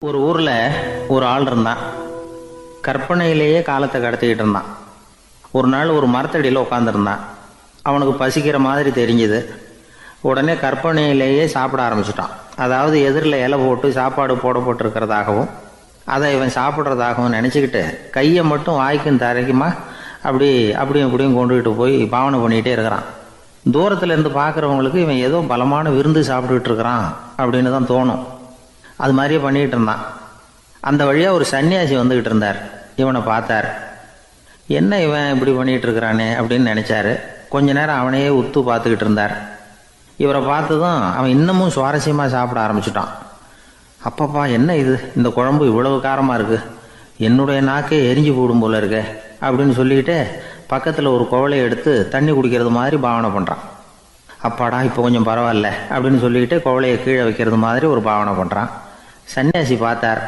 ஒரு ஊர்ல ஒரு ஆள் இருந்தான். கற்பனையிலேயே காலத்தை கடத்திக்கிட்டு இருந்தான். ஒரு நாள் ஒரு மரத்தடியில் உட்காந்துருந்தான். அவனுக்கு பசிக்கிற மாதிரி தெரிஞ்சுது. உடனே கற்பனையிலேயே சாப்பிட ஆரம்பிச்சிட்டான். அதாவது எதிரில் இலை போட்டு சாப்பாடு போடப்பட்டிருக்கிறதாகவும் அதை இவன் சாப்பிட்றதாகவும் நினச்சிக்கிட்டு கையை மட்டும் வாய்க்கும் தரைக்குமா அப்படியும் இப்படியும் கொண்டுகிட்டு போய் பாவனை பண்ணிக்கிட்டே இருக்கிறான். தூரத்தில் இருந்து பார்க்குறவங்களுக்கு இவன் ஏதோ பலமான விருந்து சாப்பிட்டுக்கிட்டு இருக்கிறான் அப்படின்னு தான் தோணும். அது மாதிரியே பண்ணிக்கிட்டு இருந்தான். அந்த வழியாக ஒரு சன்னியாசி வந்துக்கிட்டு இருந்தார். இவனை பார்த்தார். என்ன இவன் இப்படி பண்ணிகிட்டு இருக்கிறானே அப்படின்னு நினச்சாரு. கொஞ்ச நேரம் அவனையே உத்து பார்த்துக்கிட்டு இருந்தார். இவரை பார்த்ததும் அவன் இன்னமும் சுவாரஸ்யமாக சாப்பிட ஆரம்பிச்சிட்டான். அப்பப்பா, என்ன இது, இந்த குழம்பு இவ்வளவு காரமாக இருக்குது, என்னுடைய நாக்கே எரிஞ்சு போடும் போல இருக்கு அப்படின்னு சொல்லிக்கிட்டு பக்கத்தில் ஒரு குவளையை எடுத்து தண்ணி குடிக்கிறது மாதிரி பாவனை பண்ணுறான். அப்பாடா, இப்போ கொஞ்சம் பரவாயில்ல அப்படின்னு சொல்லிக்கிட்டு குவளையை கீழே வைக்கிறது மாதிரி ஒரு பாவனை பண்ணுறான். சன்னியாசி பார்த்தார்.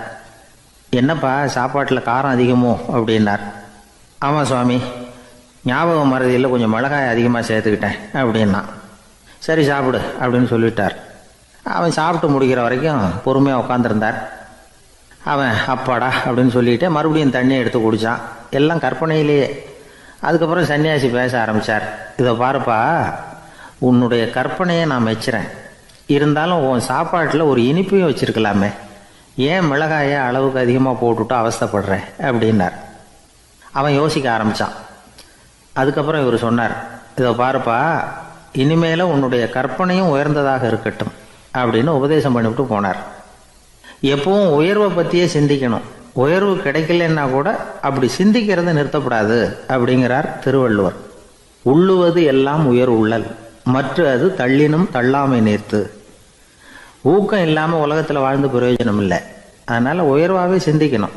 என்னப்பா, சாப்பாட்டில் காரம் அதிகமோ அப்படின்னார். ஆமாம் சுவாமி, ஞாபகம் மறதியில் கொஞ்சம் மிளகாய் அதிகமாக சேர்த்துக்கிட்டேன் அப்படின்னா. சரி சாப்பிடு அப்படின்னு சொல்லிட்டார். அவன் சாப்பிட்டு முடிக்கிற வரைக்கும் பொறுமையாக உட்காந்துருந்தார். அவன் அப்பாடா அப்படின்னு சொல்லிட்டு மறுபடியும் தண்ணியை எடுத்து குடித்தான். எல்லாம் கற்பனையிலேயே. அதுக்கப்புறம் சன்னியாசி பேச ஆரம்பித்தார். இதை பாருப்பா, உன்னுடைய கற்பனையை நான் மெச்சுறேன். இருந்தாலும் உன் சாப்பாட்டில் ஒரு இனிப்பையும் வச்சிருக்கலாமே, ஏன் மிளகாயை அளவுக்கு அதிகமாக போட்டுவிட்டு அவஸ்தைப்படுறேன் அப்படின்னார். அவன் யோசிக்க ஆரம்பித்தான். அதுக்கப்புறம் இவர் சொன்னார், இதை பாருப்பா, இனிமேல உன்னுடைய கற்பனையும் உயர்ந்ததாக இருக்கட்டும் அப்படின்னு உபதேசம் பண்ணிவிட்டு போனார். எப்பவும் உயர்வை பற்றியே சிந்திக்கணும். உயர்வு கிடைக்கலன்னா கூட அப்படி சிந்திக்கிறத நிறுத்தப்படாது அப்படிங்கிறார் திருவள்ளுவர். உள்ளுவது எல்லாம் உயர் உள்ளல், மற்ற அது தள்ளினும் தள்ளாமை நேர்த்து. ஊக்கம் இல்லாமல் உலகத்தில் வாழ்ந்து பிரயோஜனம் இல்லை. அதனால் உயர்வாகவே சிந்திக்கணும்.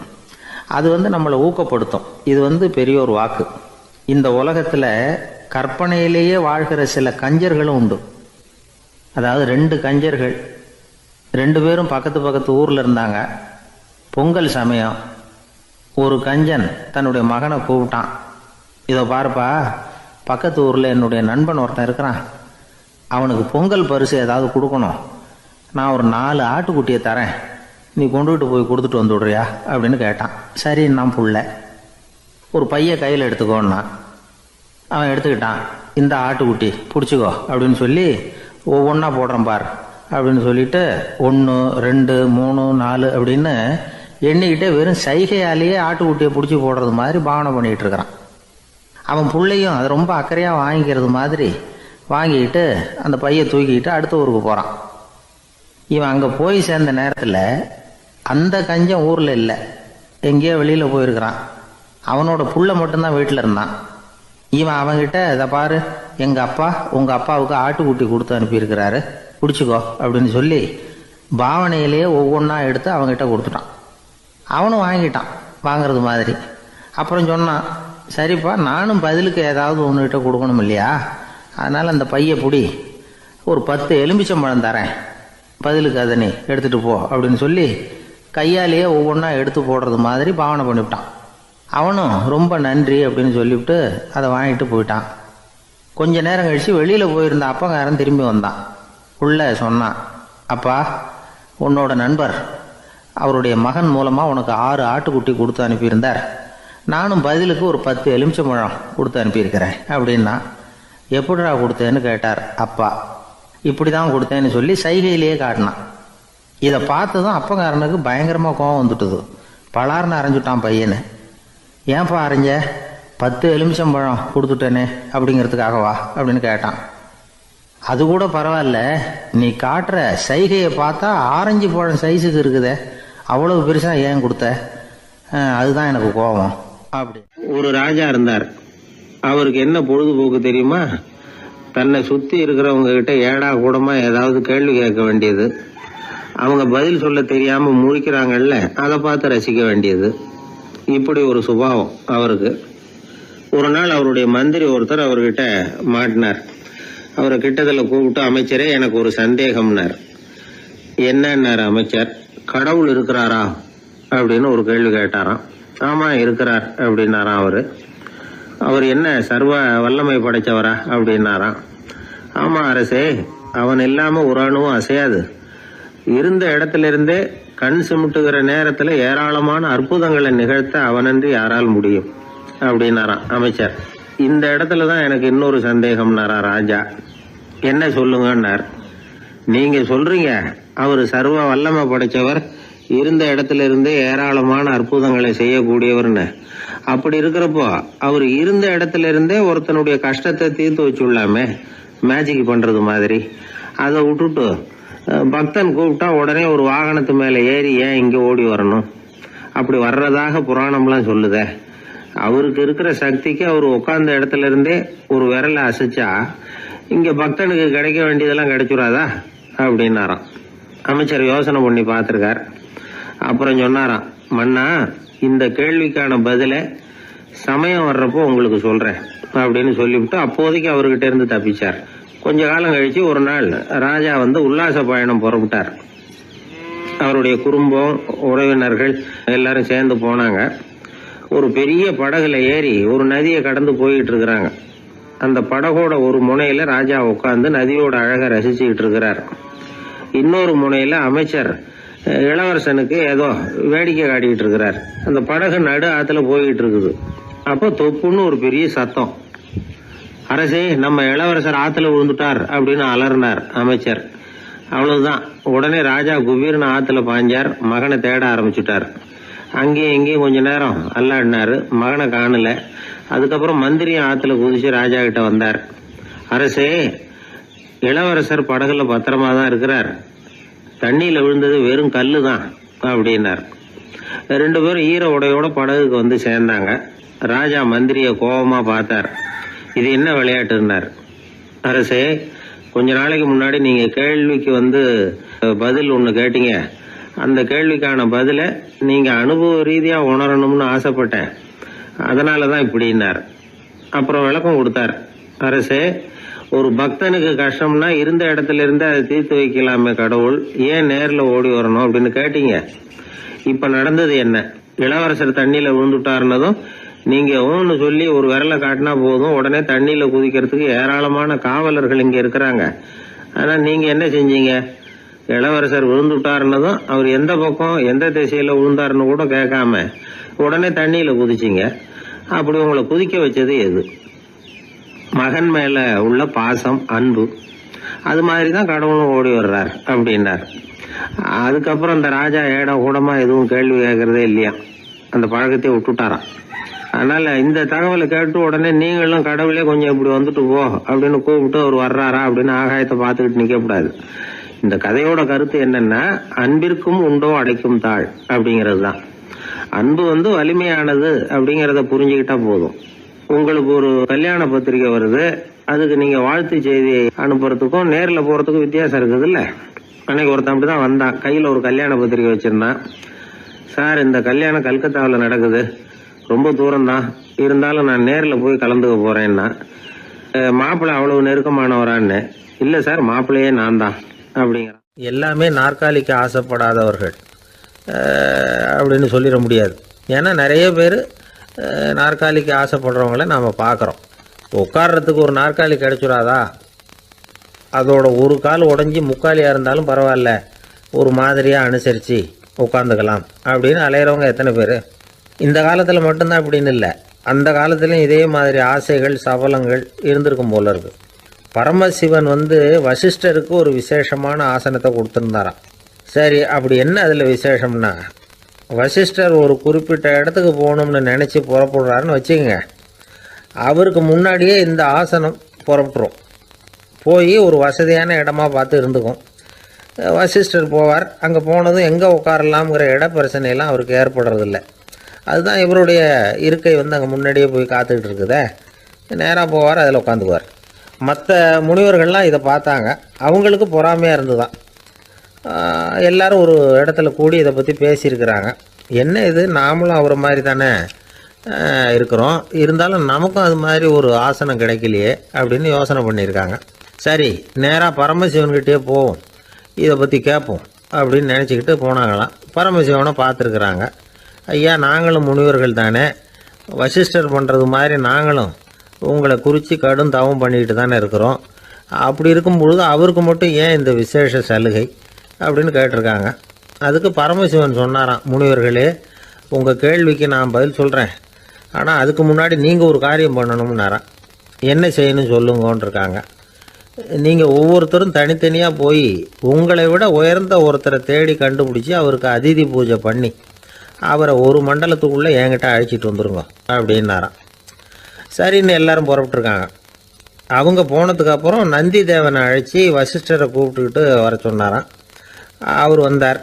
அது நம்மளை ஊக்கப்படுத்தும். இது பெரியோர் வாக்கு. இந்த உலகத்தில் கற்பனையிலேயே வாழ்கிற சில கஞ்சர்களும் உண்டு. அதாவது 2 கஞ்சர்கள், 2 பேரும் பக்கத்து ஊரில் இருந்தாங்க. பொங்கல் சமயம் ஒரு கஞ்சன் தன்னுடைய மகனை கூப்பிட்டான். இதை பாருப்பா, பக்கத்து ஊரில் என்னுடைய நண்பன் ஒருத்தன் இருக்கிறான், அவனுக்கு பொங்கல் பரிசு ஏதாவது கொடுக்கணும். நான் ஒரு 4 ஆட்டுக்குட்டியை தரேன், நீ கொண்டுகிட்டு போய் கொடுத்துட்டு வந்து விடுறியா அப்படின்னு கேட்டான். சரி, நான் புள்ள ஒரு பைய கையில் எடுத்துக்கோன்னா. அவன் எடுத்துக்கிட்டான். இந்த ஆட்டுக்குட்டி பிடிச்சிக்கோ அப்படின்னு சொல்லி ஒவ்வொன்றா போடுறேன் பார் அப்படின்னு சொல்லிட்டு 1 2 3 4 அப்படின்னு எண்ணிக்கிட்டே வெறும் சைகையாலேயே ஆட்டுக்குட்டியை பிடிச்சி போடுறது மாதிரி பாவனை பண்ணிகிட்டு இருக்கிறான். அவன் பிள்ளையும் அதை ரொம்ப அக்கறையாக வாங்கிக்கிறது மாதிரி வாங்கிக்கிட்டு அந்த பையை தூக்கிக்கிட்டு அடுத்த ஊருக்கு போகிறான். இவன் அங்கே போய் சேர்ந்த நேரத்தில் அந்த கஞ்சன் ஊரில் இல்லை, எங்கேயோ வெளியில் போயிருக்கிறான். அவனோட புள்ள மட்டும்தான் வீட்டில் இருந்தான். இவன் அவன்கிட்ட, இதை பாரு, எங்கள் அப்பா உங்கள் அப்பாவுக்கு ஆட்டுக்குட்டி கொடுத்து அனுப்பியிருக்கிறாரு, பிடிச்சிக்கோ அப்படின்னு சொல்லி பாவனையிலேயே ஒவ்வொன்றா எடுத்து அவங்ககிட்ட கொடுத்துட்டான். அவனும் வாங்கிட்டான் வாங்கிறது மாதிரி. அப்புறம் சொன்னான், சரிப்பா, நானும் பதிலுக்கு ஏதாவது ஒன்றுகிட்ட கொடுக்கணும் இல்லையா, அதனால் அந்த பையை பிடி, ஒரு 10 எலுமிச்சம்பழம் தரேன், பதிலுக்கு அதை நீ எடுத்துகிட்டு போ அப்படின்னு சொல்லி கையாலேயே ஒவ்வொன்றா எடுத்து போடுறது மாதிரி பாவனை பண்ணிவிட்டான். அவனும் ரொம்ப நன்றி அப்படின்னு சொல்லிவிட்டு அதை வாங்கிட்டு போயிட்டான். கொஞ்ச நேரம் கழித்து வெளியில் போயிருந்த அப்பங்காரன் திரும்பி வந்தான். உள்ள சொன்னான், அப்பா, உன்னோட நண்பர் அவருடைய மகன் மூலமாக உனக்கு 6 ஆட்டுக்குட்டி கொடுத்து அனுப்பியிருந்தார், நானும் பதிலுக்கு ஒரு 10 எலுமிச்சம்பழம் கொடுத்து அனுப்பியிருக்கிறேன் அப்படின்னா. எப்படிடா கொடுத்தேன்னு கேட்டார் அப்பா. இப்படி தான் கொடுத்தேன்னு சொல்லி சைகையிலேயே காட்டினான். இதை பார்த்ததும் அப்பங்காரனுக்கு பயங்கரமாக கோவம் வந்துட்டுது. பலார்னு அரைஞ்சுட்டான் பையனை. ஏன்பா அரைஞ்ச, 10 எலுமிச்சம்பழம் கொடுத்துட்டேனே அப்படிங்கிறதுக்காகவா அப்படின்னு கேட்டான். அது கூட பரவாயில்ல, நீ காட்டுற சைகையை பார்த்தா ஆரஞ்சு பழம் சைஸுக்கு இருக்குதே, அவ்வளவு பெருசாக ஏன் கொடுத்த, அதுதான் எனக்கு கோபம் அப்படி. ஒரு ராஜா இருந்தார். அவருக்கு என்ன பொழுதுபோக்கு தெரியுமா, தன்னை சுற்றி இருக்கிறவங்க கிட்ட ஏடா கூடமா ஏதாவது கேள்வி கேட்க வேண்டியது, அவங்க பதில் சொல்ல தெரியாமல் முழிக்கிறாங்கல்ல, அதை பார்த்து ரசிக்க வேண்டியது. இப்படி ஒரு சுபாவம் அவருக்கு. ஒரு நாள் அவருடைய மந்திரி ஒருத்தர் அவர்கிட்ட மாட்டினார். அவரை கிட்டத்தில் கூப்பிட்டு, அமைச்சரே, எனக்கு ஒரு சந்தேகம்னார். என்னன்னார் அமைச்சர். கடவுள் இருக்கிறாரா அப்படின்னு ஒரு கேள்வி கேட்டாராம். ஆமா, இருக்கிறார் அப்படின்னாராம் அவரு. அவர் என்ன சர்வ வல்லமை படைச்சவரா அப்படின்னாராம். ஆமா அரசே, அவன் இல்லாம ஒரு அணுவும் அசையாது, இருந்த இடத்துல இருந்தே கண் சிமிட்டுகிற நேரத்துல ஏராளமான அற்புதங்களை நிகழ்த்த அவனன்றி யாரால் முடியும் அப்படின்னாராம் அமைச்சர். இந்த இடத்துலதான் எனக்கு இன்னொரு சந்தேகம்னாரா ராஜா. என்ன சொல்லுங்கன்னார். நீங்க சொல்றீங்க அவர் சர்வ வல்லமை படைச்சவர், இருந்த இடத்துல இருந்தே ஏராளமான அற்புதங்களை செய்யக்கூடியவர்னு. அப்படி இருக்கிறப்போ அவர் இருந்த இடத்துல இருந்தே ஒருத்தனுடைய கஷ்டத்தை தீர்த்து வச்சுள்ளாமே, மேஜிக் பண்றது மாதிரி. அதை விட்டுட்டு பக்தன் கூப்பிட்டா உடனே ஒரு வாகனத்து மேல ஏறி ஏன் இங்க ஓடி வரணும்? அப்படி வர்றதாக புராணம்லாம் சொல்லுதே. அவருக்கு இருக்கிற சக்திக்கு அவர் உட்கார்ந்த இடத்துல இருந்தே ஒரு விரலை அசைச்சா இங்க பக்தனுக்கு கிடைக்க வேண்டியதெல்லாம் கிடைச்சுடாதா அப்படின்னாராம். அமைச்சர் யோசனை பண்ணி பார்த்திருக்கார். அப்புறம் சொன்னாராம், மன்னா, இந்த கேள்விக்கான பதில சமயம் வர்றப்போ உங்களுக்கு சொல்றேன் அப்படின்னு சொல்லிவிட்டு அப்போதைக்கு அவர்கிட்ட இருந்து தப்பிச்சார். கொஞ்ச காலம் கழிச்சு ஒரு நாள் ராஜா உல்லாச பயணம் புறப்பட்டார். அவருடைய குடும்பம், உறவினர்கள் எல்லாரும் சேர்ந்து போனாங்க. ஒரு பெரிய படகுல ஏறி ஒரு நதியை கடந்து போயிட்டு இருக்கிறாங்க. அந்த படகோட ஒரு முனையில ராஜா உட்கார்ந்து நதியோட அழகை ரசிச்சுக்கிட்டு இருக்கிறார். இன்னொரு முனையில அமைச்சர் இளவரசனுக்கு ஏதோ வேடிக்கை காட்டிக்கிட்டு இருக்கிறார். அந்த படகு நடு ஆத்துல போயிட்டு இருக்குது. அப்போ தொப்புன்னு ஒரு பெரிய சத்தம். அரசே, நம்ம இளவரசர் ஆத்துல விழுந்துட்டார் அப்படின்னு அலறினார் அமைச்சர். அவ்வளவுதான். உடனே ராஜா குபீர்னு ஆத்துல பாஞ்சார். மகனை தேட ஆரம்பிச்சுட்டார். அங்கேயும் இங்கேயும் கொஞ்ச நேரம் அல்லாடினாரு. மகனை காணல. அதுக்கப்புறம் மந்திரியும் ஆத்துல குதிச்சு ராஜா கிட்ட வந்தார். அரசே, இளவரசர் படகுல பத்திரமா தான் இருக்கிறார். தண்ணியில விழுந்தது வெறும் கல்லு தான் அப்படின்னார். 2 பேரும் ஈர உடையோட படகுக்கு சேர்ந்தாங்க. ராஜா மந்திரிய கோபமா பார்த்தார். இது என்ன விளையாட்டுன்னார். அரசே, கொஞ்ச நாளைக்கு முன்னாடி நீங்க கேள்விக்கு பதில் ஒண்ணு கேட்டீங்க. அந்த கேள்விக்கான பதில நீங்க அனுபவ ரீதியா உணரணும்னு ஆசைப்பட்டேன். அதனாலதான் இப்படின்னார். அப்புறம் விளக்கம் கொடுத்தார். அரசே, ஒரு பக்தனுக்கு கஷ்டம்னா இருந்த இடத்துல இருந்து அதை தீர்த்து வைக்கலாமே கடவுள், ஏன் நேர்ல ஓடி வரணும் அப்படின்னு கேட்டீங்க. இப்ப நடந்தது என்ன? இளவரசர் தண்ணியில விழுந்துட்டாருன்னதும் நீங்க ஊன்னு சொல்லி ஒரு விரலை காட்டினா போதும், உடனே தண்ணியில குதிக்கிறதுக்கு ஏராளமான காவலர்கள் இங்க இருக்கிறாங்க. ஆனா நீங்க என்ன செஞ்சீங்க? இளவரசர் விழுந்துட்டாருன்னதும் அவர் எந்த பக்கம் எந்த திசையில விழுந்தாருன்னு கூட கேட்காம உடனே தண்ணியில குதிச்சிங்க. அப்படி உங்களை குதிக்க வச்சது எது? மகன் மேல உள்ள பாசம், அன்பு. அது மாதிரிதான் கடவுளும் ஓடி வர்றார் அப்படின்னார். அதுக்கப்புறம் அந்த ராஜா ஏடம் கூடமா எதுவும் கேள்வி கேட்கறதே இல்லையா, அந்த பழக்கத்தை விட்டுட்டாராம். அதனால இந்த தகவலை கேட்டு உடனே நீங்களும் கடவுளே கொஞ்சம் இப்படி வந்துட்டு போ அப்படின்னு கூப்பிட்டு அவர் வர்றாரா அப்படின்னு ஆகாயத்தை பார்த்துக்கிட்டு நிக்க கூடாது. இந்த கதையோட கருத்து என்னன்னா, அன்பிற்கும் உண்டோ அடைக்கும் தாழ் அப்படிங்கிறது தான். அன்பு வலிமையானது அப்படிங்கறத புரிஞ்சுக்கிட்டா போதும். உங்களுக்கு ஒரு கல்யாண பத்திரிக்கை வருது, அதுக்கு நீங்க வாழ்த்து செய்தி அனுப்புறதுக்கும் நேர்ல போறதுக்கும் வித்தியாசம் இருக்குது இல்ல. அன்னைக்கு ஒருத்தன் அப்படிதான் வந்தான். கையில ஒரு கல்யாண பத்திரிக்கை வச்சிருந்தான். சார், இந்த கல்யாணம் கல்கத்தாவில் நடக்குது, ரொம்ப தூரம் தான், இருந்தாலும் நான் நேர்ல போய் கலந்துக்க போறேன்னா. மாப்பிள்ளை அவ்வளவு நெருக்கமானவரான்னு. இல்ல சார், மாப்பிள்ளையே நான் தான் அப்படிங்கிறான். எல்லாமே நாற்காலிக்கு ஆசைப்படாதவர்கள் அப்படின்னு சொல்லிட முடியாது. ஏன்னா நிறைய பேர் நாற்காலிக்கு ஆசைப்படுறவங்கள நாம் பார்க்குறோம். உட்கார்றதுக்கு ஒரு நாற்காலி கிடைச்சிடாதா? அதோட ஒரு கால் உடஞ்சி முக்காலியாக இருந்தாலும் பரவாயில்ல, ஒரு மாதிரியாக அனுசரித்து உட்காந்துக்கலாம் அப்படின்னு அலையிறவங்க எத்தனை பேர்? இந்த காலத்தில் மட்டும்தான் அப்படின்னு இல்லை, அந்த காலத்துலேயும் இதே மாதிரி ஆசைகள் சபலங்கள் இருந்திருக்கும் போல இருக்கு. பரமசிவன் வசிஷ்டருக்கு ஒரு விசேஷமான ஆசனத்தை கொடுத்துருந்தாராம். சரி, அப்படி என்ன அதில் விசேஷம்னா, வசிஷ்டர் ஒரு குறிப்பிட்ட இடத்துக்கு போகணும்னு நினச்சி புறப்படுறாருன்னு வச்சுக்கோங்க. அவருக்கு முன்னாடியே இந்த ஆசனம் புறப்பட்டுரும். போய் ஒரு வசதியான இடமா பார்த்து இருந்துக்கும். வசிஷ்டர் போவார். அங்கே போனதும் எங்கே உட்காரலாம்ங்கிற இட பிரச்சனையெல்லாம் அவருக்கு ஏற்படுறதில்ல. அதுதான் இவருடைய இருக்கை அங்கே முன்னாடியே போய் காத்துக்கிட்டு இருக்குதே. நேராக போவார், அதில் உட்காந்துக்குவார். மற்ற முனிவர்கள்லாம் இதை பார்த்தாங்க. அவங்களுக்கு பொறாமையாக இருந்துதான். எல்லாரும் ஒரு இடத்துல கூடி இதை பற்றி பேசியிருக்கிறாங்க. என்ன இது, நாமளும் அவரை மாதிரி தானே இருக்கிறோம், இருந்தாலும் நமக்கும் அது மாதிரி ஒரு ஆசனம் கிடைக்கலையே அப்படின்னு யோசனை பண்ணியிருக்காங்க. சரி, நேராக பரமசிவன்கிட்டே போவோம், இதை பற்றி கேட்போம் அப்படின்னு நினச்சிக்கிட்டு போனாங்களாம். பரமசிவனை பார்த்துருக்குறாங்க. ஐயா, நாங்களும் முனிவர்கள் தானே, வசிஷ்டர் பண்ணுறது மாதிரி நாங்களும் உங்களை குறித்து கடும் தவம் பண்ணிக்கிட்டு தானே இருக்கிறோம். அப்படி இருக்கும் பொழுது அவருக்கு மட்டும் ஏன் இந்த விசேஷ சலுகை? அப்படின்னு கேட்டிருக்காங்க. அதுக்கு பரமசிவன் சொன்னாராம், முனிவர்களே, உங்கள் கேள்விக்கு நான் பதில் சொல்கிறேன், ஆனால் அதுக்கு முன்னாடி நீங்கள் ஒரு காரியம் பண்ணணும்னாராம். என்ன செய்யணும் சொல்லுங்கன்னு இருக்காங்க. நீங்கள் ஒவ்வொருத்தரும் தனித்தனியாக போய் உங்களை விட உயர்ந்த ஒருத்தரை தேடி கண்டுபிடிச்சி அவருக்கு அதிதி பூஜை பண்ணி அவரை ஒரு மண்டலத்துக்குள்ளே என்கிட்ட அழைச்சிட்டு வந்துருங்க அப்படின்னாராம். சரின்னு எல்லாரும் புறப்பட்டுருக்காங்க. அவங்க போனதுக்கப்புறம் நந்தி தேவனை அழைச்சி வசிஷ்டரை கூப்பிட்டுக்கிட்டு வர சொன்னாராம். அவர் வந்தார்,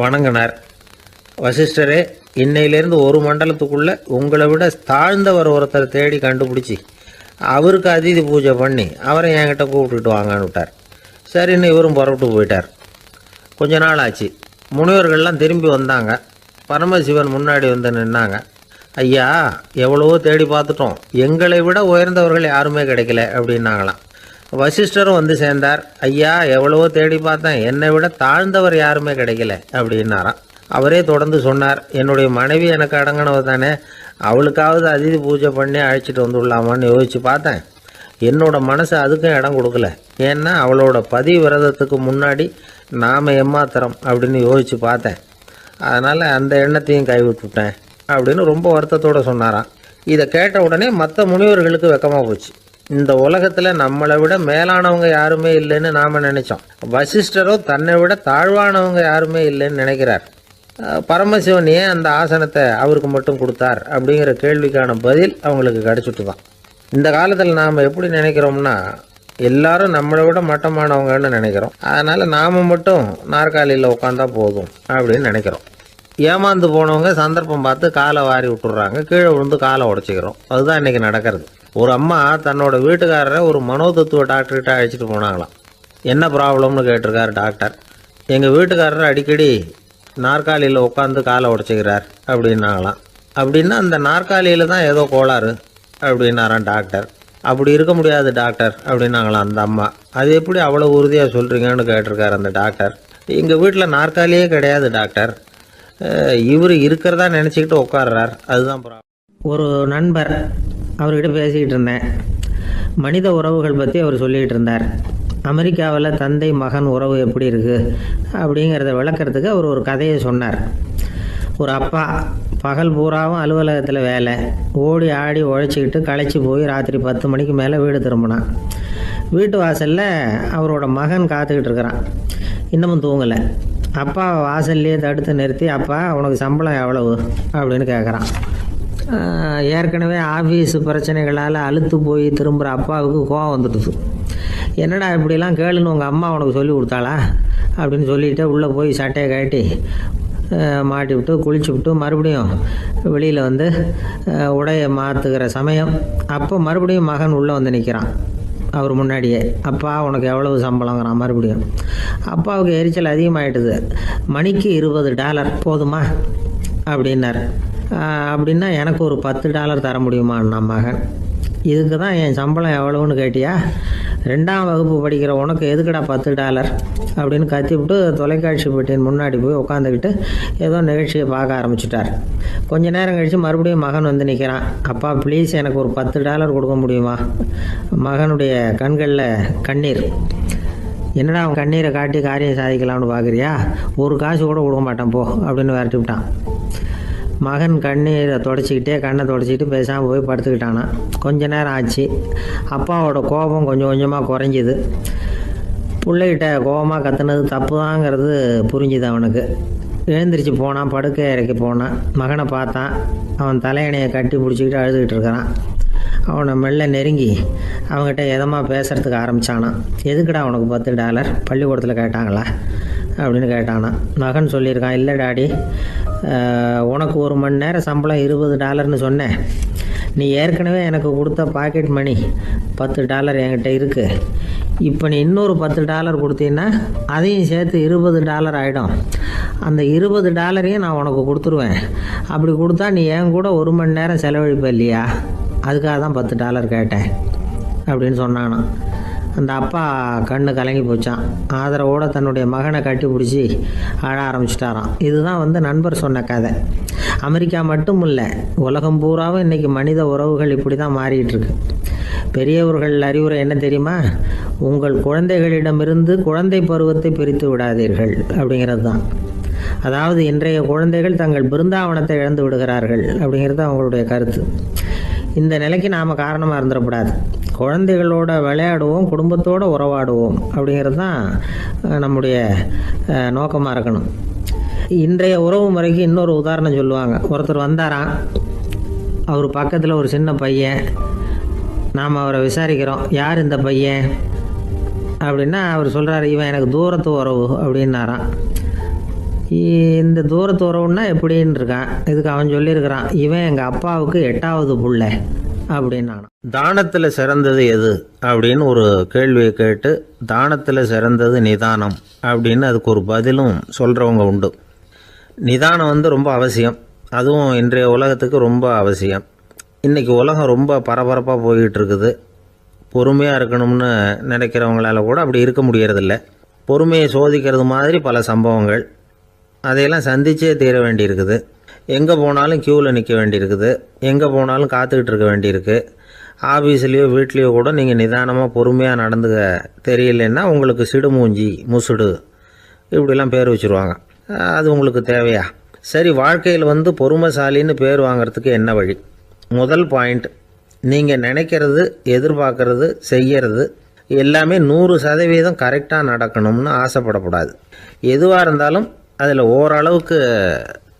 வணங்கினார். வசிஷ்டரே, இன்னையிலேருந்து ஒரு மண்டலத்துக்குள்ளே உங்களை விட தாழ்ந்தவர் ஒருத்தரை தேடி கண்டுபிடிச்சி அவருக்கு அதிதி பூஜை பண்ணி அவரை என்கிட்ட கூப்பிட்டுட்டு வாங்கன்னு விட்டார். சரின்னு இவரும் புறப்பட்டு போயிட்டார். கொஞ்ச நாள் ஆச்சு. முனிவர்கள்லாம் திரும்பி வந்தாங்க. பரமசிவன் முன்னாடி வந்து நின்னாங்க. ஐயா, எவ்வளவோ தேடி பார்த்துட்டோம், எங்களை விட உயர்ந்தவர்கள் யாருமே கிடைக்கல அப்படின்னாங்களாம். வசிஷ்டரும் வந்து சேர்ந்தார். ஐயா, எவ்வளவோ தேடி பார்த்தேன், என்னை விட தாழ்ந்தவர் யாருமே கிடைக்கல அப்படின்னாராம். அவரே தொடர்ந்து சொன்னார், என்னுடைய மனைவி எனக்கு அடங்கினவ தானே, அவளுக்காவது அதிதி பூஜை பண்ணி அழைச்சிட்டு வந்துடலாமான்னு யோசித்து பார்த்தேன். என்னோட மனசு அதுக்கும் இடம் கொடுக்கல. ஏன்னா அவளோட பதி விரதத்துக்கு முன்னாடி நாம் ஏமாத்திரம் அப்படின்னு யோசித்து பார்த்தேன். அதனால் அந்த எண்ணத்தையும் கைவிட்டுட்டேன் அப்படின்னு ரொம்ப வருத்தத்தோடு சொன்னாராம். இதை கேட்ட உடனே மற்ற முனிவர்களுக்கு வெக்கமாக போச்சு. இந்த உலகத்தில் நம்மளை விட மேலானவங்க யாருமே இல்லைன்னு நாம் நினச்சோம். வசிஷ்டரோ தன்னை விட தாழ்வானவங்க யாருமே இல்லைன்னு நினைக்கிறார். பரமசிவன் ஏன் அந்த ஆசனத்தை அவருக்கு மட்டும் கொடுத்தார் அப்படிங்கிற கேள்விக்கான பதில் அவங்களுக்கு கிடச்சிட்டு தான். இந்த காலத்தில் நாம் எப்படி நினைக்கிறோம்னா, எல்லாரும் நம்மளை விட மட்டமானவங்கன்னு நினைக்கிறோம். அதனால் நாம் மட்டும் நாற்காலியில் உட்காந்தா போதும் அப்படின்னு நினைக்கிறோம். ஏமாந்து போனவங்க சந்தர்ப்பம் பார்த்து காலை வாரி விட்டுறாங்க, கீழே விழுந்து காலை உடச்சிக்கிறோம். அதுதான் இன்றைக்கி நடக்கிறது. ஒரு அம்மா தன்னோட வீட்டுக்காரரை ஒரு மனோதத்துவ டாக்டர்கிட்ட அழைச்சிட்டு போனாங்களாம். என்ன ப்ராப்ளம்னு கேட்டிருக்காரு டாக்டர். எங்கள் வீட்டுக்காரர் அடிக்கடி நாற்காலியில் உட்காந்து காலை உடச்சிக்கிறார் அப்படின்னாங்களாம். அப்படின்னா அந்த நாற்காலியில் தான் ஏதோ கோளாறு அப்படின்னாரான் டாக்டர். அப்படி இருக்க முடியாது டாக்டர் அப்படின்னாங்களாம் அந்த அம்மா. அது எப்படி அவ்வளோ உறுதியாக சொல்கிறீங்கன்னு கேட்டிருக்காரு அந்த டாக்டர். எங்கள் வீட்டில் நாற்காலியே கிடையாது டாக்டர், இவர் இருக்கிறதா நினச்சிக்கிட்டு உட்கார்றார், அதுதான் ப்ராப்ளம். ஒரு நண்பர், அவர்கிட்ட பேசிக்கிட்டு இருந்தேன். மனித உறவுகள் பற்றி அவர் சொல்லிகிட்டு இருந்தார். அமெரிக்காவில் தந்தை மகன் உறவு எப்படி இருக்குது அப்படிங்கிறத விளக்கிறதுக்கு அவர் ஒரு கதையை சொன்னார். ஒரு அப்பா பகல் பூராவும் அலுவலகத்தில் வேலை, ஓடி ஆடி உழைச்சிக்கிட்டு களைச்சி போய் ராத்திரி 10 மணிக்கு மேலே வீடு திரும்பினான். வீட்டு வாசலில் அவரோட மகன் காத்துக்கிட்டு இருக்கிறான், இன்னமும் தூங்கலை. அப்பா வாசல்லையே தடுத்து நிறுத்தி, அப்பா உனக்கு சம்பளம் எவ்வளவு அப்படின்னு கேட்குறான். ஏற்கனவே ஆஃபீஸு பிரச்சனைகளால் அழுத்து போய் திரும்புகிற அப்பாவுக்கு கோவம் வந்துடுது. என்னடா இப்படிலாம் கேளுன்னு உங்கள் அம்மா உனக்கு சொல்லி கொடுத்தாளா அப்படின்னு சொல்லிவிட்டு உள்ளே போய் சட்டையை கட்டி மாட்டி விட்டு குளிச்சு விட்டு மறுபடியும் வெளியில் வந்து உடையை மாற்றுகிற சமயம் அப்போ மறுபடியும் மகன் உள்ளே வந்து நிற்கிறான் அவர் முன்னாடியே. அப்பா உனக்கு எவ்வளவு சம்பளங்கிறான் மறுபடியும். அப்பாவுக்கு எரிச்சல் அதிகமாகிட்டுது. மணிக்கு $20 போதுமா அப்படின்னார். அப்படின்னா எனக்கு ஒரு $10 தர முடியுமான்னா மகன். இதுக்கு தான் என் சம்பளம் எவ்வளவுன்னு கேட்டியா, 2ஆம் வகுப்பு படிக்கிற உனக்கு எதுக்குடா $10 அப்படின்னு கத்திவிட்டு தொலைக்காட்சி பெட்டியின் முன்னாடி போய் உட்காந்துக்கிட்டு ஏதோ நிகழ்ச்சியை பார்க்க ஆரம்பிச்சிட்டார். கொஞ்ச நேரம் கழித்து மறுபடியும் மகன் வந்து நிற்கிறான். அப்பா ப்ளீஸ் எனக்கு ஒரு $10 கொடுக்க முடியுமா? மகனுடைய கண்களில் கண்ணீர். என்னடா அவன் கண்ணீரை காட்டி காரியம் சாதிக்கலாம்னு பார்க்குறியா, ஒரு காசு கூட கொடுக்க மாட்டான் போ அப்படின்னு விரட்டி விட்டான். மகன் கண்ணீரை தொடச்சிக்கிட்டே கண்ணை தொடச்சிக்கிட்டு பேசாமல் போய் படுத்துக்கிட்டானான். கொஞ்ச நேரம் ஆச்சு. அப்பாவோட கோபம் கொஞ்சம் கொஞ்சமாக குறைஞ்சிது. பிள்ளைகிட்ட கோபமாக கத்துனது தப்பு தாங்கிறது புரிஞ்சுது அவனுக்கு. எழுந்திரிச்சு போனான், படுக்கை இறக்கி போனான். மகனை பார்த்தான். அவன் தலையணையை கட்டி பிடிச்சிக்கிட்டு அழுதுகிட்டு இருக்கிறான். அவனை மெல்ல நெருங்கி அவங்ககிட்ட எதமாக பேசுகிறதுக்கு ஆரம்பித்தானான். எதுக்குடா உனக்கு $10 பள்ளிக்கூடத்தில் கேட்டாங்களா அப்படின்னு கேட்டானான். மகன் சொல்லியிருக்கான், இல்லை டாடி, உனக்கு 1 மணி நேரம் சம்பளம் $20ன்னு சொன்னேன். நீ ஏற்கனவே எனக்கு கொடுத்த பாக்கெட் மணி $10 என்கிட்ட இருக்குது. இப்போ நீ இன்னொரு $10 கொடுத்தீங்கன்னா அதையும் சேர்த்து $20 ஆகிடும். அந்த $20 நான் உனக்கு கொடுத்துருவேன். அப்படி கொடுத்தா நீ என் கூட 1 மணி நேரம் செலவழிப்ப இல்லையா, அதுக்காக தான் $10 கேட்டேன் அப்படின்னு சொன்னானான். அந்த அப்பா கண்ணு கலங்கி போச்சான். ஆதரவோடு தன்னுடைய மகனை கட்டி பிடிச்சி அழ ஆரம்பிச்சிட்டாராம். இதுதான் நண்பர் சொன்ன கதை. அமெரிக்கா மட்டும் இல்லை, உலகம் பூராவும் இன்றைக்கி மனித உறவுகள் இப்படி தான் மாறிக்கிட்டு இருக்கு. பெரியவர்கள் அறிவுரை என்ன தெரியுமா? உங்கள் குழந்தைகளிடமிருந்து குழந்தை பருவத்தை பிரித்து விடாதீர்கள் அப்படிங்கிறது தான். அதாவது இன்றைய குழந்தைகள் தங்கள் பிருந்தாவனத்தை இழந்து விடுகிறார்கள் அப்படிங்கிறது அவங்களுடைய கருத்து. இந்த நிலைக்கு நாம் காரணமாக இருந்துடக்கூடாது. குழந்தைகளோட விளையாடுவோம், குடும்பத்தோடு உறவாடுவோம் அப்படிங்கிறது தான் நம்முடைய நோக்கமாக இருக்கணும். இன்றைய உறவு முறைக்கு இன்னொரு உதாரணம் சொல்லுவாங்க. ஒருத்தர் வந்தாராம், அவர் பக்கத்தில் ஒரு சின்ன பையன். நாம் அவரை விசாரிக்கிறோம், யார் இந்த பையன் அப்படின்னா அவர் சொல்கிறார், இவன் எனக்கு தூரத்து உறவு அப்படின்னாராம். இந்த தூரத்து உறவுன்னா எப்படின்னு இருக்கான். இதுக்கு அவன் சொல்லியிருக்கிறான், இவன் எங்கள் அப்பாவுக்கு 8வது புள்ள அப்படின்னான். தானத்தில் சிறந்தது எது அப்படின்னு ஒரு கேள்வியை கேட்டு, தானத்தில் சிறந்தது நிதானம் அப்படின்னு அதுக்கு ஒரு பதிலும் சொல்கிறவங்க உண்டு. நிதானம் ரொம்ப அவசியம். அதுவும் இன்றைய உலகத்துக்கு ரொம்ப அவசியம். இன்றைக்கி உலகம் ரொம்ப பரபரப்பாக போய்கிட்டு இருக்குது. பொறுமையாக இருக்கணும்னு நினைக்கிறவங்களால கூட அப்படி இருக்க முடியறதில்ல. பொறுமையை சோதிக்கிறது மாதிரி பல சம்பவங்கள். அதையெல்லாம் சந்திச்சே தீர வேண்டியிருக்குது. எங்கே போனாலும் க்யூவில் நிற்க வேண்டியிருக்குது. எங்கே போனாலும் காத்துக்கிட்டு இருக்க வேண்டியிருக்கு. ஆஃபீஸ்லேயோ வீட்லேயோ கூட நீங்கள் நிதானமாக பொறுமையாக நடந்துக்க தெரியலன்னா உங்களுக்கு சிடுமூஞ்சி, முசுடு இப்படிலாம் பேர் வச்சுருவாங்க. அது உங்களுக்கு தேவையா? சரி, வாழ்க்கையில் பொறுமைசாலின்னு பேர் வாங்கிறதுக்கு என்ன வழி? முதல் பாயிண்ட், நீங்கள் நினைக்கிறது, எதிர்பார்க்கறது, செய்கிறது எல்லாமே 100% கரெக்டாக நடக்கணும்னு ஆசைப்படக்கூடாது. எதுவாக இருந்தாலும் அதில் ஓரளவுக்கு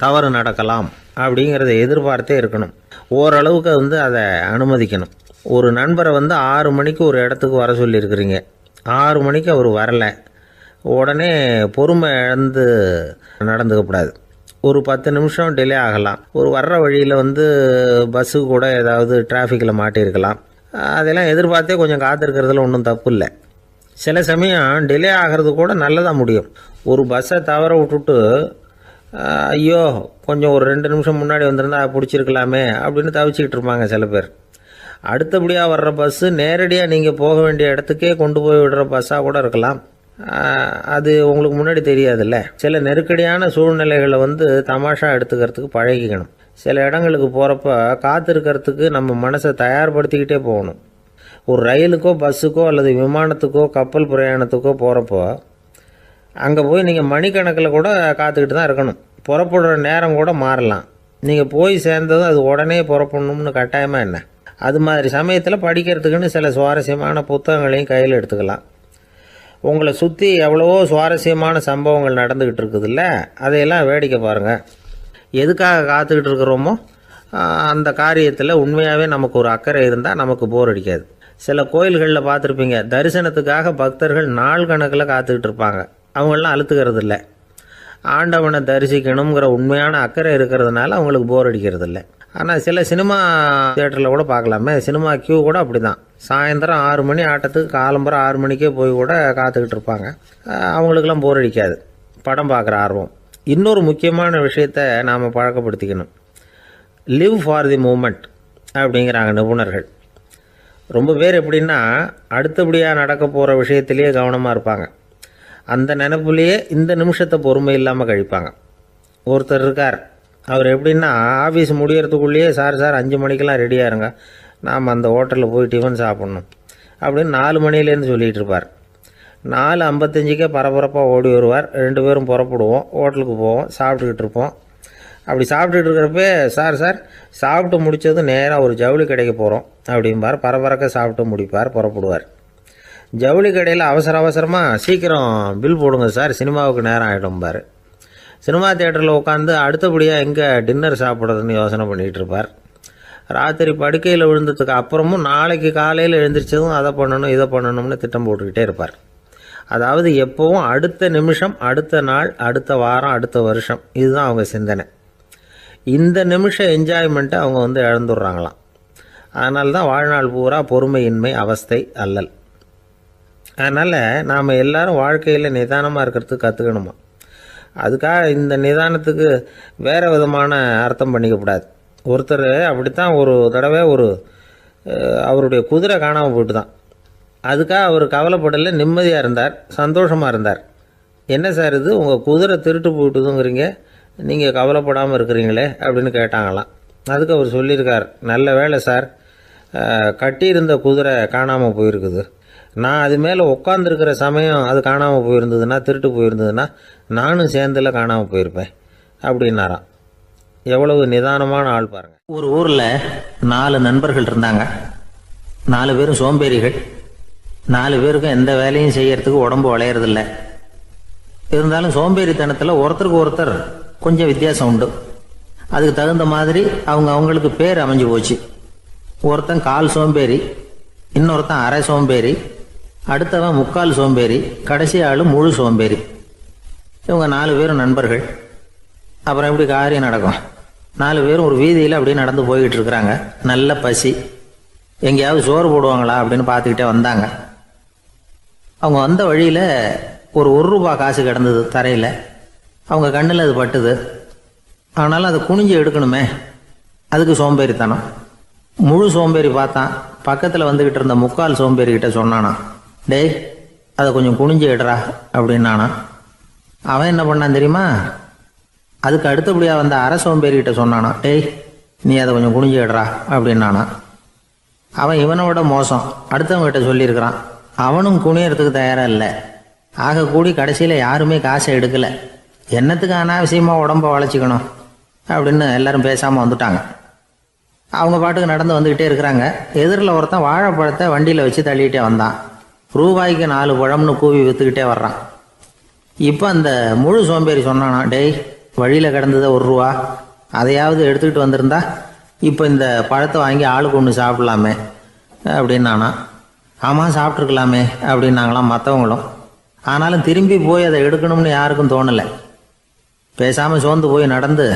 தவறு நடக்கலாம் அப்படிங்கிறத எதிர்பார்த்தே இருக்கணும். ஓரளவுக்கு அதை அனுமதிக்கணும். ஒரு நண்பரை 6 மணிக்கு ஒரு இடத்துக்கு வர சொல்லியிருக்கிறீங்க. 6 மணிக்கு அவர் வரலை. உடனே பொறுமை இழந்து நடந்துக்கக்கூடாது. ஒரு 10 நிமிஷம் டிலே ஆகலாம். ஒரு வர்ற வழியில் பஸ்ஸு கூட ஏதாவது டிராஃபிக்கில் மாட்டியிருக்கலாம். அதெல்லாம் எதிர்பார்த்தே கொஞ்சம் காத்திருக்கிறதுல ஒன்றும் தப்பு இல்லை. சில சமயம் டிலே ஆகிறது கூட நல்லதாக முடியும். ஒரு பஸ்ஸை தவற விட்டுட்டு, ஐயோ கொஞ்சம் ஒரு 2 நிமிஷம் முன்னாடி வந்திருந்தா பிடிச்சிருக்கலாமே அப்படின்னு தவிச்சிக்கிட்டு இருப்பாங்க சில பேர். அடுத்தபடியாக வர்ற பஸ்ஸு நேரடியாக நீங்கள் போக வேண்டிய இடத்துக்கே கொண்டு போய் விடுற பஸ்ஸாக கூட இருக்கலாம். அது உங்களுக்கு முன்னாடி தெரியாதுல்ல. சில நெருக்கடியான சூழ்நிலைகளை தமாஷா எடுத்துக்கிறதுக்கு பழகிக்கணும். சில இடங்களுக்கு போகிறப்ப காத்திருக்கிறதுக்கு நம்ம மனசை தயார்படுத்திக்கிட்டே போகணும். ஒரு ரயிலுக்கோ பஸ்ஸுக்கோ அல்லது விமானத்துக்கோ கப்பல் பிரயாணத்துக்கோ போகிறப்போ அங்கே போய் நீங்கள் மணிக்கணக்கில் கூட காத்துக்கிட்டு தான் இருக்கணும். புறப்படுற நேரம் கூட மாறலாம். நீங்கள் போய் சேர்ந்ததும் அது உடனே புறப்படணும்னு கட்டாயமாக என்ன? அது மாதிரி சமயத்தில் படிக்கிறதுக்குன்னு சில சுவாரஸ்யமான புத்தகங்களையும் கையில் எடுத்துக்கலாம். உங்களை சுற்றி எவ்வளவோ சுவாரஸ்யமான சம்பவங்கள் நடந்துக்கிட்டு இருக்குதுல்ல, அதையெல்லாம் வேடிக்கை பாருங்கள். எதுக்காக காத்துக்கிட்டு இருக்கிறோமோ அந்த காரியத்தில் உண்மையாகவே நமக்கு ஒரு அக்கறை இருந்தால் நமக்கு போர் அடிக்காது. சில கோயில்களில் பார்த்துருப்பீங்க, தரிசனத்துக்காக பக்தர்கள் நாள் கணக்கில் காத்துக்கிட்டு இருப்பாங்க. அவங்களெலாம் அழுத்துக்கிறது இல்லை. ஆண்டவனை தரிசிக்கணுங்கிற உண்மையான அக்கறை இருக்கிறதுனால அவங்களுக்கு போர் அடிக்கிறது இல்லை. ஆனால் சில சினிமா தியேட்டரில் கூட பார்க்கலாமே, சினிமா கியூ கூட அப்படி தான். சாயந்தரம் 6 மணி ஆட்டத்துக்கு காலம்பரம் 6 மணிக்கே போய் கூட காத்துக்கிட்டு இருப்பாங்க. அவங்களுக்கெல்லாம் போர் அடிக்காது, படம் பார்க்குற ஆர்வம். இன்னொரு முக்கியமான விஷயத்தை நாம் பழக்கப்படுத்திக்கணும். லிவ் ஃபார் தி மூமெண்ட் அப்படிங்கிறாங்க நிபுணர்கள். ரொம்ப பேர் எப்படின்னா அடுத்தபடியாக நடக்க போகிற விஷயத்திலேயே கவனமாக இருப்பாங்க. அந்த நினைப்புலேயே இந்த நிமிஷத்தை பொறுமை இல்லாமல் கழிப்பாங்க. ஒருத்தர் இருக்கார், அவர் எப்படின்னா ஆஃபீஸ் முடியறதுக்குள்ளேயே சார் 5 மணிக்கெல்லாம் ரெடியாக இருங்க, நாம் அந்த ஹோட்டலில் போய் டிஃபன் சாப்பிட்ணும் அப்படின்னு 4 மணிலேருந்து சொல்லிகிட்டு இருப்பார். 4:55 பரபரப்பாக ஓடி வருவார். 2 பேரும் புறப்படுவோம், ஹோட்டலுக்கு போவோம், சாப்பிட்டுக்கிட்டு இருப்போம். அப்படி சாப்பிட்டுட்டு இருக்கிறப்ப சார் சாப்பிட்டு முடித்ததும் நேராக ஒரு ஜவுளி கடைக்கு போகிறோம் அப்படிம்பார். பரபரக்க சாப்பிட்டு முடிப்பார், புறப்படுவார். ஜவுளி கடையில் அவசரமாக சீக்கிரம் பில் போடுங்க சார், சினிமாவுக்கு நேரம் ஆகிடும்பார். சினிமா தியேட்டரில் உட்காந்து அடுத்தபடியாக எங்கே டின்னர் சாப்பிட்றதுன்னு யோசனை பண்ணிகிட்டு இருப்பார். ராத்திரி படுக்கையில் விழுந்ததுக்கு அப்புறமும் நாளைக்கு காலையில் எழுந்திரிச்சதும் அதை பண்ணணும் இதை பண்ணணும்னு திட்டம் போட்டுக்கிட்டே இருப்பார். அதாவது எப்போவும் அடுத்த நிமிஷம், அடுத்த நாள், அடுத்த வாரம், அடுத்த வருஷம், இதுதான் அவங்க சிந்தனை. இந்த நிமிஷம் என்ஜாய்மெண்ட்டை அவங்க இழந்துடுறாங்களாம். அதனால தான் வாழ்நாள் பூரா பொறுமையின்மை, அவஸ்தை, அல்லல். அதனால் நாம் எல்லாரும் வாழ்க்கையில் நிதானமாக இருக்கிறதுக்கு கற்றுக்கணுமா. அதுக்காக இந்த நிதானத்துக்கு வேறு விதமான அர்த்தம் பண்ணிக்கக்கூடாது. ஒருத்தர் அப்படித்தான் ஒரு தடவை அவருடைய குதிரை காணாமல் போயிட்டு தான். அதுக்காக அவர் கவலைப்படலை, நிம்மதியாக இருந்தார், சந்தோஷமாக இருந்தார். என்ன சார் இது, உங்கள் குதிரை திருட்டு போயிட்டுதுங்கிறீங்க, நீங்கள் கவலைப்படாமல் இருக்கிறீங்களே அப்படின்னு கேட்டாங்களாம். அதுக்கு அவர் சொல்லியிருக்கார், நல்ல வேலை சார், கட்டியிருந்த குதிரை காணாமல் போயிருக்குது, நான் அது மேலே உட்காந்துருக்கிற சமயம் அது காணாமல் போயிருந்ததுன்னா, திருட்டு போயிருந்ததுன்னா நானும் சேர்ந்துல காணாமல் போயிருப்பேன் அப்படின்னாராம். எவ்வளவு நிதானமான ஆள் பாருங்க. ஒரு ஊரில் 4 நண்பர்கள் இருந்தாங்க. 4 பேரும் சோம்பேறிகள். 4 பேருக்கும் எந்த வேலையும் செய்யறதுக்கு உடம்பு வளையறதில்ல. இருந்தாலும் சோம்பேறித்தனத்தில் ஒருத்தருக்கு ஒருத்தர் கொஞ்சம் வித்தியாசம் உண்டு. அதுக்கு தகுந்த மாதிரி அவங்களுக்கு பேர் அமைஞ்சு போச்சு. ஒருத்தன் கால் சோம்பேறி, இன்னொருத்தன் அரை சோம்பேறி, அடுத்தவன் முக்கால் சோம்பேறி, கடைசி ஆள் முழு சோம்பேறி. இவங்க 4 பேரும் நண்பர்கள். அப்புறம் எப்படி காரியம் நடக்கும்? 4 பேரும் ஒரு வீதியில் அப்படியே நடந்து போய்கிட்டு இருக்கிறாங்க. நல்ல பசி. எங்கேயாவது சோறு போடுவாங்களா அப்படின்னு பார்த்துக்கிட்டே வந்தாங்க. அவங்க வந்த வழியில் ஒரு ரூபா காசு கிடந்தது தரையில். அவங்க கண்ணில் அது பட்டுது. ஆனாலும் அதை குனிஞ்சு எடுக்கணுமே, அதுக்கு சோம்பேறித்தனம். முழு சோம்பேறி பார்த்தான். பக்கத்தில் வந்துக்கிட்டு இருந்த முக்கால் சோம்பேறிக்கிட்ட சொன்னானா, டேய் அதை கொஞ்சம் குனிஞ்சு எடுறா அப்படின்னானா. அவன் என்ன பண்ணான் தெரியுமா? அதுக்கு அடுத்தபடியாக வந்த அரை சோம்பேறிக்கிட்ட சொன்னானா, டேய் நீ அதை கொஞ்சம் குனிஞ்சு எடுறா அப்படின்னானா. அவன் இவனை விட மோசம். அடுத்தவங்ககிட்ட சொல்லியிருக்கிறான். அவனும் குனியறதுக்கு தயாராக இல்லை. ஆக கூடி கடைசியில் யாருமே காசை எடுக்கலை. என்னத்துக்கு அனாவசியமாக உடம்ப வளைச்சிக்கணும் அப்படின்னு எல்லாரும் பேசாமல் வந்துட்டாங்க. அவங்க பாட்டுக்கு நடந்து வந்துக்கிட்டே இருக்கிறாங்க. எதிரில் ஒருத்தன் வாழைப்பழத்தை வண்டியில் வச்சு தள்ளிகிட்டே வந்தான். ரூபாய்க்கு 4 பழம்னு கூவி விற்றுக்கிட்டே வர்றான். இப்போ அந்த முழு சோம்பேறி சொன்னானா, டேய் வழியில் கிடந்ததை ரூபா, அதையாவது எடுத்துக்கிட்டு வந்திருந்தா இப்போ இந்த பழத்தை வாங்கி ஆளுக்கு ஒன்று சாப்பிட்லாமே அப்படின்னானா. ஆமாம் சாப்பிட்ருக்கலாமே அப்படின்னாங்களாம் மற்றவங்களும். ஆனாலும் திரும்பி போய் அதை எடுக்கணும்னு யாருக்கும் தோணலை. பேசாமல் சோர்ந்து போய் நடந்து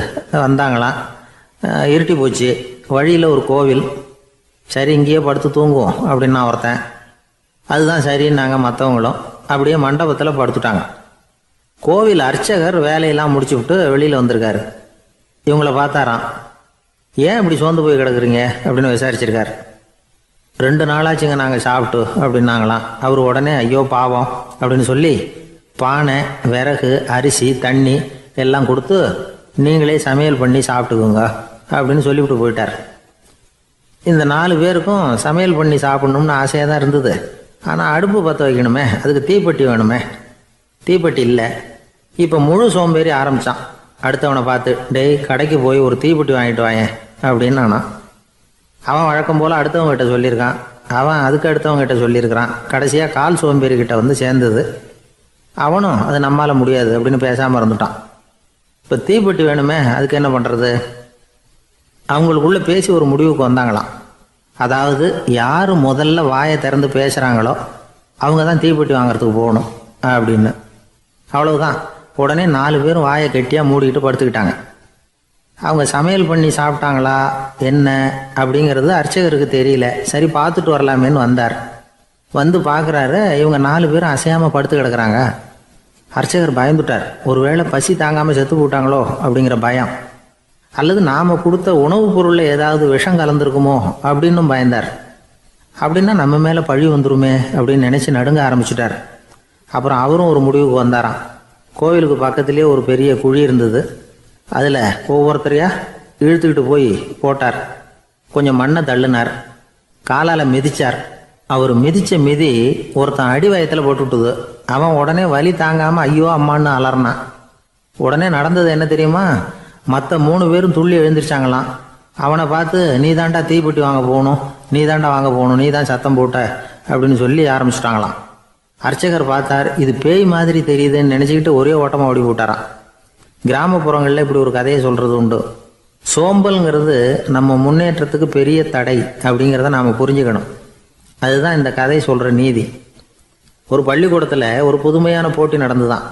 வந்தாங்களாம். இருட்டி போச்சு. வழியில் ஒரு கோவில். சரி இங்கேயே படுத்து தூங்குவோம் அப்படின்னா ஒருத்தன். அதுதான் சரின்னாங்க மற்றவங்களும். அப்படியே மண்டபத்தில் படுத்துட்டாங்க. கோவில் அர்ச்சகர் வேலையெல்லாம் முடிச்சு விட்டு வெளியில் வந்திருக்காரு. இவங்கள பார்த்தாராம். ஏன் இப்படி சோர்ந்து போய் கிடக்குறீங்க அப்படின்னு விசாரிச்சிருக்காரு. 2 நாளாச்சுங்க நாங்கள் சாப்பிட்டு அப்படின்னாங்களாம். அவர் உடனே ஐயோ பாவம் அப்படின்னு சொல்லி பானை, விறகு, அரிசி, தண்ணி எல்லாம் கொடுத்து நீங்களே சமையல் பண்ணி சாப்பிட்டுக்குங்க அப்படின்னு சொல்லிவிட்டு போயிட்டார். இந்த 4 பேருக்கும் சமையல் பண்ணி சாப்பிட்ணும்னு ஆசையாக தான் இருந்தது. ஆனால் அடுப்பு பற்ற வைக்கணுமே, அதுக்கு தீப்பெட்டி வேணுமே. தீப்பெட்டி இல்லை. இப்போ முழு சோம்பேறி ஆரம்பித்தான். அடுத்தவனை பார்த்து, டேய் கடைக்கு போய் ஒரு தீப்பெட்டி வாங்கிட்டு வாயேன் அப்படின்னு நானா. அவன் வழக்கம் போல் அடுத்தவங்ககிட்ட சொல்லியிருக்கான். அவன் அதுக்கு அடுத்தவங்ககிட்ட சொல்லியிருக்கிறான். கடைசியாக கால் சோம்பேறிக்கிட்ட வந்து சேர்ந்தது. அவனும் அது நம்மால் முடியாது அப்படின்னு பேசாமல் இருந்துட்டான். இப்போ தீப்பெட்டி வேணுமே, அதுக்கு என்ன பண்ணுறது? அவங்களுக்குள்ளே பேசி ஒரு முடிவுக்கு வந்தாங்களாம். அதாவது யார் முதல்ல வாயை திறந்து பேசுகிறாங்களோ அவங்க தான் தீப்பெட்டி வாங்கிறதுக்கு போகணும் அப்படின்னு. அவ்வளவுதான். உடனே 4 பேரும் வாயை கெட்டியாக மூடிக்கிட்டு படுத்துக்கிட்டாங்க. அவங்க சமையல் பண்ணி சாப்பிட்டாங்களா என்ன அப்படிங்கிறது அர்ச்சகருக்கு தெரியல. சரி பார்த்துட்டு வரலாமேன்னு வந்தார். வந்து பார்க்குறாரு, இவங்க 4 பேரும் அசையாமல் படுத்து கிடக்குறாங்க. அர்ச்சகர் பயந்துட்டார். ஒருவேளை பசி தாங்காமல் செத்து போட்டாங்களோ அப்படிங்கிற பயம், அல்லது நாம் கொடுத்த உணவுப் பொருளில் ஏதாவது விஷம் கலந்துருக்குமோ அப்படின்னும் பயந்தார். அப்படின்னா நம்ம மேலே பழி வந்துருமே அப்படின்னு நினச்சி நடுங்க ஆரம்பிச்சுட்டார். அப்புறம் அவரும் ஒரு முடிவுக்கு வந்தாராம். கோவிலுக்கு பக்கத்துலேயே ஒரு பெரிய குழி இருந்தது. அதில் ஒவ்வொருத்தரையா இழுத்துக்கிட்டு போய் போட்டார். கொஞ்சம் மண்ணை தள்ளினார். காலால் மிதிச்சார். அவர் மிதித்த மிதி ஒருத்தன் அடி வயத்தில் போட்டுவிட்டுது. அவன் உடனே வலி தாங்காமல் ஐயோ அம்மான்னு அலறினான். உடனே நடந்தது என்ன தெரியுமா? மற்ற 3 பேரும் துள்ளி எழுந்திரிச்சாங்களாம். அவனை பார்த்து நீ தாண்டா தீப்பெட்டி வாங்க போகணும், நீ தாண்டா வாங்க போகணும், நீ தான் சத்தம் போட்ட அப்படின்னு சொல்லி ஆரம்பிச்சிட்டாங்களாம். அர்ச்சகர் பார்த்தார். இது பேய் மாதிரி தெரியுதுன்னு நினச்சிக்கிட்டு ஒரே ஓட்டமாக ஓடி போட்டாராம். கிராமப்புறங்களில் இப்படி ஒரு கதையை சொல்கிறது உண்டு. சோம்பல்ங்கிறது நம்ம முன்னேற்றத்துக்கு பெரிய தடை அப்படிங்கிறத நாம் புரிஞ்சுக்கணும். அதுதான் இந்த கதை சொல்கிற நீதி. ஒரு பள்ளிக்கூடத்தில் ஒரு புதுமையான போட்டி நடந்துதான்.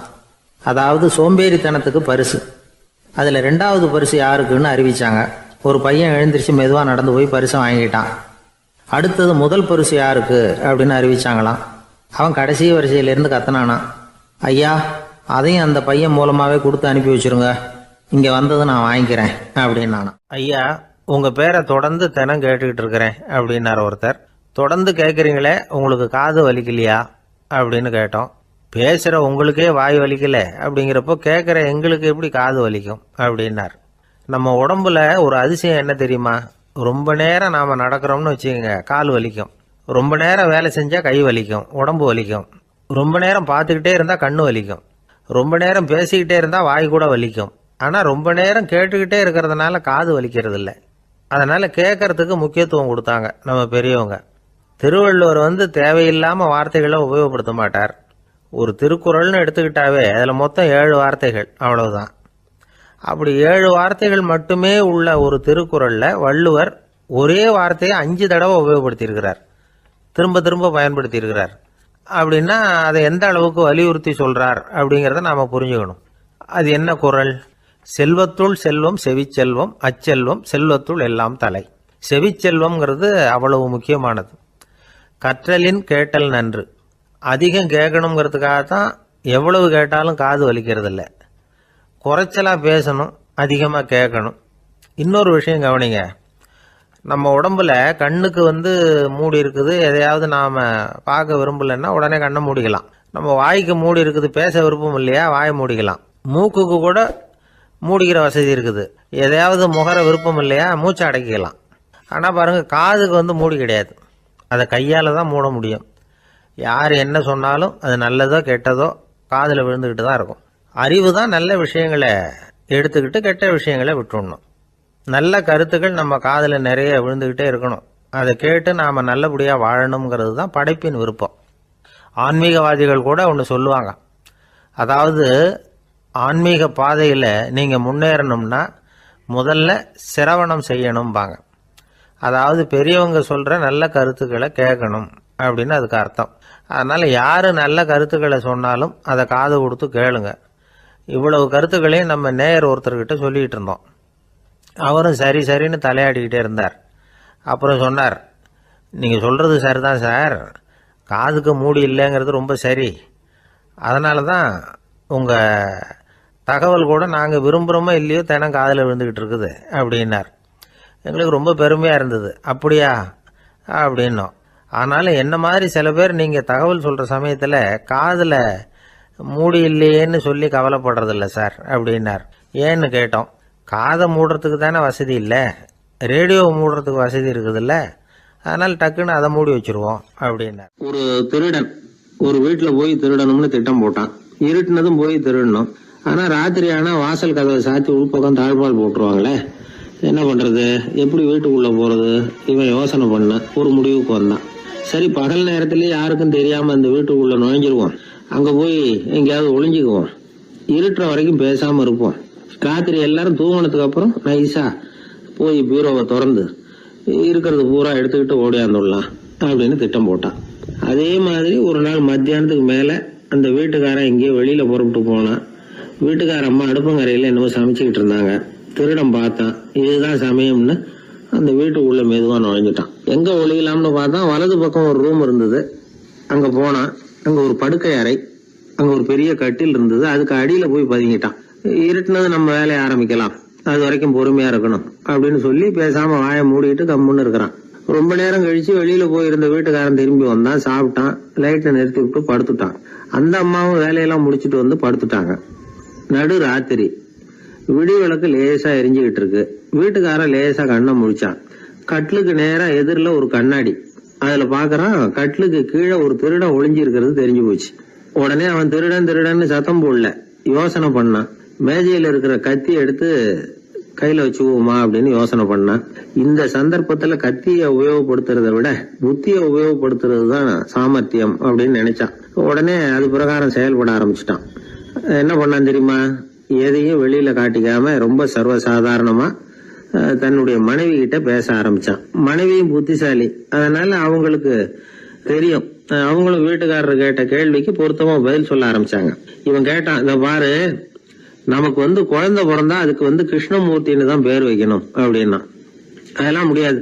அதாவது சோம்பேறித்தனத்துக்கு பரிசு. அதில் 2வது பரிசு யாருக்குன்னு அறிவிச்சாங்க. ஒரு பையன் எழுந்திரிச்சு மெதுவாக நடந்து போய் பரிசை வாங்கிட்டான். அடுத்தது முதல் பரிசு யாருக்கு அப்படின்னு அறிவிச்சாங்களாம். அவன் கடைசி வரிசையிலேருந்து கத்தனானா, ஐயா அதையும் அந்த பையன் மூலமாகவே கொடுத்து அனுப்பி வச்சுருங்க, இங்கே வந்தது நான் வாங்கிக்கிறேன் அப்படின்னானா. ஐயா உங்கள் பேரை தொடர்ந்து தினம் கேட்டுக்கிட்டு இருக்கிறேன் அப்படின்னார் ஒருத்தர். தொடர்ந்து கேட்குறீங்களே, உங்களுக்கு காது வலிக்கலையா அப்படின்னு கேட்டோம். பேசுகிற உங்களுக்கே வாய் வலிக்கலை அப்படிங்கிறப்போ கேட்குற எங்களுக்கு எப்படி காது வலிக்கும் அப்படின்னார். நம்ம உடம்புல ஒரு அதிசயம் என்ன தெரியுமா? ரொம்ப நேரம் நாம் நடக்கிறோம்னு வச்சுக்கோங்க, கால் வலிக்கும். ரொம்ப நேரம் வேலை செஞ்சால் கை வலிக்கும், உடம்பு வலிக்கும். ரொம்ப நேரம் பார்த்துக்கிட்டே இருந்தால் கண்ணு வலிக்கும். ரொம்ப நேரம் பேசிக்கிட்டே இருந்தால் வாய் கூட வலிக்கும். ஆனால் ரொம்ப நேரம் கேட்டுக்கிட்டே இருக்கிறதுனால காது வலிக்கிறது இல்லை. அதனால் கேட்கறதுக்கு முக்கியத்துவம் கொடுத்தாங்க நம்ம பெரியவங்க. திருவள்ளுவர் தேவையில்லாமல் வார்த்தைகளை உபயோகப்படுத்த மாட்டார். ஒரு திருக்குறள்னு எடுத்துக்கிட்டாவே அதில் மொத்தம் 7 வார்த்தைகள், அவ்வளவுதான். அப்படி 7 வார்த்தைகள் மட்டுமே உள்ள ஒரு திருக்குறளில் வள்ளுவர் ஒரே வார்த்தையை 5 தடவை உபயோகப்படுத்தியிருக்கிறார், திரும்ப திரும்ப பயன்படுத்தியிருக்கிறார். அப்படின்னா அதை எந்த அளவுக்கு வலியுறுத்தி சொல்றார் அப்படிங்கிறத நாம் புரிஞ்சுக்கணும். அது என்ன குறள்? செல்வத்துள் செல்வம் செவிச்செல்வம், அச்செல்வம் செல்வத்துள் எல்லாம் தலை. செவிச்செல்வம்ங்கிறது அவ்வளவு முக்கியமானது. கற்றலின் கேட்டல் நன்று. அதிகம் கேட்கணுங்கிறதுக்காகத்தான் எவ்வளவு கேட்டாலும் காது வலிக்கிறது இல்லை. குறைச்சலாக பேசணும், அதிகமாக கேட்கணும். இன்னொரு விஷயம் கவனிங்க. நம்ம உடம்புல கண்ணுக்கு மூடி இருக்குது, எதையாவது நாம் பார்க்க விரும்பலைன்னா உடனே கண்ணை மூடிக்கலாம். நம்ம வாய்க்கு மூடி இருக்குது, பேச விருப்பம் இல்லையா, வாயை மூடிக்கலாம். மூக்குக்கு கூட மூடிக்கிற வசதி இருக்குது, எதையாவது முகர விருப்பம் இல்லையா, மூச்சை அடக்கிக்கலாம். ஆனால் பாருங்கள், காதுக்கு மூடி கிடையாது, அதை கையால் தான் மூட முடியும். யார் என்ன சொன்னாலும் அது நல்லதோ கெட்டதோ காதில் விழுந்துக்கிட்டு தான் இருக்கும். அறிவு தான் நல்ல விஷயங்களை எடுத்துக்கிட்டு கெட்ட விஷயங்களை விட்டுடணும். நல்ல கருத்துக்கள் நம்ம காதில் நிறைய விழுந்துக்கிட்டே இருக்கணும். அதை கேட்டு நாம் நல்லபடியாக வாழணுங்கிறது தான் படைப்பின் விருப்பம். ஆன்மீகவாதிகள் கூட ஒன்று சொல்லுவாங்க. அதாவது ஆன்மீக பாதையில் நீங்கள் முன்னேறணும்னா முதல்ல சிரவணம் செய்யணும்பாங்க. அதாவது பெரியவங்க சொல்கிற நல்ல கருத்துக்களை கேட்கணும் அப்படின்னு அதுக்கு அர்த்தம். அதனால் யார் நல்ல கருத்துக்களை சொன்னாலும் அதை காது கொடுத்து கேளுங்க. இவ்வளவு கருத்துக்களையும் நம்ம நேயர் ஒருத்தர்கிட்ட சொல்லிகிட்டு இருந்தோம். அவரும் சரி சரின்னு தலையாடிக்கிட்டே இருந்தார். அப்புறம் சொன்னார், நீங்கள் சொல்கிறது சரிதான் சார், காதுக்கு மூடி இல்லைங்கிறது ரொம்ப சரி. அதனால தான் உங்கள் தகவல் கூட நாங்கள் விரும்புகிறோமோ இல்லையோ தினம் காதில் விழுந்துக்கிட்டு இருக்குது அப்படின்னார். எங்களுக்கு ரொம்ப பெருமையாக இருந்தது. அப்படியா அப்படின்னோம். ஆனாலும் என்ன மாதிரி சில பேர் நீங்கள் தகவல் சொல்கிற சமயத்தில் காதில் மூடி இல்லையேன்னு சொல்லி கவலைப்படுறதில்ல சார் அப்படின்னார். ஏன்னு கேட்டோம். காதை மூடுறதுக்கு தானே வசதி இல்லை, ரேடியோவை மூடுறதுக்கு வசதி இருக்குதுல்ல, அதனால் டக்குன்னு அதை மூடி வச்சுருவோம் அப்படின்னார். ஒரு திருடன் ஒரு வீட்டில் போய் திருடணும்னு திட்டம் போட்டான். இருட்டுனதும் போய் திருடணும். ஆனால் ராத்திரி ஆனால் வாசல் கதவை சாத்தி உள்பக்கம் தாழ்பால் போட்டுருவாங்களே, என்ன பண்ணுறது, எப்படி வீட்டுக்குள்ளே போகிறது? இவன் யோசனை பண்ண ஒரு முடிவுக்கு வந்தான். சரி, பகல் நேரத்திலே யாருக்கும் தெரியாமல் அந்த வீட்டுக்குள்ளே நுழைஞ்சிருவோம், அங்கே போய் எங்கேயாவது ஒளிஞ்சிக்குவோம், இருட்டுற வரைக்கும் பேசாமல் இருப்போம். ராத்திரி எல்லாரும் தூங்கினதுக்கு அப்புறம் நைஸா போய் பீரோவை திறந்து இருக்கிறது பூரா எடுத்துக்கிட்டு ஓடியாந்துடலாம் அப்படின்னு திட்டம் போட்டான். அதே மாதிரி ஒரு நாள் மத்தியானத்துக்கு மேலே அந்த வீட்டுக்காரன் எங்கேயோ வெளியில் புறப்பட்டு போனான். வீட்டுக்கார அம்மா அடுப்பங்கரையில் என்னமோ சமைச்சிக்கிட்டு இருந்தாங்க. திருடன் பார்த்தான், இதுதான் சமயம்னு அந்த வீட்டுக்குள்ள மெதுவாக நுழைஞ்சிட்டான். எங்கே ஒளியலாம்னு பார்த்தா வலது பக்கம் ஒரு ரூம் இருந்தது. அங்கே போனான். அங்கே ஒரு படுக்கை அறை, அங்கே ஒரு பெரிய கட்டில் இருந்தது. அதுக்கு அடியில் போய் பதுங்கிட்டான். இருட்டுனது நம்ம வேலையை ஆரம்பிக்கலாம், அது வரைக்கும் பொறுமையாக இருக்கணும் அப்படின்னு சொல்லி பேசாமல் வாயை மூடிட்டு கம்முன்னு இருக்கிறான். ரொம்ப நேரம் கழிச்சு வெளியில போயிருந்த வீட்டுக்காரன் திரும்பி வந்தான், சாப்பிட்டான், லைட்டை நிறுத்தி விட்டு படுத்துட்டான். அந்த அம்மாவும் வேலையெல்லாம் முடிச்சுட்டு வந்து படுத்துட்டாங்க. நடு ராத்திரி, விடி விளக்கு லேசா எரிஞ்சுக்கிட்டு இருக்கு. வீட்டுக்காரன் லேசா கண்ணை முழிச்சான். கட்லுக்கு நேரா எதிரில் ஒரு கண்ணாடி. அதுல பாக்குறான், கட்லுக்கு கீழே ஒரு திருடன் ஒளிஞ்சு இருக்கிறது தெரிஞ்சு போச்சு. உடனே அவன் திருடன் திருடன்னு சத்தம் போடல, யோசனை பண்ணான். மேஜையில இருக்கிற கத்தி எடுத்து கையில வச்சுக்குவோமா அப்படின்னு யோசனை பண்ணான். இந்த சந்தர்ப்பத்துல கத்தியை உபயோகப்படுத்துறதை விட புத்தியை உபயோகப்படுத்துறது தான் சாமர்த்தியம் அப்படின்னு நினைச்சான். உடனே அது பிரகாரம் செயல்பட ஆரம்பிச்சிட்டான். என்ன பண்ணான் தெரியுமா? எதையும் வெளியில காட்டிக்காம ரொம்ப சர்வசாதாரணமா தன்னுடைய மனைவி கிட்ட பேச ஆரம்பிச்சான். மனைவியும் புத்திசாலி, அதனால அவங்களுக்கு தெரியும். அவங்களும் வீட்டுக்காரர் கேட்ட கேள்விக்கு பொருத்தமா பதில் சொல்ல ஆரம்பிச்சாங்க. இவன் கேட்டான், இத பாரு, நமக்கு குழந்தை பிறந்தா அதுக்கு கிருஷ்ணமூர்த்தின்னு தான் பேர் வைக்கணும் அப்படின்னா. அதெல்லாம் முடியாது.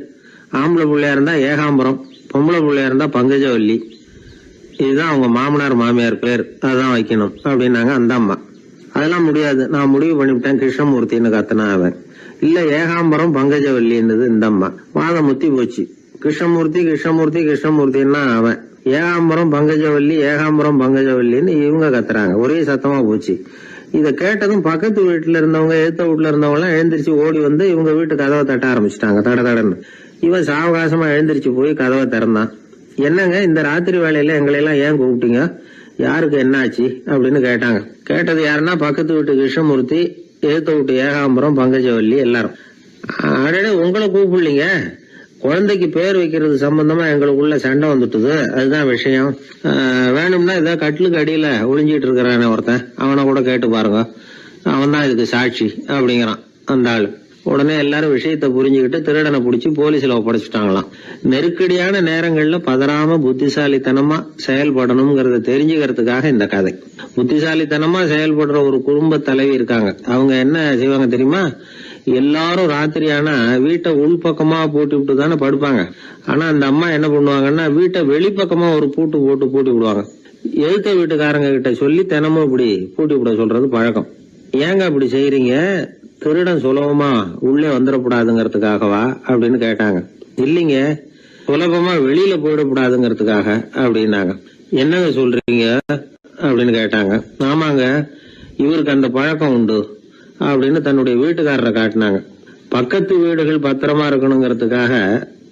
ஆம்பளை பிள்ளையா இருந்தா ஏகாம்பரம், பொம்பளை பிள்ளையா இருந்தா பங்கஜவல்லி, இதுதான் அவங்க மாமனார் மாமியார் பேர், அதான் வைக்கணும் அப்படின்னாங்க அந்த அம்மா. அதெல்லாம் முடியாது, நான் முடிவு பண்ணிவிட்டேன் கிருஷ்ணமூர்த்தின்னு கத்துனா அவன். இல்ல ஏகாம்பரம் பங்கஜவல்லின்றது இந்த அம்மா. வாதம் முத்தி போச்சு. கிருஷ்ணமூர்த்தி கிருஷ்ணமூர்த்தி கிருஷ்ணமூர்த்தின்னா அவன். ஏகாம்பரம் பங்கஜவல்லி ஏகாம்பரம் பங்கஜவல்லின்னு இவங்க கத்துறாங்க. ஒரே சத்தமா போச்சு. இத கேட்டதும் பக்கத்து வீட்டுல இருந்தவங்க, எழுத்த வீட்டுல இருந்தவங்க எல்லாம் எழுந்திரிச்சு ஓடி வந்து இவங்க வீட்டு கதவை தட்ட ஆரம்பிச்சுட்டாங்க, தட தடன்னு. இவன் சாவகாசமா எழுந்திரிச்சு போய் கதவை திறந்தான். என்னங்க இந்த ராத்திரி வேலையில எங்களையெல்லாம் ஏன் கூப்பிட்டீங்க, யாருக்கு என்ன ஆச்சு அப்படின்னு கேட்டாங்க. கேட்டது யாருன்னா பக்கத்து வீட்டு கிருஷ்ணமூர்த்தி, எதிர்த்த வீட்டு ஏகாம்பரம், பங்கஜவல்லி எல்லாரும். அடடே, உங்களை கூப்பிடலீங்க, குழந்தைக்கு பேர் வைக்கிறது சம்பந்தமா எங்களுக்குள்ள சண்டை வந்துட்டுது, அதுதான் விஷயம். வேணும்னா இதை கட்டிலுக்கு அடியில ஒளிஞ்சிட்டு இருக்கிறானே ஒருத்தன், அவனை கூட கேட்டு பாருங்க, அவன் தான் இதுக்கு சாட்சி அப்படிங்கிறான் அந்த ஆளு. உடனே எல்லாரும் விஷயத்தை புரிஞ்சுக்கிட்டு திருடனை பிடிச்சி போலீஸ்ல ஒப்படைச்சிட்டாங்களாம். நெருக்கடியான நேரங்கள்ல பதறாம புத்திசாலித்தனமா செயல்படணுங்கிறத தெரிஞ்சுக்கிறதுக்காக இந்த கதை. புத்திசாலித்தனமா செயல்படுற ஒரு குடும்ப தலைவி இருக்காங்க. அவங்க என்ன செய்வாங்க தெரியுமா, எல்லாரும் ராத்திரி ஆனா வீட்டை உள்பக்கமா பூட்டி விட்டு தானே படுப்பாங்க. ஆனா அந்த அம்மா என்ன பண்ணுவாங்கன்னா, வீட்டை வெளிப்பக்கமா ஒரு பூட்டு போட்டு பூட்டி விடுவாங்க. எழுத்த வீட்டுக்காரங்க கிட்ட சொல்லி தினமும் இப்படி பூட்டி விட சொல்றது பழக்கம். ஏங்க அப்படி செய்யறீங்க, திருடன் சுலபமா உள்ளே வந்துடக்கூடாதுங்கிறதுக்காகவா அப்படின்னு கேட்டாங்க. இல்லைங்க, சுலபமா வெளியில போயிடக்கூடாதுங்கிறதுக்காக அப்படின்னாங்க. என்னங்க சொல்றீங்க அப்படின்னு கேட்டாங்க. ஆமாங்க, இவருக்கு அந்த பழக்கம் உண்டு அப்படின்னு தன்னுடைய வீட்டுக்காரரை காட்டினாங்க. பக்கத்து வீடுகள் பத்திரமா இருக்கணுங்கிறதுக்காக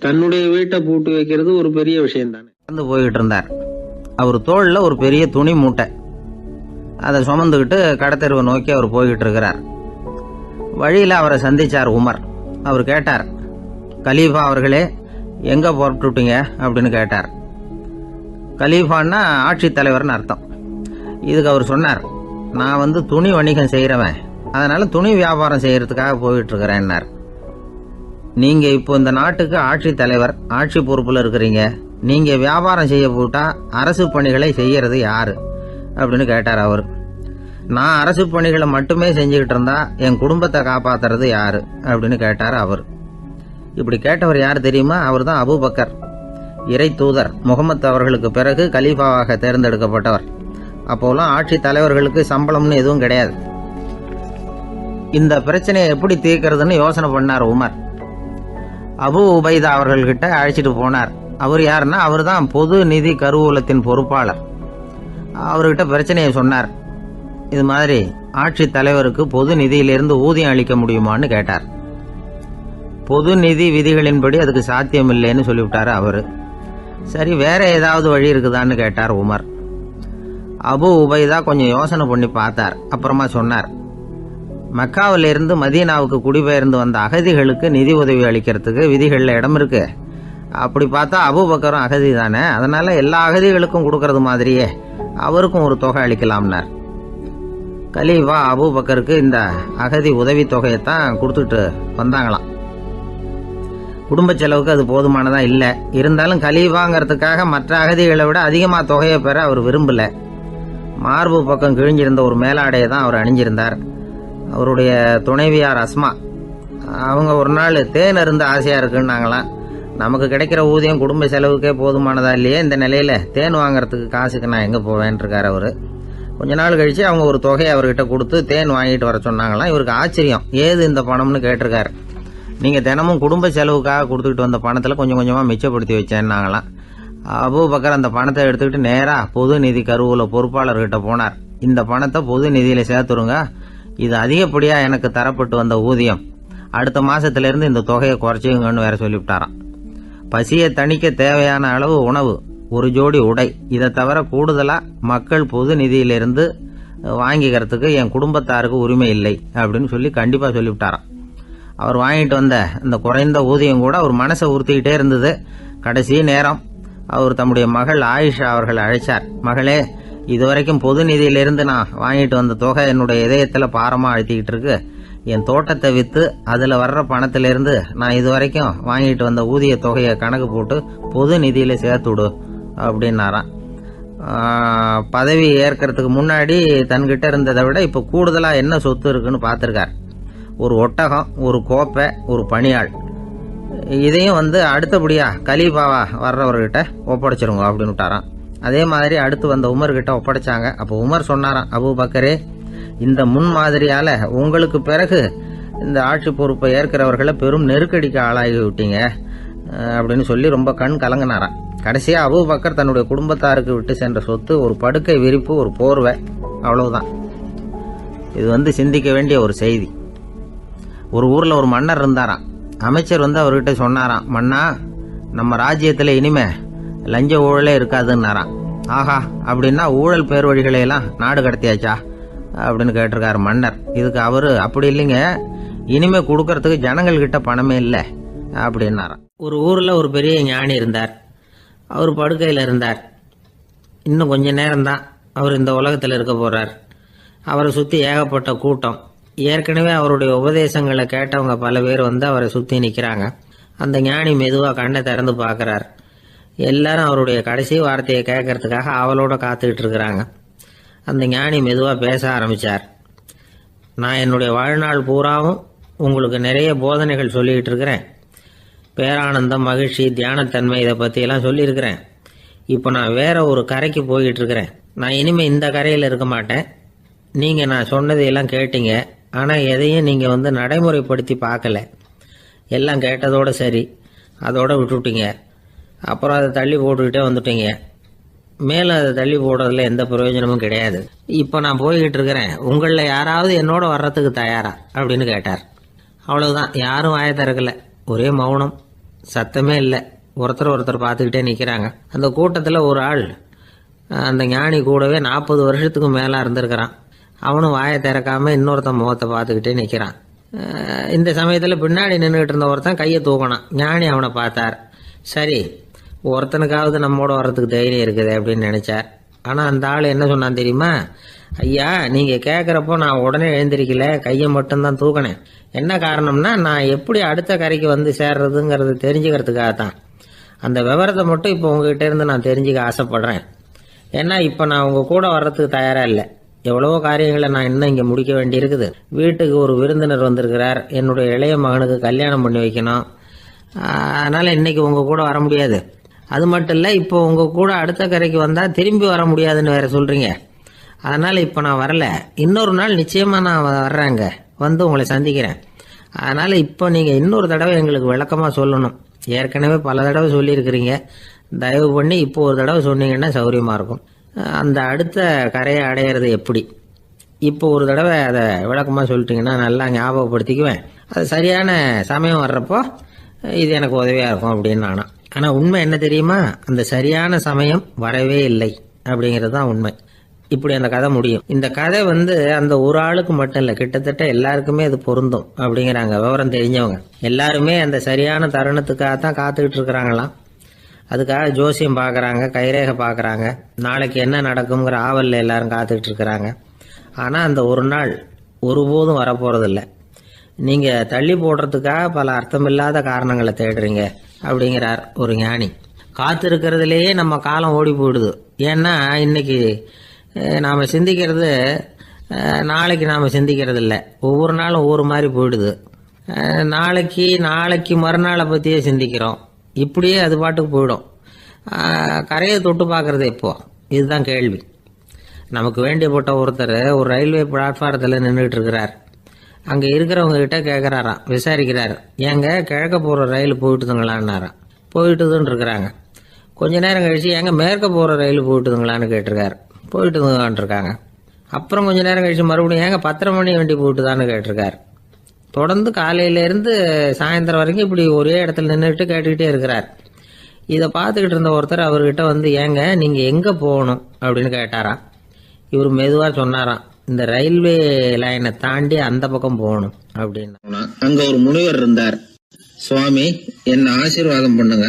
தன்னுடைய வீட்டை பூட்டி வைக்கிறது ஒரு பெரிய விஷயம் தானே. நடந்து போய்கிட்டு இருந்தார். அவர் தோள்ல ஒரு பெரிய துணி மூட்டை, அதை சுமந்துக்கிட்டு கடத்தெருவை நோக்கி அவர் போய்கிட்டு இருக்கிறார். வழியில் அவரை சந்திச்சார் உமர். அவர் கேட்டார், கலீஃபா அவர்களே, எங்க புறப்பட்டுட்டீங்க அப்படின்னு கேட்டார். கலீஃபான்னா ஆட்சித்தலைவர்னு அர்த்தம். இதுக்கு அவர் சொன்னார், நான் துணி வணிகம் செய்கிறவன், அதனால துணி வியாபாரம் செய்யறதுக்காக போயிட்டு இருக்கிறேன்னார். நீங்க இப்போ இந்த நாட்டுக்கு ஆட்சித்தலைவர், ஆட்சி பொறுப்புல இருக்கிறீங்க, நீங்க வியாபாரம் செய்ய போட்டா அரசு பணிகளை செய்யறது யாரு அப்படின்னு கேட்டார் அவர். நான் அரசு பணிகளை மட்டுமே செஞ்சுக்கிட்டு இருந்தா என் குடும்பத்தை காப்பாத்துறது யாரு அப்படின்னு கேட்டார் அவர். இப்படி கேட்டவர் யார் தெரியுமா, அவர் தான் அபூபக்கர், இறை தூதர் முகமது அவர்களுக்கு பிறகு கலீஃபாவாக தேர்ந்தெடுக்கப்பட்டவர். அப்போலாம் ஆட்சி தலைவர்களுக்கு சம்பளம்னு எதுவும் கிடையாது. இந்த பிரச்சனையை எப்படி தீர்க்கிறதுன்னு யோசனை பண்ணார் உமர். அபு உபைதா அவர்கள்கிட்ட அழைச்சிட்டு போனார். அவர் யாருன்னா, அவர் தான் பொது நிதி கருவூலத்தின் பொறுப்பாளர். அவர்கிட்ட பிரச்சனையை சொன்னார். இது மாதிரி ஆட்சி தலைவருக்கு பொது நிதியிலிருந்து ஊதியம் அளிக்க முடியுமான்னு கேட்டார். பொது நிதி விதிகளின்படி அதுக்கு சாத்தியம் இல்லைன்னு சொல்லிவிட்டாரு அவரு. சரி, வேற ஏதாவது வழி இருக்குதான்னு கேட்டார் உமர். அபு உபைதா கொஞ்சம் யோசனை பண்ணி பார்த்தார். அப்புறமா சொன்னார், மக்காவிலிருந்து மதீனாவுக்கு குடிபெயர்ந்து வந்த அகதிகளுக்கு நிதி உதவி அளிக்கிறதுக்கு விதிகளில் இடம் இருக்கு. அப்படி பார்த்தா அபூபக்கரும் அகதி தானே, அதனால எல்லா அகதிகளுக்கும் கொடுக்கறது மாதிரியே அவருக்கும் ஒரு தொகை அளிக்கலாம்னார். கலீஃபா அபூபக்கருக்கு இந்த அகதி உதவி தொகையைத்தான் கொடுத்துட்டு வந்தாங்களாம். குடும்ப செலவுக்கு அது போதுமானதா இல்லை. இருந்தாலும் கலீஃபாங்கிறதுக்காக மற்ற அகதிகளை விட அதிகமாக தொகையை பெற அவர் விரும்பல. மார்பு பக்கம் கிழிஞ்சிருந்த ஒரு மேலாடையை தான் அவர் அணிஞ்சிருந்தார். அவருடைய துணைவியார் அஸ்மா, அவங்க ஒரு நாள் தேன் அருந்த ஆசையா இருக்குன்னாங்களாம். நமக்கு கிடைக்கிற ஊதியம் குடும்ப செலவுக்கே போதுமானதா இல்லையே, இந்த நிலையில தேன் வாங்கறதுக்கு காசுக்கு நான் எங்க போவேன் இருக்காரு அவரு. கொஞ்ச நாள் கழிச்சு அவங்க ஒரு தொகையை அவர்கிட்ட கொடுத்து தேன் வாங்கிட்டு வர சொன்னாங்களாம். இவருக்கு ஆச்சரியம், ஏது இந்த பணம்னு கேட்டிருக்காரு. நீங்க தினமும் குடும்ப செலவுக்காக கொடுத்துக்கிட்டு வந்த பணத்துல கொஞ்சம் கொஞ்சமா மிச்சப்படுத்தி வச்சேன்னாங்களாம். அபூபக்கர் அந்த பணத்தை எடுத்துக்கிட்டு நேரா பொது நிதி கருவூல பொறுப்பாளர்கிட்ட போனார். இந்த பணத்தை பொது நிதியில சேர்த்துருங்க, இது அதிகப்படியா எனக்கு தரப்பட்டு வந்த ஊதியம், அடுத்த மாசத்துல இருந்து இந்த தொகையை குறைச்சிங்கன்னு வேற சொல்லிவிட்டாராம். பசியை தணிக்க தேவையான அளவு உணவு, ஒரு ஜோடி உடை, இதை தவிர கூடுதலா மக்கள் பொது நிதியிலிருந்து வாங்கிக்கிறதுக்கு என் குடும்பத்தாருக்கு உரிமை இல்லை அப்படின்னு சொல்லி கண்டிப்பா சொல்லிவிட்டாராம். அவர் வாங்கிட்டு வந்த இந்த குறைந்த ஊதியம் கூட அவர் மனசை உறுத்திக்கிட்டே இருந்தது. கடைசி நேரம் அவர் தம்முடைய மகள் ஆயிஷா அவர்களை அழைச்சார். மகளே, இதுவரைக்கும் பொது நிதியிலிருந்து நான் வாங்கிட்டு வந்த தொகை என்னுடைய இதயத்துல பாரமா அழுத்திக்கிட்டு இருக்கு. என் தோட்டத்தை வித்து அதுல வர்ற பணத்திலிருந்து நான் இதுவரைக்கும் வாங்கிட்டு வந்த ஊதிய தொகையை கணக்கு போட்டு பொது நிதியில சேர்த்துடு அப்படின்னாராம். பதவி ஏற்கிறதுக்கு முன்னாடி தன்கிட்ட இருந்ததை விட இப்ப கூடுதலா என்ன சொத்து இருக்குன்னு பார்த்திருக்கார். ஒரு ஒட்டகம், ஒரு கோப்பை, ஒரு பணியாள். இதையும் அடுத்தபடியா கலீஃபாவா வர்றவர்கிட்ட ஒப்படைச்சிருங்க அப்படின்னு விட்டாராம். அதே மாதிரி அடுத்து வந்த உமர்கிட்ட ஒப்படைச்சாங்க. அப்போ உமர் சொன்னாராம், அபூபக்கரே, இந்த முன்மாதிரியால உங்களுக்கு பிறகு இந்த ஆட்சி பொறுப்பை ஏற்கிறவர்களை பெரும் நெருக்கடிக்கு ஆளாகி விட்டீங்க அப்படின்னு சொல்லி ரொம்ப கண் கலங்கினாராம். கடைசியா அபூபக்கர் தன்னுடைய குடும்பத்தாருக்கு விட்டு சென்ற சொத்து ஒரு படுக்கை விரிப்பு, ஒரு போர்வை, அவ்வளவுதான். இது சிந்திக்க வேண்டிய ஒரு செய்தி. ஒரு ஊர்ல ஒரு மன்னர் இருந்தாராம். அமைச்சர் அவர்கிட்ட சொன்னாராம், மன்னா, நம்ம ராஜ்யத்துல இனிமே லஞ்ச ஊழலே இருக்காதுன்னாராம். ஆஹா, அப்படின்னா ஊழல் பேர் வழிகளையெல்லாம் நாடு கடத்தியாச்சா அப்படின்னு கேட்டிருக்காரு மன்னர். இதுக்கு அவரு அப்படி இல்லைங்க, இனிமே கொடுக்கறதுக்கு ஜனங்கள்கிட்ட பணமே இல்லை அப்படின்னாராம். ஒரு ஊரில் ஒரு பெரிய ஞானி இருந்தார். அவர் படுக்கையில் இருந்தார். இன்னும் கொஞ்ச நேரம்தான் அவர் இந்த உலகத்தில் இருக்க போகிறார். அவரை சுற்றி ஏகப்பட்ட கூட்டம். ஏற்கனவே அவருடைய உபதேசங்களை கேட்டவங்க பல பேர் வந்து அவரை சுற்றி நிற்கிறாங்க. அந்த ஞானி மெதுவாக கண்ணை திறந்து பார்க்குறார். எல்லாரும் அவருடைய கடைசி வார்த்தையை கேட்கறதுக்காக அவளோட காத்துக்கிட்டு இருக்கிறாங்க. அந்த ஞானி மெதுவாக பேச ஆரம்பித்தார். நான் என்னுடைய வாழ்நாள் பூராவும் உங்களுக்கு நிறைய போதனைகள் சொல்லிக்கிட்டு இருக்கிறேன். பேரானந்தம், மகிழ்ச்சி, தியானத்தன்மை இதை பற்றியெல்லாம் சொல்லியிருக்கிறேன். இப்போ நான் வேற ஒரு கரைக்கு போய்கிட்டு இருக்கிறேன். நான் இனிமேல் இந்த கரையில் இருக்க மாட்டேன். நீங்கள் நான் சொன்னதையெல்லாம் கேட்டீங்க, ஆனால் எதையும் நீங்கள் வந்து நடைமுறைப்படுத்தி பார்க்கல. எல்லாம் கேட்டதோடு சரி, அதோடு விட்டுவிட்டீங்க. அப்புறம் அதை தள்ளி போட்டுக்கிட்டே வந்துட்டீங்க. மேலும் அதை தள்ளி போடுறதுல எந்த பிரயோஜனமும் கிடையாது. இப்போ நான் போய்கிட்டு இருக்கிறேன். உங்களில் யாராவது என்னோட வர்றதுக்கு தயாரா அப்படின்னு கேட்டார். அவ்வளவுதான். யாரும் வாயை திறக்கல. ஒரே மௌனம், சத்தமே இல்லை. ஒருத்தர் பார்த்துக்கிட்டே நிற்கிறாங்க. அந்த கூட்டத்தில் ஒரு ஆள் அந்த ஞானி கூடவே 40 வருஷத்துக்கு மேலே இருந்திருக்கிறான். அவனும் வாயை திறக்காமல் இன்னொருத்தன் முகத்தை பார்த்துக்கிட்டே நிற்கிறான். இந்த சமயத்தில் பின்னாடி நின்றுக்கிட்டு இருந்த ஒருத்தன் கையை தூக்கினான். ஞானி அவனை பார்த்தார். சரி, ஒருத்தனுக்காவது நம்மோட வர்றதுக்கு தைரியம் இருக்குது அப்படின்னு நினைச்சார். ஆனால் அந்த ஆள் என்ன சொன்னான் தெரியுமா? ஐயா, நீங்கள் கேட்குறப்போ நான் உடனே எழுந்திருக்கல, கையை மட்டும்தான் தூக்கினேன். என்ன காரணம்னா, நான் எப்படி அடுத்த கரைக்கு வந்து சேர்றதுங்கிறது தெரிஞ்சுக்கிறதுக்காக தான். அந்த விவரத்தை மட்டும் இப்போ உங்ககிட்ட இருந்து நான் தெரிஞ்சுக்க ஆசைப்படுறேன். ஏன்னா இப்போ நான் உங்கள் கூட வர்றதுக்கு தயாராக இல்லை. எவ்வளவோ காரியங்களை நான் இன்னும் இங்கே முடிக்க வேண்டியிருக்குது. வீட்டுக்கு ஒரு விருந்தினர் வந்திருக்கிறார். என்னுடைய இளைய மகனுக்கு கல்யாணம் பண்ணி வைக்கணும். அதனால் இன்னைக்கு உங்கள் கூட வர முடியாது. அது மட்டும் இல்லை, இப்போ உங்கள் கூட அடுத்த கரைக்கு வந்தால் திரும்பி வர முடியாதுன்னு வேற சொல்கிறீங்க. அதனால் இப்போ நான் வரல. இன்னொரு நாள் நிச்சயமாக நான் வர்றேங்க, வந்து உங்களை சந்திக்கிறேன். அதனால் இப்போ நீங்கள் இன்னொரு தடவை எங்களுக்கு விளக்கமாக சொல்லணும். ஏற்கனவே பல தடவை சொல்லியிருக்கிறீங்க. தயவு பண்ணி இப்போ ஒரு தடவை சொன்னீங்கன்னா சௌகரியமாக இருக்கும். அந்த அடுத்த கரையை அடையிறது எப்படி? இப்போ ஒரு தடவை அதை விளக்கமாக சொல்லிட்டீங்கன்னா நல்லா ஞாபகப்படுத்திக்குவேன். அது சரியான சமயம் வர்றப்போ இது எனக்கு உதவியாக இருக்கும் அப்படின்னு நானா. ஆனால் உண்மை என்ன தெரியுமா? அந்த சரியான சமயம் வரவே இல்லை அப்படிங்கிறது தான் உண்மை. இப்படி அந்த கதை முடியும். இந்த கதை வந்து அந்த ஒரு ஆளுக்கு மட்டும் இல்லை, கிட்டத்தட்ட எல்லாருக்குமே அது பொருந்தும் அப்படிங்கிறாங்க விவரம் தெரிஞ்சவங்க. எல்லாருமே அந்த சரியான தருணத்துக்காக தான் காத்துக்கிட்டு இருக்கிறாங்களாம். அதுக்காக ஜோசியம் பார்க்குறாங்க, கைரேகை பார்க்குறாங்க. நாளைக்கு என்ன நடக்குங்கிற ஆவலில் எல்லாரும் காத்துக்கிட்டு இருக்கிறாங்க. ஆனால் அந்த ஒரு நாள் ஒருபோதும் வரப்போகிறதில்ல. நீங்கள் தள்ளி போடுறதுக்காக பல அர்த்தமில்லாத காரணங்களை தேடுறீங்க அப்படிங்கிறார் ஒரு ஞானி. காத்திருக்கிறதுலேயே நம்ம காலம் ஓடி போயிடுது. ஏன்னா இன்னைக்கு நாம் சிந்திக்கிறது நாளைக்கு நாம் சிந்திக்கிறது இல்லை. ஒவ்வொரு நாளும் ஒவ்வொரு மாதிரி போயிடுது. நாளைக்கு மறுநாளை பற்றியே சிந்திக்கிறோம். இப்படியே அது பாட்டுக்கு போயிடும். கரையை தொட்டு பார்க்குறது எப்போ? இதுதான் கேள்வி. நமக்கு வேண்டியப்பட்ட ஒருத்தர் ஒரு ரயில்வே பிளாட்ஃபாரத்தில் நின்றுட்டு இருக்கிறார். அங்கே இருக்கிறவங்க கிட்ட கேட்குறாராம், விசாரிக்கிறார். ஏங்க கிழக்க போகிற ரயில் போயிட்டுதுங்களான்னாராம். போயிட்டுதுன்னு இருக்கிறாங்க. கொஞ்ச நேரம் கழிச்சு ஏங்க மேற்க போகிற ரயில் போயிட்டுதுங்களான்னு கேட்டிருக்காரு. போயிட்டுதுங்களான் இருக்காங்க. அப்புறம் கொஞ்ச நேரம் கழிச்சு மறுபடியும் ஏங்க 10:30 மணி வண்டி போயிட்டுதான்னு கேட்டிருக்காரு. தொடர்ந்து காலையிலேருந்து சாயந்தரம் வரைக்கும் இப்படி ஒரே இடத்துல நின்றுட்டு கேட்டுக்கிட்டே இருக்கிறார். இதை பார்த்துக்கிட்டு இருந்த ஒருத்தர் அவர்கிட்ட வந்து, ஏங்க நீங்கள் எங்கே போகணும் அப்படின்னு கேட்டாராம். இவர் மெதுவாக சொன்னாராம், இந்த ரயில்வே லைனை தாண்டி அந்த பக்கம் போகணும் அப்படின்னு. அங்க ஒரு முனிவர் இருந்தார். சுவாமி, என்ன ஆசீர்வாதம் பண்ணுங்க,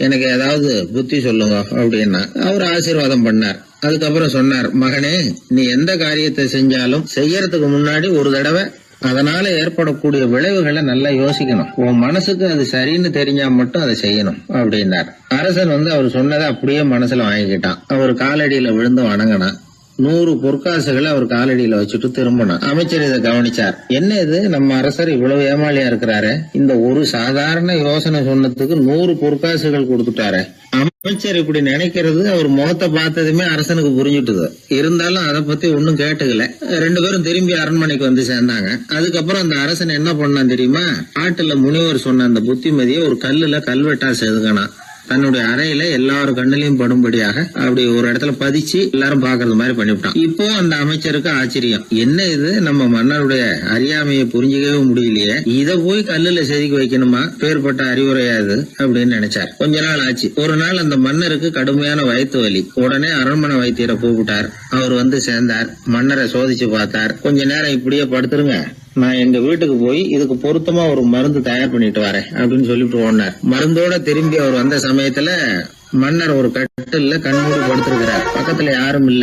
எனக்கு ஏதாவது புத்தி சொல்லுங்க அப்படின்னா அவர் ஆசீர்வாதம் பண்ணார். அதுக்கப்புறம் சொன்னார், மகனே, நீ எந்த காரியத்தை செஞ்சாலும் செய்யறதுக்கு முன்னாடி ஒரு தடவை அதனால ஏற்படக்கூடிய விளைவுகளை நல்லா யோசிக்கணும். உன் மனசுக்கு அது சரின்னு தெரிஞ்சா மட்டும் அதை செய்யணும் அப்படின்னார். அரசன் வந்து அவர் சொன்னதை அப்படியே மனசுல வாங்கிக்கிட்டான். அவர் காலடியில விழுந்து வணங்கினான். 100 பொற்காசுகளை அவர் காலடியில வச்சுட்டு திரும்பினான். அமைச்சர் இதை கவனிச்சார். என்ன இது, நம்ம அரசர் இவ்வளவு ஏமாளியா இருக்கிறாரு, இந்த ஒரு சாதாரண யோசனை சொன்னதுக்கு 100 பொற்காசுகள் கொடுத்துட்டாரு. அமைச்சர் இப்படி நினைக்கிறது அவர் முகத்தை பார்த்ததுமே அரசனுக்கு புரிஞ்சுட்டுது. இருந்தாலும் அதை பத்தி ஒன்னும் கேட்டுக்கல. 2 பேரும் திரும்பி அரண்மனைக்கு வந்து சேர்ந்தாங்க. அதுக்கப்புறம் அந்த அரசன் என்ன பண்ணான் தெரியுமா? ஆட்டுல முனிவர் சொன்ன அந்த புத்திமதியை ஒரு கல்லுல கல்வெட்டா செதுக்கினான். தன்னுடைய அறையில எல்லாரும் கண்ணிலையும் படும்படியாக அப்படி ஒரு இடத்துல பதிச்சு எல்லாரும் பாக்குறது மாதிரி பண்ணிவிட்டான். இப்போ அந்த அமைச்சருக்கு ஆச்சரியம், என்ன இது நம்ம மன்னருடைய அறியாமையை புரிஞ்சுக்கவே முடியலையே, இத போய் கல்லுல செதுக்கி வைக்கணுமா, பேர்பட்ட அறிவுரையாது அப்படின்னு நினைச்சார். கொஞ்ச நாள் ஆச்சு. ஒரு நாள் அந்த மன்னருக்கு கடுமையான வயிற்று வலி. உடனே அரண்மனை வைத்தியரை கூப்பிட்டார். அவர் வந்து சேர்ந்தார். மன்னரை சோதிச்சு பார்த்தார். கொஞ்ச நேரம் இப்படியே படுத்துருங்க, நான் எங்க வீட்டுக்கு போய் இதுக்கு பொருத்தமா ஒரு மருந்து தயார் பண்ணிட்டு வரேன் அப்படின்னு சொல்லிட்டு ஓடினார். மருந்தோட திரும்பி அவர் வந்த சமயத்துல மன்னர் ஒரு கட்டில்ல கண்மூடி படுத்திருக்கிறார். பக்கத்துல யாரும் இல்ல.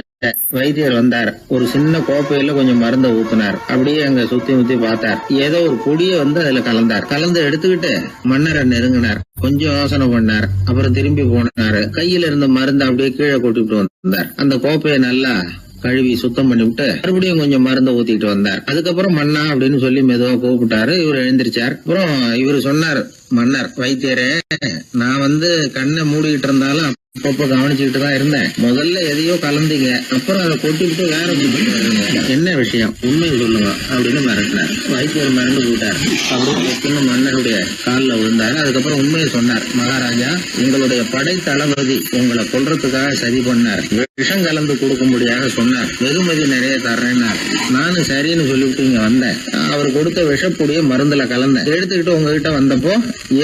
வைத்தியர் வந்தார். ஒரு சின்ன கோப்பையில கொஞ்சம் மருந்த ஊத்தினார். அப்படியே அங்க சுத்தி முத்தி பார்த்தார். ஏதோ ஒரு பொடியை வந்து அதுல கலந்தார். கலந்து எடுத்துக்கிட்டு மன்னரை நெருங்கினார். கொஞ்சம் யோசனை பண்ணார். அப்புறம் திரும்பி போனாரு. கையில இருந்த மருந்து அப்படியே கீழே கொட்டிட்டு வந்தார். அந்த கோப்பையை நல்லா கழுவி சுத்தம் பண்ணி விட்டு மறுபடியும் கொஞ்சம் மருந்த ஊத்திட்டு வந்தார். அதுக்கப்புறம் மன்னா அப்படின்னு சொல்லி மெதுவா கூப்பிட்டாரு. இவர் எழுந்திருச்சார். அப்புறம் இவரு சொன்னார், மன்னர் வைத்தியரே, நான் வந்து கண்ணை மூடிக்கிட்டு இருந்தாலும் அப்பப்ப கவனிச்சுக்கிட்டு தான் இருந்தேன். முதல்ல எதையோ கலந்தீங்க, அப்புறம் அதை கொட்டிக்கிட்டு வேற என்ன விஷயம், உண்மையை சொல்லுங்க அப்படின்னு மிரட்டினார். வைத்தியர் மிரண்டு போட்டார். அப்படின்னு மன்னருடைய காலில் விழுந்தாரு. அதுக்கப்புறம் உண்மையை சொன்னார். மகாராஜா, உங்களுடைய படை தளபதி உங்களை கொல்றதுக்காக சதி பண்ணார். விஷம் கலந்து கொடுக்கும்படியாக சொன்னார். வெகுமதி நிறைய தர்றேன்னார். நானும் சரின்னு சொல்லிவிட்டு இங்க வந்தேன். அவர் கொடுத்த விஷப்பொடிய மருந்துல கலந்தேன். எடுத்துக்கிட்டு உங்ககிட்ட வந்தப்போ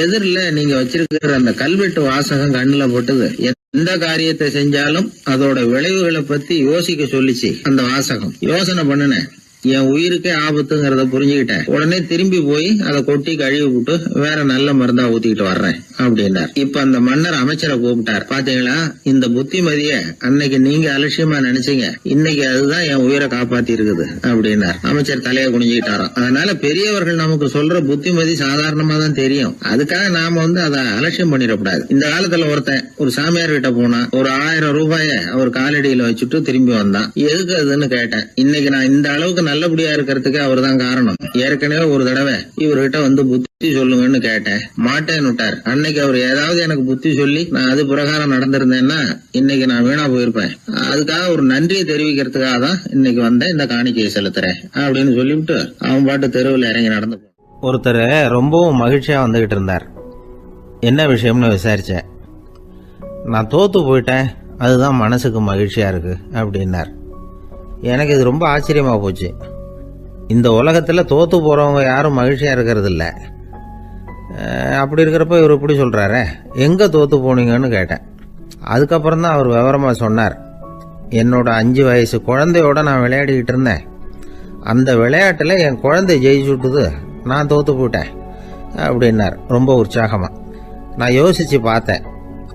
எதிரில நீங்க வச்சிருக்கிற அந்த கல்வெட்டு வாசகம் கண்ணுல போட்டது. எந்த காரியத்தை செஞ்சாலும் அதோட விளைவுகளை பத்தி யோசிக்க சொல்லிச்சு அந்த வாசகம். யோசனை பண்ணுனேன். என் உயிருக்கே ஆபத்துங்கிறத புரிஞ்சுக்கிட்டேன். உடனே திரும்பி போய் அதை கொட்டி கழுவி விட்டு வேற நல்ல மருந்தா ஊத்திக்கிட்டு வர்றேன் அப்படின்னார். இப்ப அந்த மன்னர் அமைச்சரை கூப்பிட்டார். பாத்தீங்களா, இந்த புத்திமதிய அன்னைக்கு நீங்க அலட்சியமா நினைச்சீங்க, இன்னைக்கு அதுதான் என் உயிரை காப்பாத்தி இருக்குது அப்படின்னார். அமைச்சர் தலையை குனிஞ்சுக்கிட்டாராம். அதனால பெரியவர்கள் நமக்கு சொல்ற புத்திமதி சாதாரணமா தான் தெரியும். அதுக்காக நாம வந்து அதை அலட்சியம் பண்ணிடக்கூடாது. இந்த காலத்துல ஒருத்தன் ஒரு சாமியார் கிட்ட போனா ஒரு 1000 ரூபாய அவர் காலடியில வச்சுட்டு திரும்பி வந்தான். எதுக்கு அதுன்னு கேட்டேன். இன்னைக்கு நான் இந்த அளவுக்கு நல்லபடியா இருக்கிறதுக்கு அவர் தான் காரணம். ஏற்கனவே ஒரு தடவை இவர்கிட்ட வந்து புத்தி சொல்லுங்கன்னு கேட்டேன், மாட்டேன்னு விட்டார். அன்னைக்கு அவர் ஏதாவது எனக்கு புத்தி சொல்லி நான் அது பிரகாரம் நடந்திருந்தேன்னா இன்னைக்கு நான் வீணா போயிருப்பேன். அதுக்காக ஒரு நன்றியை தெரிவிக்கிறதுக்காக தான் இன்னைக்கு வந்தேன், இந்த காணிக்கையை செலுத்துறேன் அப்படின்னு சொல்லிவிட்டு அவன் பாட்டு தெருவில் இறங்கி நடந்து போனான். ஒருத்தர் ரொம்பவும் மகிழ்ச்சியா வந்துகிட்டு இருந்தார். என்ன விஷயம்னு விசாரிச்சேன். நான் தோத்து போயிட்டேன், அதுதான் மனசுக்கு மகிழ்ச்சியா இருக்கு அப்படின்னார். எனக்கு இது ரொம்ப ஆச்சரியமா போச்சு. இந்த உலகத்தில் தோத்து போறவங்க யாரும் மகிழ்ச்சியா இருக்கிறது இல்லை. அப்படி இருக்கிறப்ப இவர் இப்படி சொல்றாரு. எங்க தோத்து போனீங்கன்னு கேட்டேன். அதுக்கப்புறம் தான் அவர் விவரமா சொன்னார். என்னோட 5 வயசு குழந்தையோட நான் விளையாடிக்கிட்டு இருந்தேன். அந்த விளையாட்டுல என் குழந்தை ஜெயிச்சுட்டுது, நான் தோத்து போயிட்டேன் அப்படின்னார் ரொம்ப உற்சாகமா. நான் யோசிச்சு பார்த்தேன்.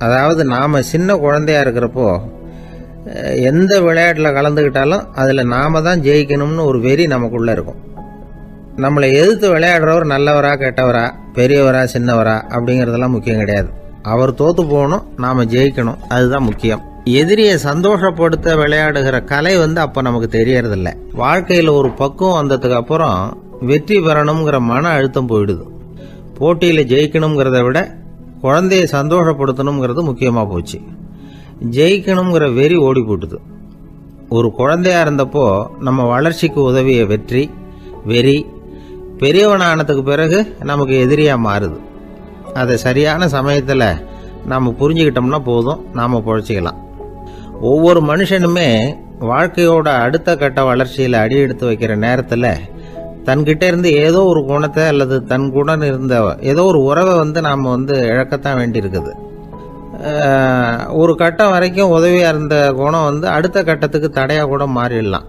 அதாவது நாம சின்ன குழந்தையா இருக்கிறப்போ எந்த விளையாட்டில் கலந்துக்கிட்டாலும் அதில் நாம தான் ஜெயிக்கணும்னு ஒரு வெறி நமக்குள்ள இருக்கும். நம்மளை எதிர்த்து விளையாடுறவர் நல்லவரா கெட்டவரா, பெரியவரா சின்னவரா அப்படிங்கிறதெல்லாம் முக்கியம் கிடையாது. அவர் தோத்து போகணும், நாம ஜெயிக்கணும், அதுதான் முக்கியம். எதிரியை சந்தோஷப்படுத்த விளையாடுகிற கலை அப்ப நமக்கு தெரியறதில்ல. வாழ்க்கையில் ஒரு பக்குவம் வந்ததுக்கு அப்புறம் வெற்றி பெறணுங்கிற மன அழுத்தம் போயிடுது. போட்டியில் ஜெயிக்கணுங்கிறத விட குழந்தையை சந்தோஷப்படுத்தணுங்கிறது முக்கியமாக போச்சு. ஜெயிக்கணுங்கிற வெறி ஓடி போட்டுது. ஒரு குழந்தையா இருந்தப்போ நம்ம வளர்ச்சிக்கு உதவிய வெறி பெரியவனானதுக்கு பிறகு நமக்கு எதிரியா மாறுது. அதை சரியான சமயத்தில் நாம் புரிஞ்சுக்கிட்டோம்னா போதும், நாம் பொழைச்சிக்கலாம். ஒவ்வொரு மனுஷனுமே வாழ்க்கையோட அடுத்த கட்ட வளர்ச்சியில் அடி எடுத்து வைக்கிற நேரத்தில் தன்கிட்ட இருந்து ஏதோ ஒரு குணத்தை அல்லது தன் குணம் இருந்த ஏதோ ஒரு உறவை நாம் இழக்கத்தான் வேண்டியிருக்குது. ஒரு கட்டம் வரைக்கும் உதவியா இருந்த குணம் அடுத்த கட்டத்துக்கு தடையா கூட மாறிடலாம்.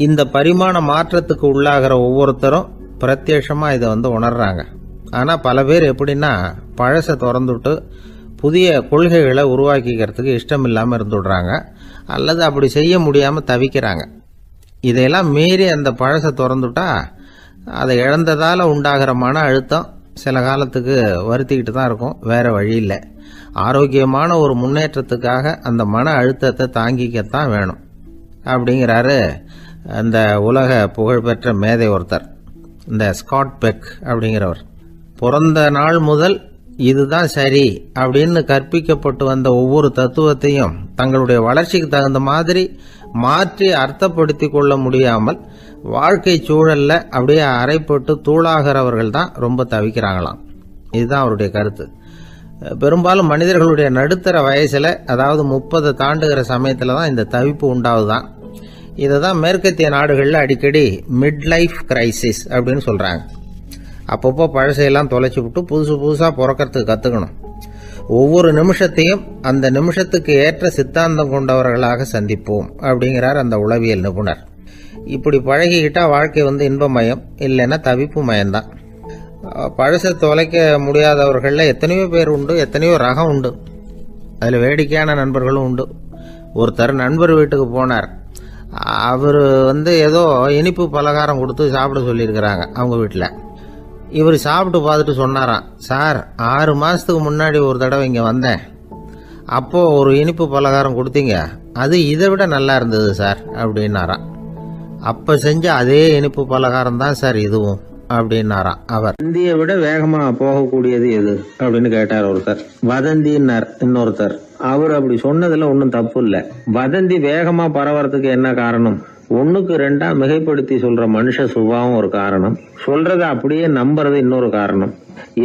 இந்த பரிமாண மாற்றத்துக்கு உள்ளாகிற ஒவ்வொருத்தரும் பிரத்யட்சமா இதை உணர்றாங்க. ஆனா பல பேர் எப்படின்னா பழசை திறந்துட்டு புதிய கொள்கைகளை உருவாக்கிக்கிறதுக்கு இஷ்டம் இல்லாம இருந்துடுறாங்க, அல்லது அப்படி செய்ய முடியாம தவிக்கிறாங்க. இதையெல்லாம் மீறி அந்த பழசை திறந்துட்டா அதை இழந்ததால உண்டாகிற மன அழுத்தம் சில காலத்துக்கு வருத்திக்கிட்டு தான் இருக்கும், வேற வழி இல்லை. ஆரோக்கியமான ஒரு முன்னேற்றத்துக்காக அந்த மன அழுத்தத்தை தாங்கிக்கத்தான் வேணும் அப்படிங்கிறாரு அந்த உலக புகழ்பெற்ற மேதை ஒருத்தர், இந்த ஸ்காட் பெக் அப்படிங்கிறவர். பிறந்த நாள் முதல் இதுதான் சரி அப்படின்னு கற்பிக்கப்பட்டு வந்த ஒவ்வொரு தத்துவத்தையும் தங்களுடைய வளர்ச்சிக்கு தகுந்த மாதிரி மாற்றி அர்த்தப்படுத்தி கொள்ள முடியாமல் வாழ்க்கை சூழல்ல அப்படியே அரைப்பட்டு தூளாகிறவர்கள் தான் ரொம்ப தவிக்கிறாங்களாம். இதுதான் அவருடைய கருத்து. பெரும்பாலும் மனிதர்களுடைய நடுத்தர வயசில், அதாவது 30 தாண்டுகிற சமயத்தில் தான் இந்த தவிப்பு உண்டாகுதான். இதை தான் மேற்கத்திய நாடுகளில் அடிக்கடி மிட் லைஃப் கிரைசிஸ் அப்படின்னு சொல்கிறாங்க. அப்பப்போ பழசையெல்லாம் தொலைச்சி விட்டு புதுசாக பிறக்கிறதுக்கு கற்றுக்கணும். ஒவ்வொரு நிமிஷத்தையும் அந்த நிமிஷத்துக்கு ஏற்ற சித்தாந்தம் கொண்டவர்களாக சந்திப்போம் அப்படிங்கிறார் அந்த உளவியல் நிபுணர். இப்படி பழகிக்கிட்டால் வாழ்க்கை இன்பமயம், இல்லைன்னா தவிப்பு மயம்தான். பழசை தொலைக்க முடியாதவர்களில் எத்தனையோ பேர் உண்டு, எத்தனையோ ரகம் உண்டு. அதில் வேடிக்கையான நண்பர்களும் உண்டு. ஒருத்தர் நண்பர் வீட்டுக்கு போனார். அவர் ஏதோ இனிப்பு பலகாரம் கொடுத்து சாப்பிட சொல்லியிருக்கிறாங்க அவங்க வீட்டில். இவர் சாப்பிட்டு பார்த்துட்டு சொன்னாராம், சார் 6 மாதத்துக்கு முன்னாடி ஒரு தடவை இங்கே வந்தேன், அப்போது ஒரு இனிப்பு பலகாரம் கொடுத்தீங்க, அது இதை விட நல்லா இருந்தது சார் அப்படின்னாராம். அப்போ செஞ்ச அதே இனிப்பு பலகாரம் தான் சார் இதுவும் அப்படின்னாராம் அவர். வதந்தியை விட வேகமாக போகக்கூடியது எது அப்படின்னு கேட்டார் ஒருத்தர். வதந்தின்னார் இன்னொருத்தர். அவர் அப்படி சொன்னதில் ஒன்றும் தப்பு இல்லை. வதந்தி வேகமாக பரவறதுக்கு என்ன காரணம்? 1க்கு 2 மிகைப்படுத்தி சொல்ற மனுஷ சுபாவம் ஒரு காரணம், சொல்றதை அப்படியே நம்புறது இன்னொரு காரணம்.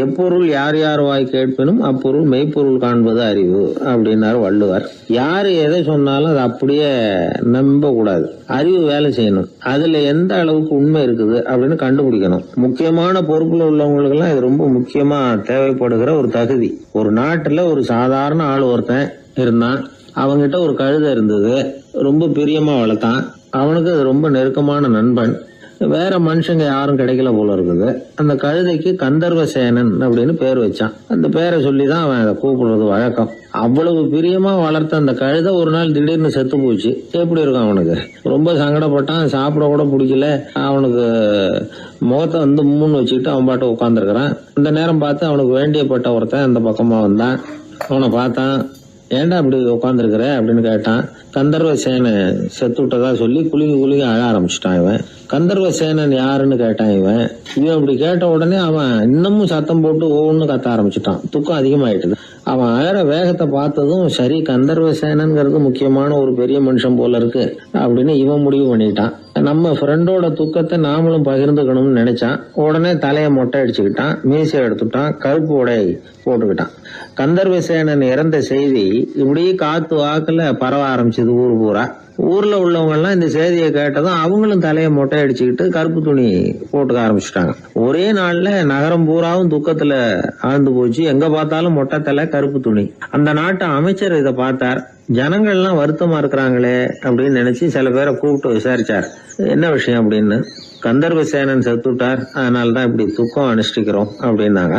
எப்பொருள் யார் யார் வாய் கேட்பினும் அப்பொருள் மெய்ப்பொருள் காண்பது அறிவு அப்படின்னாரு வள்ளுவர். யாரு எதை சொன்னாலும் அதை அப்படியே நம்ப கூடாது. அறிவு வேலை செய்யணும். அதுல எந்த அளவுக்கு உண்மை இருக்குது அப்படின்னு கண்டுபிடிக்கணும். முக்கியமான பொறுப்புல உள்ளவங்களுக்கு எல்லாம் இது ரொம்ப முக்கியமா தேவைப்படுகிற ஒரு தகுதி. ஒரு நாட்டுல ஒரு சாதாரண ஆள் ஒருத்தன் இருந்தான். அவங்கிட்ட ஒரு கழுதை இருந்தது. ரொம்ப பிரியமா வளர்த்தான். அவனுக்கு அது ரொம்ப நெருக்கமான நண்பன். வேற மனுஷங்க யாரும் கிடைக்கல போல இருக்குது. அந்த கழுதைக்கு கந்தர்வசேனன் அப்படின்னு பேர் வச்சான். அந்த பேரை சொல்லிதான் அவன் அதை கூப்பிடுறது வழக்கம். அவ்வளவு பிரியமா வளர்த்த அந்த கழுதை ஒரு நாள் திடீர்னு செத்து போச்சு. எப்படி இருக்கும் அவனுக்கு? ரொம்ப சங்கடப்பட்டான். சாப்பிட கூட பிடிக்கல. அவனுக்கு முகத்தை மூணு வச்சுக்கிட்டு அவன் பாட்டு உட்காந்துருக்கிறான். இந்த நேரம் பார்த்து அவனுக்கு வேண்டியப்பட்ட ஒருத்தன் அந்த பக்கமா வந்தான். அவனை பார்த்தான். ஏன்டா அப்படி உட்காந்துருக்கிற அப்படின்னு கேட்டான். கந்தர்வசேனன் செத்து விட்டதா சொல்லி குலுங்கி அழ ஆரம்பிச்சுட்டான் இவன். கந்தர்வசேனன் யாருன்னு கேட்டான் இவன். அப்படி கேட்ட உடனே அவன் இன்னமும் சத்தம் போட்டு ஒவ்வொன்னு கத்த ஆரம்பிச்சுட்டான். துக்கம் அதிகமாயிட்டுது. அவன் அழற வேகத்தை பார்த்ததும் சரி, கந்தர்வசேனன்கிறது முக்கியமான ஒரு பெரிய மனுஷன் போல இருக்கு அப்படின்னு இவன் முடிவு பண்ணிட்டான். நம்ம ஃப்ரெண்டோட துக்கத்தை நாமளும் பகிர்ந்துக்கணும்னு நினைச்சான். உடனே தலையை மொட்டை அடிச்சுக்கிட்டான். மீசை எடுத்துட்டான். கருப்பு உடை போட்டுக்கிட்டான். கந்தர்வசேனன் இறந்த செய்தி இப்படியே காத்து வாக்குல பரவ ஆரம்பிச்சது ஊர் பூரா. ஊர்ல உள்ளவங்க எல்லாம் இந்த செய்தியை கேட்டதும் அவங்களும் தலையை மொட்டை அடிச்சுக்கிட்டு கருப்பு துணி போட்டுக்க ஆரம்பிச்சுட்டாங்க. ஒரே நாள்ல நகரம் பூராவும் துக்கத்துல ஆழ்ந்து போச்சு. எங்க பார்த்தாலும் மொட்டை தலை, கருப்பு துணி. அந்த நாட்டு அமைச்சர் இதை பார்த்தார். ஜனங்கள்லாம் வருத்தமா இருக்கிறாங்களே அப்படின்னு நினைச்சு சில பேரை கூப்பிட்டு விசாரிச்சார். என்ன விஷயம் அப்படின்னு. கந்தர்வசேனன் செத்துட்டார், அதனாலதான் இப்படி துக்கம் அனுஷ்டிக்கிறோம் அப்படின்னாங்க.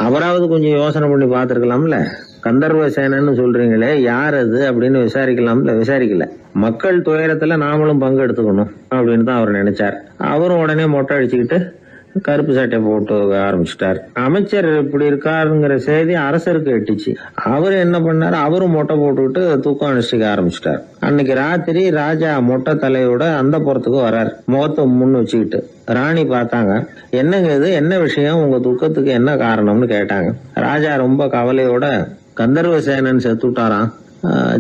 அவராவது கொஞ்சம் யோசனை பண்ணி பார்த்திருக்கலாம்ல. கந்தர்வசேனன்னு சொல்றீங்களே, யார் அது அப்படின்னு விசாரிக்கலாம்ல. விசாரிக்கல. மக்கள் துயரத்துல நாமளும் பங்கு எடுத்துக்கணும் அப்படின்னு தான் அவர் நினைச்சார். அவரும் உடனே மொட்டை அடிச்சுக்கிட்டு கருப்பு சட்டை போட்டு ஆரம்பிச்சுட்டார். அமைச்சர் இப்படி இருக்காருங்கிற செய்தி அரசருக்கு எட்டுச்சு. அவர் என்ன பண்ணாரு, அவரும் மொட்டை போட்டுக்கிட்டு தூக்கம் அனுஷ்டிக்க ஆரம்பிச்சுட்டார். அன்னைக்கு ராத்திரி ராஜா மொட்டை தலையோட அந்த புறத்துக்கு வர்றார், முகத்தை முன்னு வச்சுக்கிட்டு. ராணி பார்த்தாங்க. என்னங்க இது, என்ன விஷயம், உங்க துக்கத்துக்கு என்ன காரணம்னு கேட்டாங்க. ராஜா ரொம்ப கவலையோட, கந்தர்வசேனன் செத்துட்டாராம்,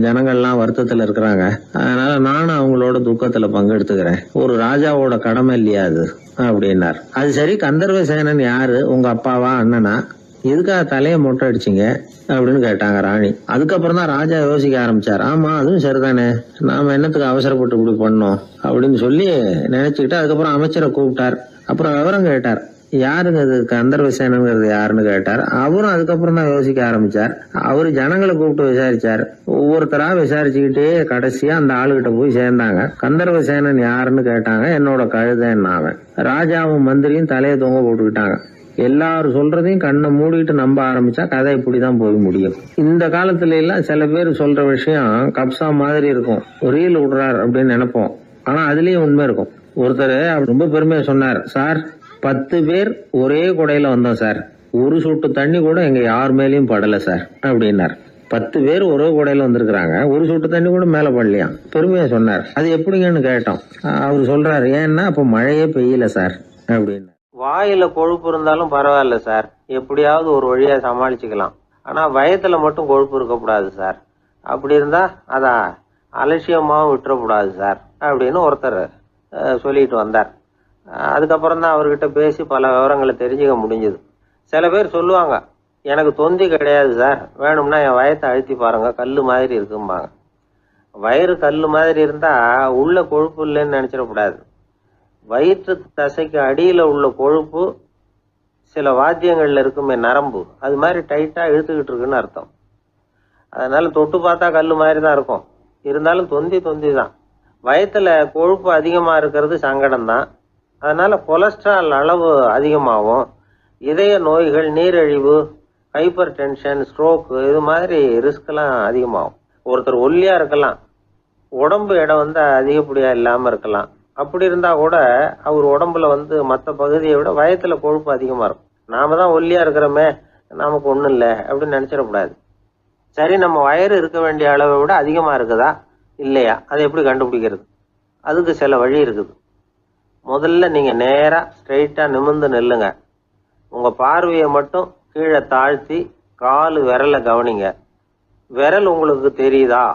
ஜனங்கள்லாம் வருத்தத்துல இருக்கிறாங்க, அதனால நானும் அவங்களோட துக்கத்துல பங்கெடுத்துக்கிறேன், ஒரு ராஜாவோட கடமை இல்லையா அது அப்படின்னார். அது சரி, கந்தர்வசேனன் யாரு, உங்க அப்பாவா அண்ணனா, எதுக்காக தலையை மொட்டை அடிச்சிங்க அப்படின்னு கேட்டாங்க ராணி. அதுக்கப்புறம் தான் ராஜா யோசிக்க ஆரம்பிச்சார். ஆமா, அதுவும் சரிதானே, நாம என்னத்துக்கு அவசரப்பட்டு இப்படி பண்ணோம் அப்படின்னு சொல்லி நினைச்சுக்கிட்டு அதுக்கப்புறம் அமைச்சரை கூப்பிட்டார். அப்புறம் விவரம் கேட்டார். யாருங்க இது கந்தர்வசேனங்கிறது யாருன்னு கேட்டார். அவரும் அதுக்கப்புறம் தான் யோசிக்க ஆரம்பிச்சார். அவரு ஜனங்களை கூப்பிட்டு விசாரிச்சார். ஒவ்வொருத்தரா விசாரிச்சுக்கிட்டே கடைசியா அந்த ஆளுகிட்ட போய் சேர்ந்தாங்க. கந்தர்வசேனன் யாருன்னு கேட்டாங்க. என்னோட கழுதைன்னு. ராஜாவும் மந்திரியும் தலையை தொங்க போட்டுக்கிட்டாங்க. எல்லாரும் சொல்றதையும் கண்ணை மூடிட்டு நம்ப ஆரம்பிச்சா கதை இப்படிதான் போய் முடியும். இந்த காலத்துல எல்லாம் சில பேர் சொல்ற விஷயம் கப்சா மாதிரி இருக்கும், ரீல் விடுறார் அப்படின்னு நினைப்போம். ஆனா அதுலயும் உண்மை இருக்கும். ஒருத்தர் ரொம்ப பெருமையா சொன்னார், சார் 10 பேர் ஒரே குடையில வந்தோம் சார், ஒரு சொட்டு தண்ணி கூட எங்க யார் மேலயும் படல சார் அப்படின்னார். 10 பேர் ஒரே குடையில வந்திருக்கிறாங்க, ஒரு சொட்டு தண்ணி கூட மேல படலையா, பெருமையா சொன்னார். அது எப்படிங்கன்னு கேட்டோம். அவர் சொல்றாரு, ஏன்னா அப்ப மழையே பெய்யல சார் அப்படின்னு. வாயில கொழுப்பு இருந்தாலும் பரவாயில்ல சார், எப்படியாவது ஒரு வழியா சமாளிச்சுக்கலாம், ஆனா வயத்துல மட்டும் கொழுப்பு இருக்கக்கூடாது சார், அப்படி இருந்தா அத அலட்சியமாவும் விட்டுறக்கூடாது சார் அப்படின்னு ஒருத்தர் சொல்லிட்டு வந்தார். அதுக்கப்புறம் தான் அவர்கிட்ட பேசி பல விவரங்களை தெரிஞ்சுக்க முடிஞ்சது. சில பேர் சொல்லுவாங்க, எனக்கு தொந்தி கிடையாது சார், வேணும்னா என் வயத்தை அழுத்தி பாருங்க, கல் மாதிரி இருக்கும்பாங்க. வயிறு கல் மாதிரி இருந்தா உள்ள கொழுப்பு இல்லைன்னு நினைச்சிடக்கூடாது. வயிற்று தசைக்கு அடியில உள்ள கொழுப்பு சில வாத்தியங்கள்ல இருக்குமே நரம்பு, அது மாதிரி டைட்டா இழுத்துக்கிட்டு இருக்குன்னு அர்த்தம். அதனால தொட்டு பார்த்தா கல் மாதிரி தான் இருக்கும், இருந்தாலும் தொந்தி தான். வயத்துல கொழுப்பு அதிகமா இருக்கிறது சங்கடம் தான். அதனால கொலஸ்ட்ரால் அளவு அதிகமாகும். இதய நோய்கள், நீரிழிவு, ஹைப்பர் டென்ஷன், ஸ்ட்ரோக்கு, இது மாதிரி ரிஸ்க் எல்லாம் அதிகமாகும். ஒருத்தர் ஒல்லியா இருக்கலாம், உடம்பு எடை அதிகப்படியா இல்லாம இருக்கலாம். அப்படி இருந்தா கூட அவர் உடம்புல மற்ற பகுதியை விட வயத்துல கொழுப்பு அதிகமா இருக்கும். நாம தான் ஒல்லியா இருக்கிறோமே, நமக்கு ஒண்ணும் இல்லை அப்படின்னு நினைச்சிடக்கூடாது. சரி, நம்ம வயிறு இருக்க வேண்டிய அளவை விட அதிகமா இருக்குதா இல்லையா, அதை எப்படி கண்டுபிடிக்கிறது? அதுக்கு சில வழி இருக்குது. முதல்ல நீங்க நேரா ஸ்ட்ரெயிட்டா நிமிர்ந்து நில்லுங்க. உங்க பார்வையை மட்டும் கீழே தாழ்த்தி காலு விரலை கவனிங்க. விரல் உங்களுக்கு தெரியுதா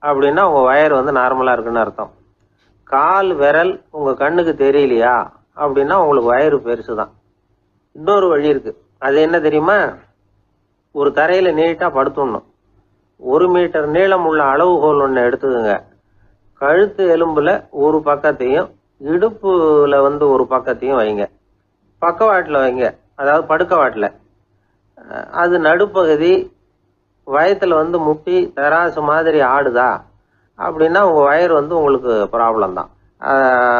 அப்படின்னா உங்க வயர் நார்மலா இருக்குன்னு அர்த்தம். கால் விரல் உங்க கண்ணுக்கு தெரியலையா அப்படின்னா உங்களுக்கு வயிறு பெருசுதான். இன்னொரு வழி இருக்கு, அது என்ன தெரியுமா? ஒரு தரையில நீட்டா படுத்துடணும். 1 மீட்டர் நீளம் உள்ள அளவுகோல் ஒன்று எடுத்துக்கோங்க. கழுத்து எலும்புல ஒரு பக்கத்தையும் இடுப்புல ஒரு பக்கத்தையும் வைங்க. பக்கவாட்டில் வைங்க, அதாவது படுக்கவாட்டில். அது நடுப்பகுதி வயத்துல முட்டி தராசு மாதிரி ஆடுதா அப்படின்னா உங்க வயிறு உங்களுக்கு ப்ராப்ளம் தான்.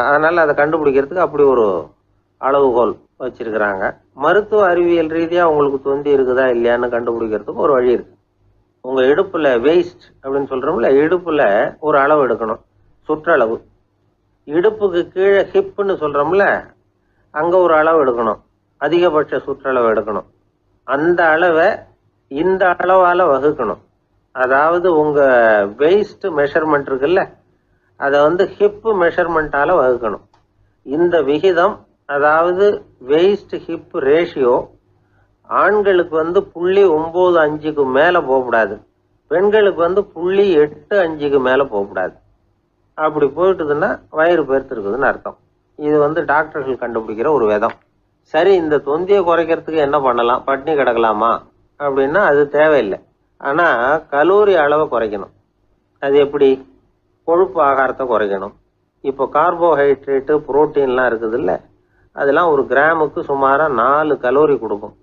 அதனால அதை கண்டுபிடிக்கிறதுக்கு அப்படி ஒரு அளவுகோல் வச்சிருக்கிறாங்க. மருத்துவ அறிவியல் ரீதியா உங்களுக்கு தொந்தி இருக்குதா இல்லையான்னு கண்டுபிடிக்கிறதுக்கு ஒரு வழி இருக்கு. உங்க இடுப்புல வெயிஸ்ட் அப்படின்னு சொல்றோம்ல, இடுப்புல ஒரு அளவு எடுக்கணும், சுற்றளவு. இடுப்புக்கு கீழே ஹிப்னு சொல்றோம்ல, அங்க ஒரு அளவு எடுக்கணும், அதிகபட்ச சுற்றளவு எடுக்கணும். அந்த அளவை இந்த அளவால வகுக்கணும். அதாவது உங்க வெயிஸ்ட் மெஷர்மெண்ட் இருக்குல்ல, அதை ஹிப் மெஷர்மெண்டால வகுக்கணும். இந்த விகிதம், அதாவது வெயிஸ்ட் ஹிப் ரேஷியோ, ஆண்களுக்கு 0.95க்கு மேல போகக்கூடாது, பெண்களுக்கு 0.85க்கு மேல போகக்கூடாது. அப்படி போயிட்டுதுன்னா வயிறு பெருத்திருக்குதுன்னு அர்த்தம். இது டாக்டர்கள் கண்டுபிடிக்கிற ஒரு விதம். சரி, இந்த தொந்தியை குறைக்கிறதுக்கு என்ன பண்ணலாம்? பட்னி கிடக்கலாமா அப்படின்னா அது தேவையில்லை. ஆனா கலோரி அளவை குறைக்கணும். அது எப்படி? கொழுப்பு ஆகாரத்தை குறைக்கணும். இப்போ கார்போஹைட்ரேட்டு, புரோட்டீன்லாம் இருக்குது இல்லை, அதெல்லாம் ஒரு கிராமுக்கு சுமாரா 4 கலோரி கொடுக்கும்.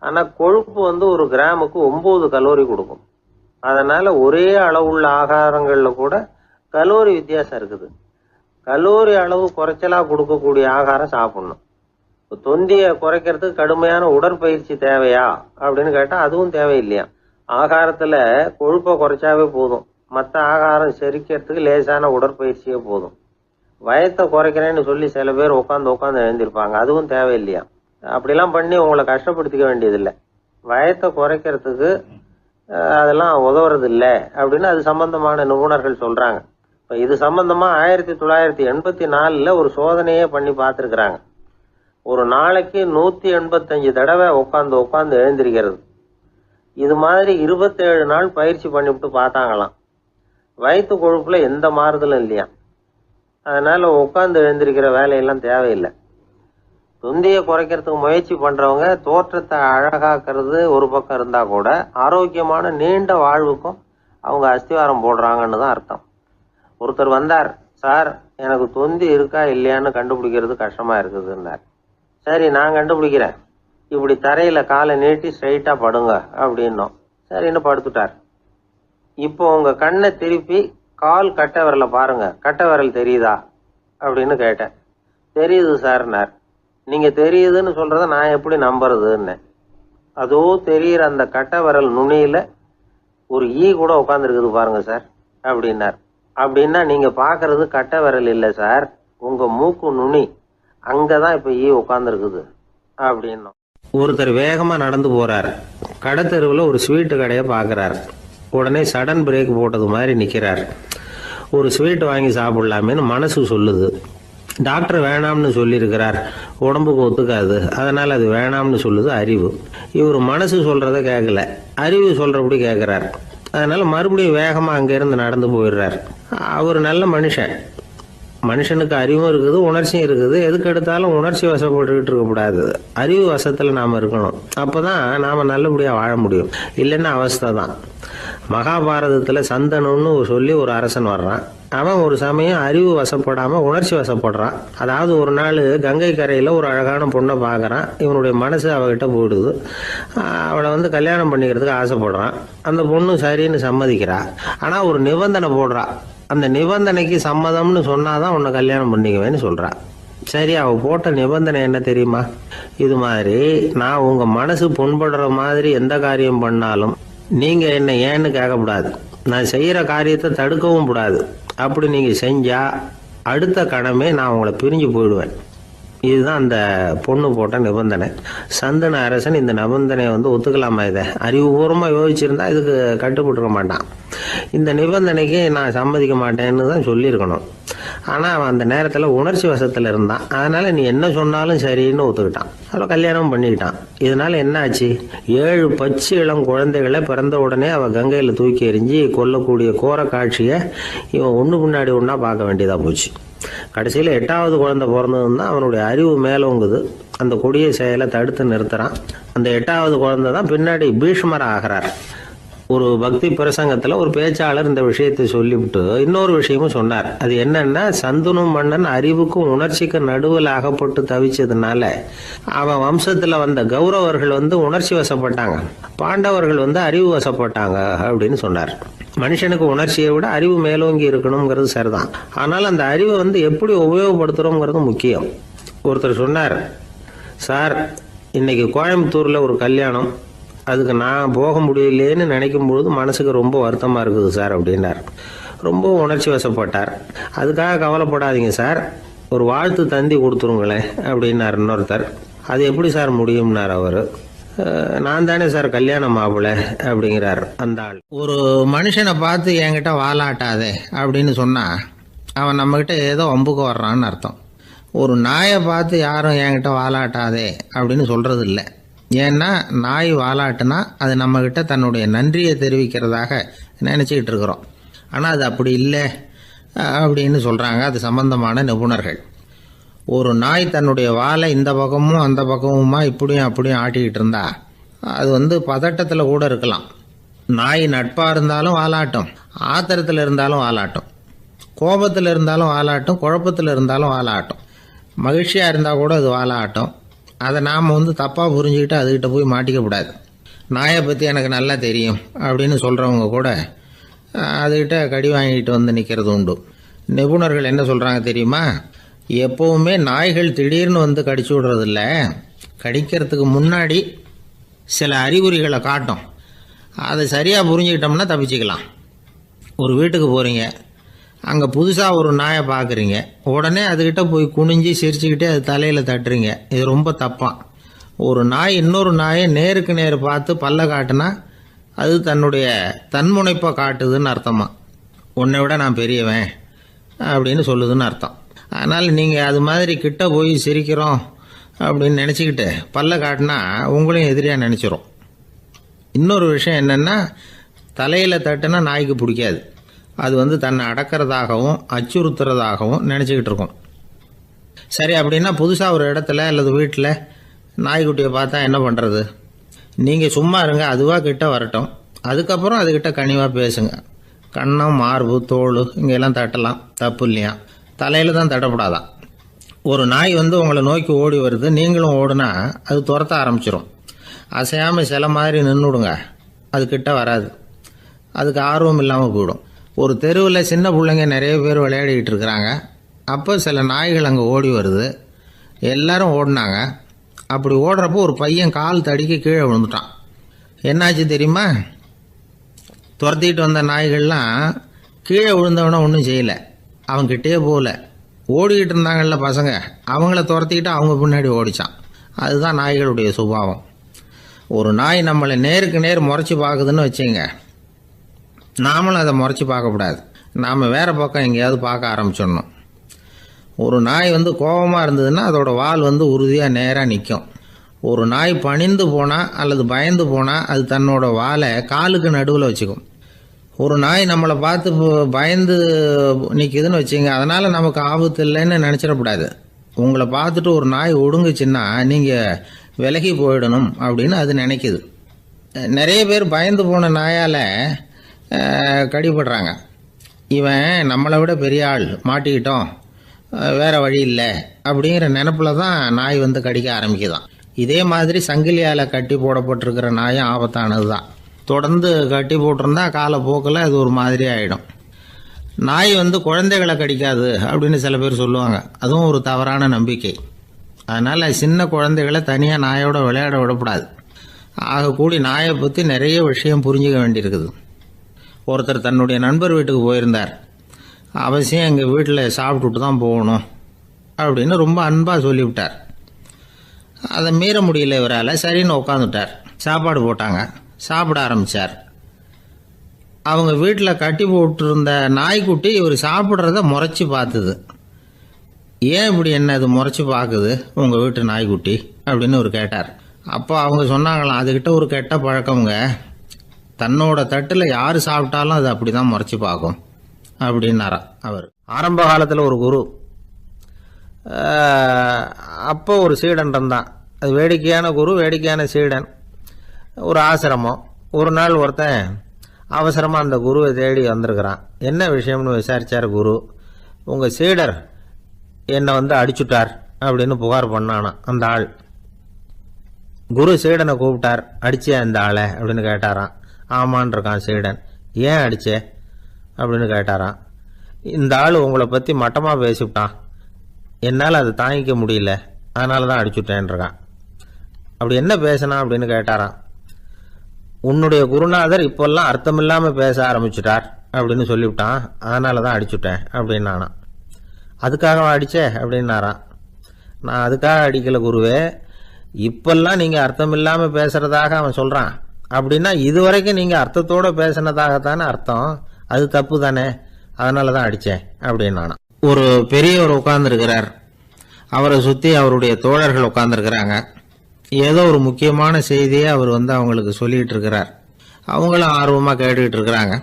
ஆனா கொழுப்பு ஒரு கிராமுக்கு 9 கலோரி கொடுக்கும். அதனால ஒரே அளவுள்ள ஆகாரங்கள்ல கூட கலோரி வித்தியாசம் இருக்குது. கலோரி அளவு குறைச்சலா கொடுக்கக்கூடிய ஆகாரம் சாப்பிடணும். தொந்தியை குறைக்கிறதுக்கு கடுமையான உடற்பயிற்சி தேவையா அப்படின்னு கேட்டா அதுவும் தேவையில்லையா. ஆகாரத்துல கொழுப்பை குறைச்சாவே போதும், மற்ற ஆகாரம் செரிக்கிறதுக்கு லேசான உடற்பயிற்சியே போதும். வயத்தை குறைக்கிறேன்னு சொல்லி சில பேர் உட்காந்து எழுந்திருப்பாங்க, அதுவும் தேவையில்லையா. அப்படிலாம் பண்ணி உங்களை கஷ்டப்படுத்திக்க வேண்டியதில்லை. வயத்தை குறைக்கிறதுக்கு அதெல்லாம் உதவுறது இல்லை அப்படின்னு அது சம்பந்தமான நிபுணர்கள் சொல்றாங்க. இப்ப இது சம்பந்தமா 1984 ஒரு சோதனையே பண்ணி பார்த்திருக்கிறாங்க. ஒரு நாளைக்கு 185 தடவை உட்காந்து எழுந்திருக்கிறது. இது மாதிரி 27 நாள் பயிற்சி பண்ணிவிட்டு பார்த்தாங்களாம். வயிற்று கொழுப்புல எந்த மாறுதலும் இல்லையா. அதனால உட்காந்து எழுந்திருக்கிற வேலையெல்லாம் தேவையில்லை. தொந்தியை குறைக்கிறதுக்கு முயற்சி பண்றவங்க தோற்றத்தை அழகாக்குறது ஒரு பக்கம் இருந்தா கூட ஆரோக்கியமான நீண்ட வாழ்வுக்கும் அவங்க அஸ்திவாரம் போடுறாங்கன்னு தான் அர்த்தம். ஒருத்தர் வந்தார், சார் எனக்கு தொந்தி இருக்கா இல்லையான்னு கண்டுபிடிக்கிறது கஷ்டமா இருக்குதுன்னார். சரி, நான் கண்டுபிடிக்கிறேன், இப்படி தரையில காலை நீட்டி ஸ்ட்ரைட்டா படுங்க அப்படின்னோம். சரின்னு படுத்துட்டார். இப்போ உங்க கண்ணை திருப்பி கால் கட்டை விரலை பாருங்க, கட்டை விரல் தெரியுதா அப்படின்னு கேட்டேன். தெரியுது சார்னார். நீங்க தெரியுதுன்னு சொல்றத நான் எப்படி நம்புறதுன்னு. அதோ தெரியுற அந்த கட்டை விரல் நுனியில ஒரு ஈ கூட உட்காந்துருக்குது பாருங்க சார் அப்படின்னார். அப்படின்னா நீங்க பாக்குறது கட்டை விரல் இல்லை சார், உங்க மூக்கு நுனி, அங்கதான் இப்ப ஈ உட்காந்துருக்குது அப்படின்னோம். ஒருத்தர் வேகமா நடந்து போறாரு. கடத்தெருவில் ஒரு ஸ்வீட்டு கடையை பாக்குறாரு. உடனே சடன் பிரேக் போட்டது மாதிரி நிக்கிறார். ஒரு ஸ்வீட் வாங்கி சாப்பிடலாமேன்னு மனசு சொல்லுது. டாக்டர் வேணாம்னு சொல்லியிருக்கிறார், உடம்புக்கு ஒத்துக்காது, அதனால அது வேணாம்னு சொல்லுது அறிவு. இவர் மனசு சொல்றத கேட்கல, அறிவு சொல்றபடி கேட்கிறார். அதனால மறுபடியும் வேகமா அங்கிருந்து நடந்து போயிடுறார். அவர் நல்ல மனுஷன். மனுஷனுக்கு அறிவும் இருக்குது, உணர்ச்சியும் இருக்குது. எதுக்கு எடுத்தாலும் உணர்ச்சி வசப்பட்டுக்கிட்டு இருக்கக்கூடாது. அறிவு வசத்தில் நாம் இருக்கணும். அப்போ தான் நாம் நல்லபடியாக வாழ முடியும். இல்லைன்னா அவஸ்தை தான். மகாபாரதத்தில் சந்தனுன்னு சொல்லி ஒரு அரசன் வர்றான். அவன் ஒரு சமயம் அறிவு வசப்படாமல் உணர்ச்சி வசப்படுறான். அதாவது ஒரு நாள் கங்கை கரையில் ஒரு அழகான பொண்ணை பார்க்குறான். இவனுடைய மனசு அவகிட்ட போயிடுது. அவளை கல்யாணம் பண்ணிக்கிறதுக்கு ஆசைப்படுறான். அந்த பொண்ணு சரின்னு சம்மதிக்கிறா. ஆனால் ஒரு நிபந்தனை போடுறா. அந்த நிபந்தனைக்கு சம்மதம்னு சொன்னாதான் உன்னை கல்யாணம் பண்ணிக்குவேன்னு சொல்றா. சரி, அவ போட்ட நிபந்தனை என்ன தெரியுமா? இது மாதிரி நான் உங்க மனசு புண்படுற மாதிரி எந்த காரியம் பண்ணாலும் நீங்க என்ன ஏன்னு கேட்கக்கூடாது. நான் செய்யற காரியத்தை தடுக்கவும் கூடாது. அப்படி நீங்க செஞ்சா அடுத்த கணமே நான் உங்களை பிரிஞ்சு போயிடுவேன். இதுதான் அந்த பொண்ணு போட்ட நிபந்தனை. சந்தன அரசன் இந்த நிபந்தனையை ஒத்துக்கலாமா? இதை அறிவுபூர்வமாக யோசிச்சிருந்தா இதுக்கு கட்டுப்பட்டுருக்க மாட்டான். இந்த நிபந்தனைக்கு நான் சம்மதிக்க மாட்டேன்னு தான் சொல்லியிருக்கணும். ஆனால் அவன் அந்த நேரத்தில் உணர்ச்சி வசத்தில் இருந்தான். அதனால் நீ என்ன சொன்னாலும் சரின்னு ஒத்துக்கிட்டான். அவள் கல்யாணம் பண்ணிக்கிட்டான். இதனால் என்ன ஆச்சு? 7 பச்சை இளம் குழந்தைகளை பிறந்த உடனே அவள் கங்கையில் தூக்கி எறிஞ்சி கொல்லக்கூடிய கோர காட்சியை இவன் ஒன்று பின்னாடி ஒன்றா பார்க்க வேண்டியதாக போச்சு. கடைசியில் 8வது குழந்தை பிறந்ததுன்னு தான் அவனுடைய அறிவு மேலோங்குது. அந்த கொடிய செயலை தடுத்து நிறுத்துறான். அந்த 8வது குழந்தை தான் பின்னாடி பீஷ்மர் ஆகிறார். ஒரு பக்தி பிரசங்கத்தில் ஒரு பேச்சாளர் இந்த விஷயத்தை சொல்லிவிட்டு இன்னொரு விஷயமும் சொன்னார். அது என்னன்னா, சந்தனு மன்னன் அறிவுக்கும் உணர்ச்சிக்கும் நடுவில் அகப்பட்டு தவிச்சதுனால அவன் வம்சத்தில் வந்த கௌரவர்கள் உணர்ச்சி வசப்பட்டாங்க, பாண்டவர்கள் அறிவு வசப்பட்டாங்க அப்படின்னு சொன்னார். மனுஷனுக்கு உணர்ச்சியை விட அறிவு மேலோங்கி இருக்கணுங்கிறது சரிதான். ஆனால் அந்த அறிவை எப்படி உபயோகப்படுத்துகிறோங்கிறது முக்கியம். ஒருத்தர் சொன்னார், சார் இன்னைக்கு கோயம்புத்தூரில் ஒரு கல்யாணம், அதுக்கு நான் போக முடியலேன்னு நினைக்கும் பொழுது மனசுக்கு ரொம்ப வருத்தமாக இருக்குது சார் அப்படின்னார். ரொம்ப உணர்ச்சி வசப்பட்டார். அதுக்காக கவலைப்படாதீங்க சார், ஒரு வாழ்த்து தந்தி கொடுத்துருங்களேன் அப்படின்னார் இன்னொருத்தர். அது எப்படி சார் முடியும்னார் அவர். நான் தானே சார் கல்யாண மாப்பிள்ளை அப்படிங்கிறார் அந்த ஆள். ஒரு மனுஷனை பார்த்து என்கிட்ட வாலாட்டாதே அப்படின்னு சொன்னால் அவன் நம்மகிட்ட ஏதோ வம்புக்கு வர்றான்னு அர்த்தம். ஒரு நாயை பார்த்து யாரும் என்கிட்ட வாலாட்டாதே அப்படின்னு சொல்கிறது இல்லை. ஏன்னா நாய் வாலாட்டுனா அது நம்மக்கிட்ட தன்னுடைய நன்றியை தெரிவிக்கிறதாக நினச்சிக்கிட்டு இருக்கிறோம். ஆனால் அது அப்படி இல்லை அப்படின்னு சொல்கிறாங்க அது சம்பந்தமான நிபுணர்கள். ஒரு நாய் தன்னுடைய வாலை இந்த பக்கமும் அந்த பக்கமுமா இப்படியும் அப்படியும் ஆட்டிக்கிட்டு இருந்தா அது பதட்டத்தில் கூட இருக்கலாம். நாய் நட்பாக இருந்தாலும் வாலாட்டும், ஆத்திரத்தில் இருந்தாலும் வாலாட்டும், கோபத்தில் இருந்தாலும் வாலாட்டும், குழப்பத்தில் இருந்தாலும் வாலாட்டும், மகிழ்ச்சியாக இருந்தால் கூட அது வாலாட்டும். அதை நாம் தப்பாக புரிஞ்சுக்கிட்டு அதுக்கிட்ட போய் மாட்டிக்கக்கூடாது. நாயை பற்றி எனக்கு நல்லா தெரியும் அப்படின்னு சொல்கிறவங்க கூட அதுக்கிட்ட கடி வாங்கிட்டு நிற்கிறது உண்டு. நிபுணர்கள் என்ன சொல்கிறாங்க தெரியுமா? எப்போவுமே நாய்கள் திடீர்னு கடிச்சு விடுறதில்ல, கடிக்கிறதுக்கு முன்னாடி சில அறிகுறிகளை காட்டும். அதை சரியாக புரிஞ்சுக்கிட்டோம்னா தப்பிச்சுக்கலாம். ஒரு வீட்டுக்கு போகிறீங்க, அங்கே புதுசாக ஒரு நாயை பார்க்குறீங்க, உடனே அதுக்கிட்ட போய் குனிஞ்சு சிரிச்சுக்கிட்டே அது தலையில் தட்டுறீங்க. இது ரொம்ப தப்பான். ஒரு நாய் இன்னொரு நாயை நேருக்கு நேர் பார்த்து பல்ல காட்டுனா அது தன்னுடைய தன்முனைப்பை காட்டுதுன்னு அர்த்தமா. உன்னை விட நான் பெரியவன் அப்படின்னு சொல்லுதுன்னு அர்த்தம். அதனால் நீங்கள் அது மாதிரி கிட்ட போய் சிரிக்கிறோம் அப்படின்னு நினச்சிக்கிட்டு பல்ல காட்டினா உங்களையும் எதிரியாக நினச்சிரும். இன்னொரு விஷயம் என்னென்னா, தலையில் தட்டுனா நாய்க்கு பிடிக்காது. அது தன்னை அடக்கிறதாகவும் அச்சுறுத்துறதாகவும் நினச்சிக்கிட்டு இருக்கும். சரி, அப்படின்னா புதுசாக ஒரு இடத்துல அல்லது வீட்டில் நாய்க்குட்டியை பார்த்தா என்ன பண்ணுறது? நீங்கள் சும்மா இருங்க, அதுவாக கிட்ட வரட்டும். அதுக்கப்புறம் அதுக்கிட்ட கனிவாக பேசுங்க. கன்னம், மார்பு, தோல் இங்கெல்லாம் தட்டலாம், தப்பு இல்லையா? தலையில் தான் தட்டப்படாதான். ஒரு நாய் உங்களை நோக்கி ஓடி வருது, நீங்களும் ஓடுனா அது துரத்த ஆரம்பிச்சிடும். அசையாமல் சில மாதிரி நின்றுடுங்க, அது கிட்ட வராது. அதுக்கு ஆர்வம் இல்லாமல் போயிடும். ஒரு தெருவில் சின்ன பிள்ளைங்க நிறைய பேர் விளையாடிக்கிட்டு இருக்கிறாங்க. அப்போ சில நாய்கள் அங்கே ஓடி வருது. எல்லாரும் ஓடினாங்க. அப்படி ஓடுறப்போ ஒரு பையன் கால் தடிக்க கீழே விழுந்துட்டான். என்னாச்சு தெரியுமா? துரத்திட்டு வந்த நாய்கள்லாம் கீழே விழுந்தவன ஒன்றும் செய்யலை, அவன்கிட்டே போகல. ஓடிக்கிட்டு இருந்தாங்கல்ல பசங்க, அவங்கள துரத்திக்கிட்டு அவங்க பின்னாடி ஓடிச்சான். அதுதான் நாய்களுடைய சுபாவம். ஒரு நாய் நம்மளை நேருக்கு நேர் முறைச்சி பார்க்குதுன்னு வச்சுங்க, நாமளும் அதை முறைச்சி பார்க்கக்கூடாது. நாம் வேறு பக்கம் எங்கேயாவது பார்க்க ஆரம்பிச்சிடணும். ஒரு நாய் கோபமாக இருந்ததுன்னா அதோட வால் உறுதியாக நேராக நிற்கும். ஒரு நாய் பணிந்து போனால் அல்லது பயந்து போனால் அது தன்னோட வாலை காலுக்கு நடுவில் வச்சுக்கும். ஒரு நாய் நம்மளை பார்த்து பயந்து நிற்குதுன்னு வச்சுங்க, அதனால் நமக்கு ஆபத்து இல்லைன்னு நினச்சிடக்கூடாது. உங்களை பார்த்துட்டு ஒரு நாய் ஒடுங்குச்சுன்னா நீங்கள் விலகி போயிடணும் அப்படின்னு அது நினைக்குது. நிறைய பேர் பயந்து போன நாயால் கடிபடுறாங்க. இவன் நம்மளை விட பெரிய ஆள், மாட்டிக்கிட்டோம், வேறு வழி இல்லை அப்படிங்கிற நினப்பில் தான் நாய் வந்து கடிக்க ஆரம்பிக்குதான். இதே மாதிரி சங்கிலியால் கட்டி போடப்பட்டிருக்கிற நாயும் ஆபத்தானது தான். தொடர்ந்து கட்டி போட்டிருந்தா காலப்போக்கில் அது ஒரு மாதிரி ஆகிடும். நாய் வந்து குழந்தைகளை கடிக்காது அப்படின்னு சில பேர் சொல்லுவாங்க. அதுவும் ஒரு தவறான நம்பிக்கை. அதனால் சின்ன குழந்தைகளை தனியாக நாயோட விளையாட விடக்கூடாது. ஆகக்கூடி நாயை பற்றி நிறைய விஷயம் புரிஞ்சுக்க வேண்டியிருக்குது. ஒருத்தர் தன்னுடைய நண்பர் வீட்டுக்கு போயிருந்தார். அவசியம் எங்கள் வீட்டில் சாப்பிட்டுட்டு தான் போகணும் அப்படின்னு ரொம்ப அன்பாக சொல்லிவிட்டார். அதை மீற முடியல இவரால். சரின்னு உட்காந்துட்டார். சாப்பாடு போட்டாங்க. சாப்பிட ஆரம்பித்தார். அவங்க வீட்டில் கட்டி போட்டிருந்த நாய்க்குட்டி இவர் சாப்பிட்றத முறைச்சி பார்த்துது. ஏன் இப்படி என்ன அது முறைச்சி பார்க்குது உங்கள் வீட்டு நாய்க்குட்டி அப்படின்னு அவர் கேட்டார். அப்போ அவங்க சொன்னாங்களாம், அதுக்கிட்ட ஒரு கெட்ட பழக்கங்க, தன்னோட தட்டில் யார் சாப்பிட்டாலும் அது அப்படி தான் முறைச்சி பார்க்கும் அப்படின்னாராம் அவர். ஆரம்ப காலத்தில் ஒரு குரு, அப்போ ஒரு சீடன் இருந்தான். அது வேடிக்கையான குரு, வேடிக்கையான சீடன். ஒரு ஆசிரமம். ஒரு நாள் ஒருத்தன் அவசரமாக அந்த குருவை தேடி வந்திருக்கிறான். என்ன விஷயம்னு விசாரித்தார் குரு. உங்கள் சீடர் என்னை வந்து அடிச்சுட்டார் அப்படின்னு புகார் பண்ணானா அந்த ஆள். குரு சீடனை கூப்பிட்டார். அடிச்சே அந்த ஆளை அப்படின்னு கேட்டாராம். ஆமான் இருக்கான் சீடன். ஏன் அடிச்சே அப்படின்னு கேட்டாராம். இந்த ஆள் உங்களை பற்றி மட்டமாக பேசிவிட்டான், என்னால் அதை தாங்கிக்க முடியல, அதனால தான் அடிச்சுட்டேன் இருக்கான். அப்படி என்ன பேசினா அப்படின்னு கேட்டாராம். உன்னுடைய குருநாதர் இப்போல்லாம் அர்த்தமில்லாமல் பேச ஆரம்பிச்சுட்டார் அப்படின்னு சொல்லிவிட்டான், அதனால தான் அடிச்சுட்டேன் அப்படின்னு நானா. அதுக்காக அடித்தே அப்படின்னாரான். நான் அதுக்காக அடிக்கலை குருவே, இப்பெல்லாம் நீங்கள் அர்த்தமில்லாமல் பேசுகிறதாக அவன் சொல்கிறான். அப்படின்னா இதுவரைக்கும் நீங்கள் அர்த்தத்தோடு பேசினதாகத்தானே அர்த்தம், அது தப்பு தானே, அதனால தான் அடித்தேன் அப்படின்னு நானா. ஒரு பெரியவர் உட்கார்ந்துருக்கிறார். அவரை சுற்றி அவருடைய தோழர்கள் உட்கார்ந்துருக்கிறாங்க. ஏதோ ஒரு முக்கியமான செய்தியை அவர் வந்து அவங்களுக்கு சொல்லிகிட்டு இருக்கிறார். அவங்களும் ஆர்வமாக கேட்டுக்கிட்டு இருக்கிறாங்க.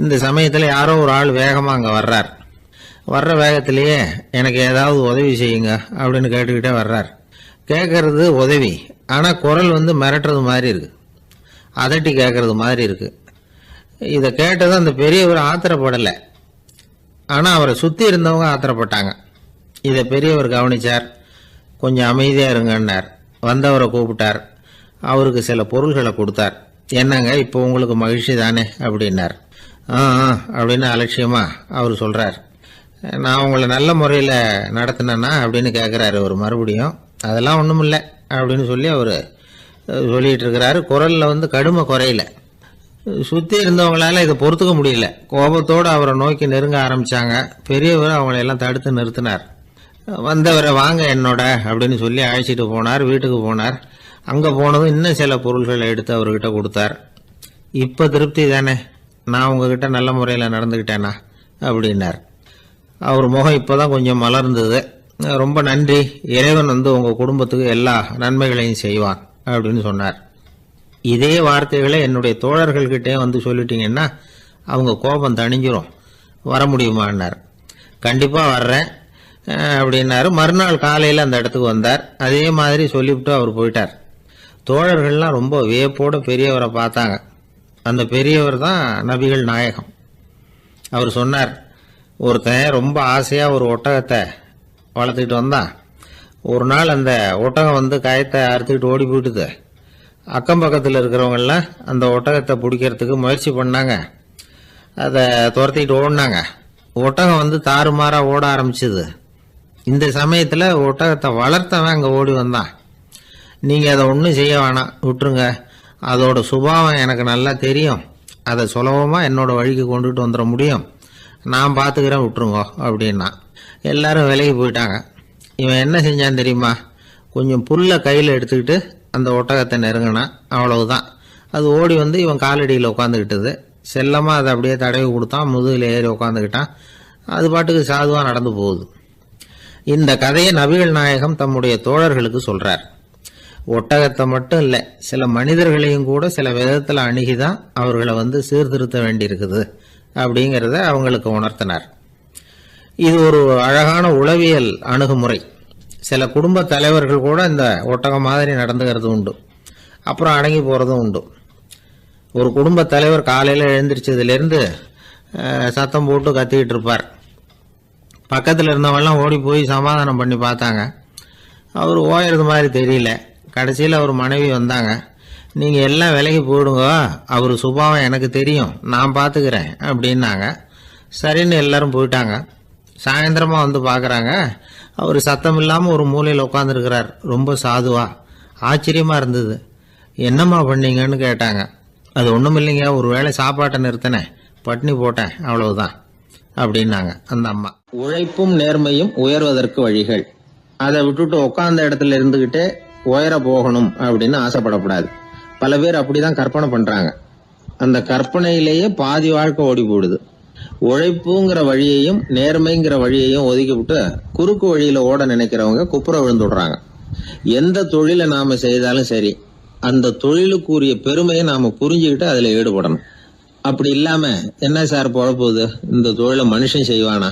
இந்த சமயத்தில் யாரோ ஒரு ஆள் வேகமாக அங்கே வர்றார். வர்ற வேகத்திலேயே எனக்கு ஏதாவது உதவி செய்யுங்க அப்படின்னு கேட்டுக்கிட்டே வர்றார். கேட்கறது உதவி, ஆனால் குரல் வந்து மிரட்டுறது மாதிரி இருக்குது, அதட்டி கேட்கறது மாதிரி இருக்குது. இதை கேட்டதும் அந்த பெரியவர் ஆத்திரப்படலை, ஆனால் அவரை சுற்றி இருந்தவங்க ஆத்திரப்பட்டாங்க. இதை பெரியவர் கவனித்தார். கொஞ்சம் அமைதியாக இருங்கன்னார். வந்தவரை கூப்பிட்டார். அவருக்கு சில பொருள்களை கொடுத்தார். என்னங்க இப்போ உங்களுக்கு மகிழ்ச்சி தானே அப்படின்னார். அப்படின்னு அலட்சியமாக அவர் சொல்கிறார். நான் உங்களை நல்ல முறையில் நடத்தினேன்னா அப்படின்னு கேட்குறாரு அவர் மறுபடியும். அதெல்லாம் ஒன்றும் இல்லை அப்படின்னு சொல்லி அவர் சொல்லிகிட்டு இருக்கிறாரு. குரலில் வந்து கடுமை குறையில. சுற்றி இருந்தவங்களால இதை பொறுத்துக்க முடியல. கோபத்தோடு அவரை நோக்கி நெருங்க ஆரம்பித்தாங்க. பெரியவர் அவங்களையெல்லாம் தடுத்து நிறுத்தினார். வந்தவரை வாங்க என்னோட அப்படின்னு சொல்லி அழைச்சிட்டு போனார். வீட்டுக்கு போனார். அங்கே போனதும் இன்னும் சில பொருள்களை எடுத்து அவர்கிட்ட கொடுத்தார். இப்போ திருப்தி தானே, நான் உங்ககிட்ட நல்ல முறையில் நடந்துக்கிட்டேனா அப்படின்னார். அவர் முகம் இப்போ தான் கொஞ்சம் மலர்ந்தது. ரொம்ப நன்றி, இறைவன் வந்து உங்கள் குடும்பத்துக்கு எல்லா நன்மைகளையும் செய்வான் அப்படின்னு சொன்னார். இதே வார்த்தைகளை என்னுடைய தோழர்கள்கிட்டே வந்து சொல்லிட்டீங்கன்னா அவங்க கோபம் தணிஞ்சிரும், வர முடியுமான்னார். கண்டிப்பாக வர்றேன் அப்படின்னாரு. மறுநாள் காலையில் அந்த இடத்துக்கு வந்தார். அதே மாதிரி சொல்லிவிட்டு அவர் போயிட்டார். தோழர்கள்லாம் ரொம்ப வியப்போடு பெரியவரை பார்த்தாங்க. அந்த பெரியவர் தான் நபிகள் நாயகம். அவர் சொன்னார், ஒருத்தன் ரொம்ப ஆசையாக ஒரு ஒட்டகத்தை வளர்த்துக்கிட்டு வந்தான். ஒரு நாள் அந்த ஒட்டகம் வந்து கயத்தை அறுத்துக்கிட்டு ஓடி போயிட்டுது. அக்கம் பக்கத்தில் இருக்கிறவங்கெல்லாம் அந்த ஒட்டகத்தை பிடிக்கிறதுக்கு முயற்சி பண்ணாங்க. அதை துரத்திக்கிட்டு ஓடினாங்க. ஒட்டகம் வந்து தாறுமாறாக ஓட ஆரம்பிச்சுது. இந்த சமயத்தில் ஒட்டகத்தை வளர்த்தவன் அங்கே ஓடி வந்தான். நீங்கள் அதை ஒன்றும் செய்ய வேணாம், விட்டுருங்க, அதோட சுபாவம் எனக்கு நல்லா தெரியும், அதை சுலபமாக என்னோட வழிக்கு கொண்டுட்டு வந்துட முடியும், நான் பார்த்துக்கிறேன், விட்டுருங்கோ அப்படின்னா. எல்லாரும் விலகி போயிட்டாங்க. இவன் என்ன செஞ்சான் தெரியுமா? கொஞ்சம் புல்லை கையில் எடுத்துக்கிட்டு அந்த ஒட்டகத்தை நெருங்கினான். அவ்வளவுதான். அது ஓடி வந்து இவன் காலடியில் உட்காந்துக்கிட்டது. செல்லமாக அதை அப்படியே தடவி கொடுத்தான். முதுகில் ஏறி உட்காந்துக்கிட்டான். அது பாட்டுக்கு சாதுவாக நடந்து போகுது. இந்த கதையை நபிகள் நாயகம் தம்முடைய தோழர்களுக்கு சொல்கிறார். ஒட்டகத்தை மட்டும் இல்லை, சில மனிதர்களையும் கூட சில விதத்தில் அணுகிதான் அவர்களை சீர்திருத்த வேண்டியிருக்குது அப்படிங்கிறத அவங்களுக்கு உணர்த்தினார். இது ஒரு அழகான உளவியல் அணுகுமுறை. சில குடும்ப தலைவர்கள் கூட இந்த ஒட்டகம் மாதிரி நடந்துக்கிறது உண்டு, அப்புறம் அடங்கி போகிறதும் உண்டு. ஒரு குடும்ப தலைவர் காலையில் எழுந்திரிச்சதுலேருந்து சத்தம் போட்டு கத்திக்கிட்டு இருப்பார். பக்கத்தில் இருந்தவெல்லாம் ஓடி போய் சமாதானம் பண்ணி பார்த்தாங்க. அவர் ஓயறது மாதிரி தெரியல. கடைசியில் அவர் மனைவி வந்தாங்க. நீங்கள் எல்லாம் விலகி போயிடுங்க, அவர் சுபாவம் எனக்கு தெரியும், நான் பார்த்துக்கிறேன் அப்படின்னாங்க. சரின்னு எல்லாரும் போயிட்டாங்க. சாயந்தரமாக பார்க்குறாங்க, அவர் சத்தம் இல்லாமல் ஒரு மூலையில் உட்காந்துருக்கிறார். ரொம்ப சாதுவா. ஆச்சரியமாக இருந்தது. என்னம்மா பண்ணீங்கன்னு கேட்டாங்க. அது ஒன்றும் இல்லைங்க, ஒரு வேளை சாப்பாட்டை நிறுத்தினேன், பட்னி போட்டேன், அவ்வளவுதான் அப்படின்னாங்க அந்த அம்மா. உழைப்பும் நேர்மையும் உயர்வதற்கு வழிகள். அதை விட்டுட்டு உட்கார்ந்த இடத்துல இருந்துகிட்டே உயர போகணும் அப்படின்னு ஆசைப்படக்கூடாது. பல பேர் அப்படிதான் கற்பனை பண்றாங்க. அந்த கற்பனையிலேயே பாதி வாழ்க்கை ஓடி போடுது. உழைப்புங்கிற வழியையும் நேர்மைங்கிற வழியையும் ஒதுக்கி விட்டு குறுக்கு வழியில ஓட நினைக்கிறவங்க குப்புற விழுந்துடுறாங்க. எந்த தொழிலை நாம செய்தாலும் சரி, அந்த தொழிலுக்குரிய பெருமையை நாம புரிஞ்சுக்கிட்டு அதுல ஈடுபடணும். அப்படி இல்லாம என்ன சார் பொழப்புது, இந்த தொழிலை மனுஷன் செய்வானா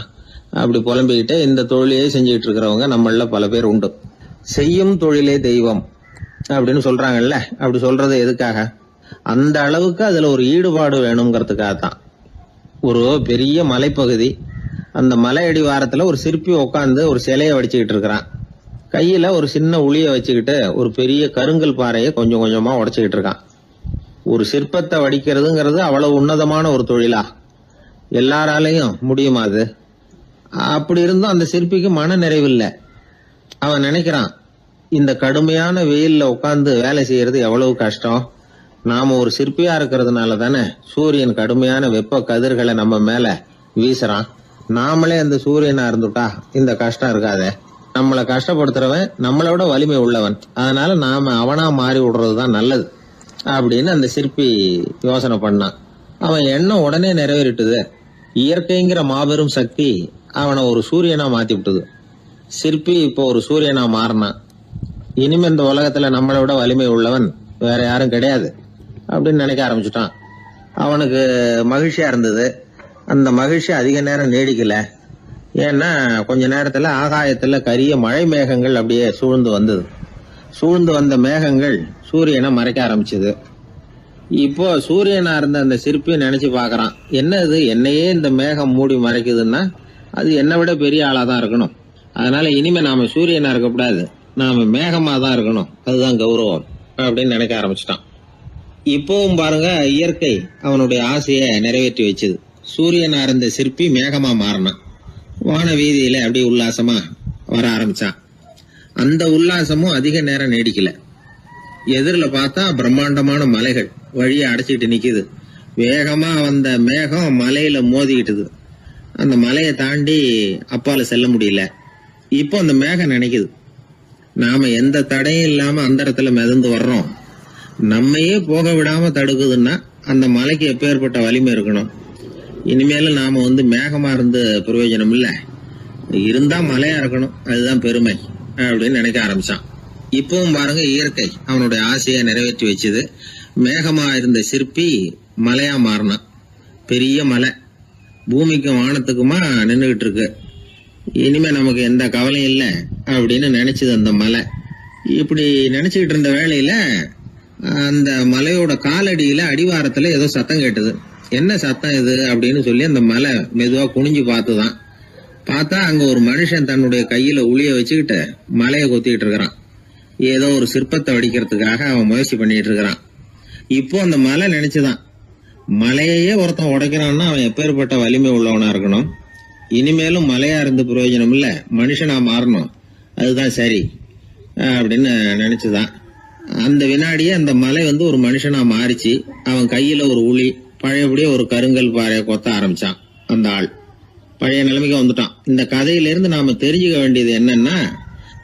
அப்படி புலம்பிக்கிட்டே இந்த தொழிலையே செஞ்சுக்கிட்டு இருக்கிறவங்க நம்மள பல பேர் உண்டு. செய்யும் தொழிலே தெய்வம் அப்படின்னு சொல்றாங்கல்ல, அப்படி சொல்றது எதுக்காக? அந்த அளவுக்கு அதுல ஒரு ஈடுபாடு வேணுங்கிறதுக்காகத்தான். ஒரு பெரிய மலைப்பகுதி, அந்த மலை அடிவாரத்துல ஒரு சிற்பி உட்காந்து ஒரு சிலையை வடிச்சுக்கிட்டு இருக்கிறான். கையில ஒரு சின்ன உளிய வச்சுக்கிட்டு ஒரு பெரிய கருங்கல் பாறையை கொஞ்சம் கொஞ்சமா உடைச்சுக்கிட்டு இருக்கான். ஒரு சிற்பத்தை வடிக்கிறதுங்கிறது அவ்வளவு உன்னதமான ஒரு தொழிலா? எல்லாராலையும் முடியுமா அது? அப்படி இருந்தும் அந்த சிற்பிக்கு மன நிறைவில்லை. அவன் நினைக்கிறான், இந்த கடுமையான வெயில்ல உட்கார்ந்து வேலை செய்யறது எவ்வளவு கஷ்டம். நாம ஒரு சிற்பியா இருக்கிறதுனால தானே சூரியன் கடுமையான வெப்ப கதிர்களை நம்ம மேல வீசுறான். நாமளே அந்த சூரியனா இருந்துட்டா இந்த கஷ்டம் இருக்காதே. நம்மளை கஷ்டப்படுத்துறவன் நம்மளோட வலிமை உள்ளவன், அதனால நாம அவனா மாறி விடுறதுதான் நல்லது அப்படின்னு அந்த சிற்பி யோசனை பண்ணான். அவன் எண்ணம் உடனே நிறைவேறிட்டுது. இயற்கைங்கிற மாபெரும் சக்தி அவனை ஒரு சூரியனா மாத்தி விட்டது. சிற்பி இப்போ ஒரு சூரியனா மாறினான். இனிமே இந்த உலகத்துல நம்மளை விட வலிமை உள்ளவன் வேற யாரும் கிடையாது அப்படின்னு நினைக்க ஆரம்பிச்சுட்டான். அவனுக்கு மகிழ்ச்சியா இருந்தது. அந்த மகிழ்ச்சி அதிக நேரம் நீடிக்கல. ஏன்னா கொஞ்ச நேரத்துல ஆகாயத்துல கரிய மழை மேகங்கள் அப்படியே சூழ்ந்து வந்தது. சூழ்ந்து வந்த மேகங்கள் சூரியனை மறைக்க ஆரம்பிச்சது. இப்போ சூரியனா இருந்த அந்த சிற்பி நினைச்சு பாக்குறான், என்ன இது என்னையே இந்த மேகம் மூடி மறைக்குதுன்னா அது என்னை விட பெரிய ஆளாதான் இருக்கணும். அதனால இனிமே நாம சூரியனா இருக்கக்கூடாது, நாம மேகமா தான் இருக்கணும், அதுதான் கௌரவம் அப்படின்னு நினைக்க ஆரம்பிச்சிட்டான். இப்பவும் பாருங்க, இயற்கை அவனுடைய ஆசையை நிறைவேற்றி வச்சது. சூரியனா இருந்த சிற்பி மேகமா மாறினான். வான வீதியில அப்படி உல்லாசமா வர ஆரம்பிச்சான். அந்த உல்லாசமும் அதிக நேரம் நீடிக்கல. எதிரில் பார்த்தா பிரம்மாண்டமான மலைகள் வழியை அடைச்சிட்டு நிக்குது. வேகமா வந்த மேகம் மலையில மோதிக்கிட்டுது. அந்த மலையை தாண்டி அப்பால செல்ல முடியல. இப்போ அந்த மேகம் நினைக்குது, நாம எந்த தடையும் இல்லாம அந்த இடத்துல மிதந்து வர்றோம். நம்மையே போக விடாம தடுக்குதுன்னா அந்த மலைக்கு எப்பேற்பட்ட வலிமை இருக்கணும். இனிமேல நாம மேகமா இருந்து பிரயோஜனம் இல்ல, இருந்தா மலையா இருக்கணும், அதுதான் பெருமை அப்படின்னு நினைக்க ஆரம்பிச்சான். இப்பவும் பாருங்க, இயற்கை அவனுடைய ஆசையை நிறைவேற்றி வச்சது. மேகமா இருந்த சிற்பி மலையா மாறினான். பெரிய மலை பூமிக்கும் வானத்துக்குமா நின்றுகிட்டு இருக்கு. இனிமே நமக்கு எந்த கவலையும் இல்லை அப்படின்னு நினைச்சது அந்த மலை. இப்படி நினைச்சுக்கிட்டு இருந்த வேளையில அந்த மலையோட காலடியில அடிவாரத்துல ஏதோ சத்தம் கேட்டது. என்ன சத்தம் இது அப்படின்னு சொல்லி அந்த மலை மெதுவா குனிஞ்சு பார்த்துதான். பார்த்தா அங்க ஒரு மனுஷன் தன்னுடைய கையில உளிய வச்சுக்கிட்டு மலையை கொத்திக்கிட்டு இருக்கிறான். ஏதோ ஒரு சிற்பத்தை வடிக்கிறதுக்காக அவன் முயற்சி பண்ணிட்டு இருக்கிறான். இப்போ அந்த மலை நினைச்சுதான், மலையே ஒருத்தன் உடைக்கிறான்னா அவன் எப்பேற்பட்ட வலிமை உள்ளவனா இருக்கணும். இனிமேலும் மலையா இருந்து பிரயோஜனம் இல்ல, மனுஷனா மாறணும், அதுதான் சரி அப்படின்னு நினைச்சுதான். அந்த வினாடியே அந்த மலை ஒரு மனுஷனா மாறிச்சு. அவன் கையில ஒரு உளி, பழையபடியே ஒரு கருங்கல் பாறையை கொத்த ஆரம்பிச்சான். அந்த ஆள் பழைய நிலைமைக்கு வந்துட்டான். இந்த கதையிலிருந்து நாம தெரிஞ்சுக்க வேண்டியது என்னன்னா,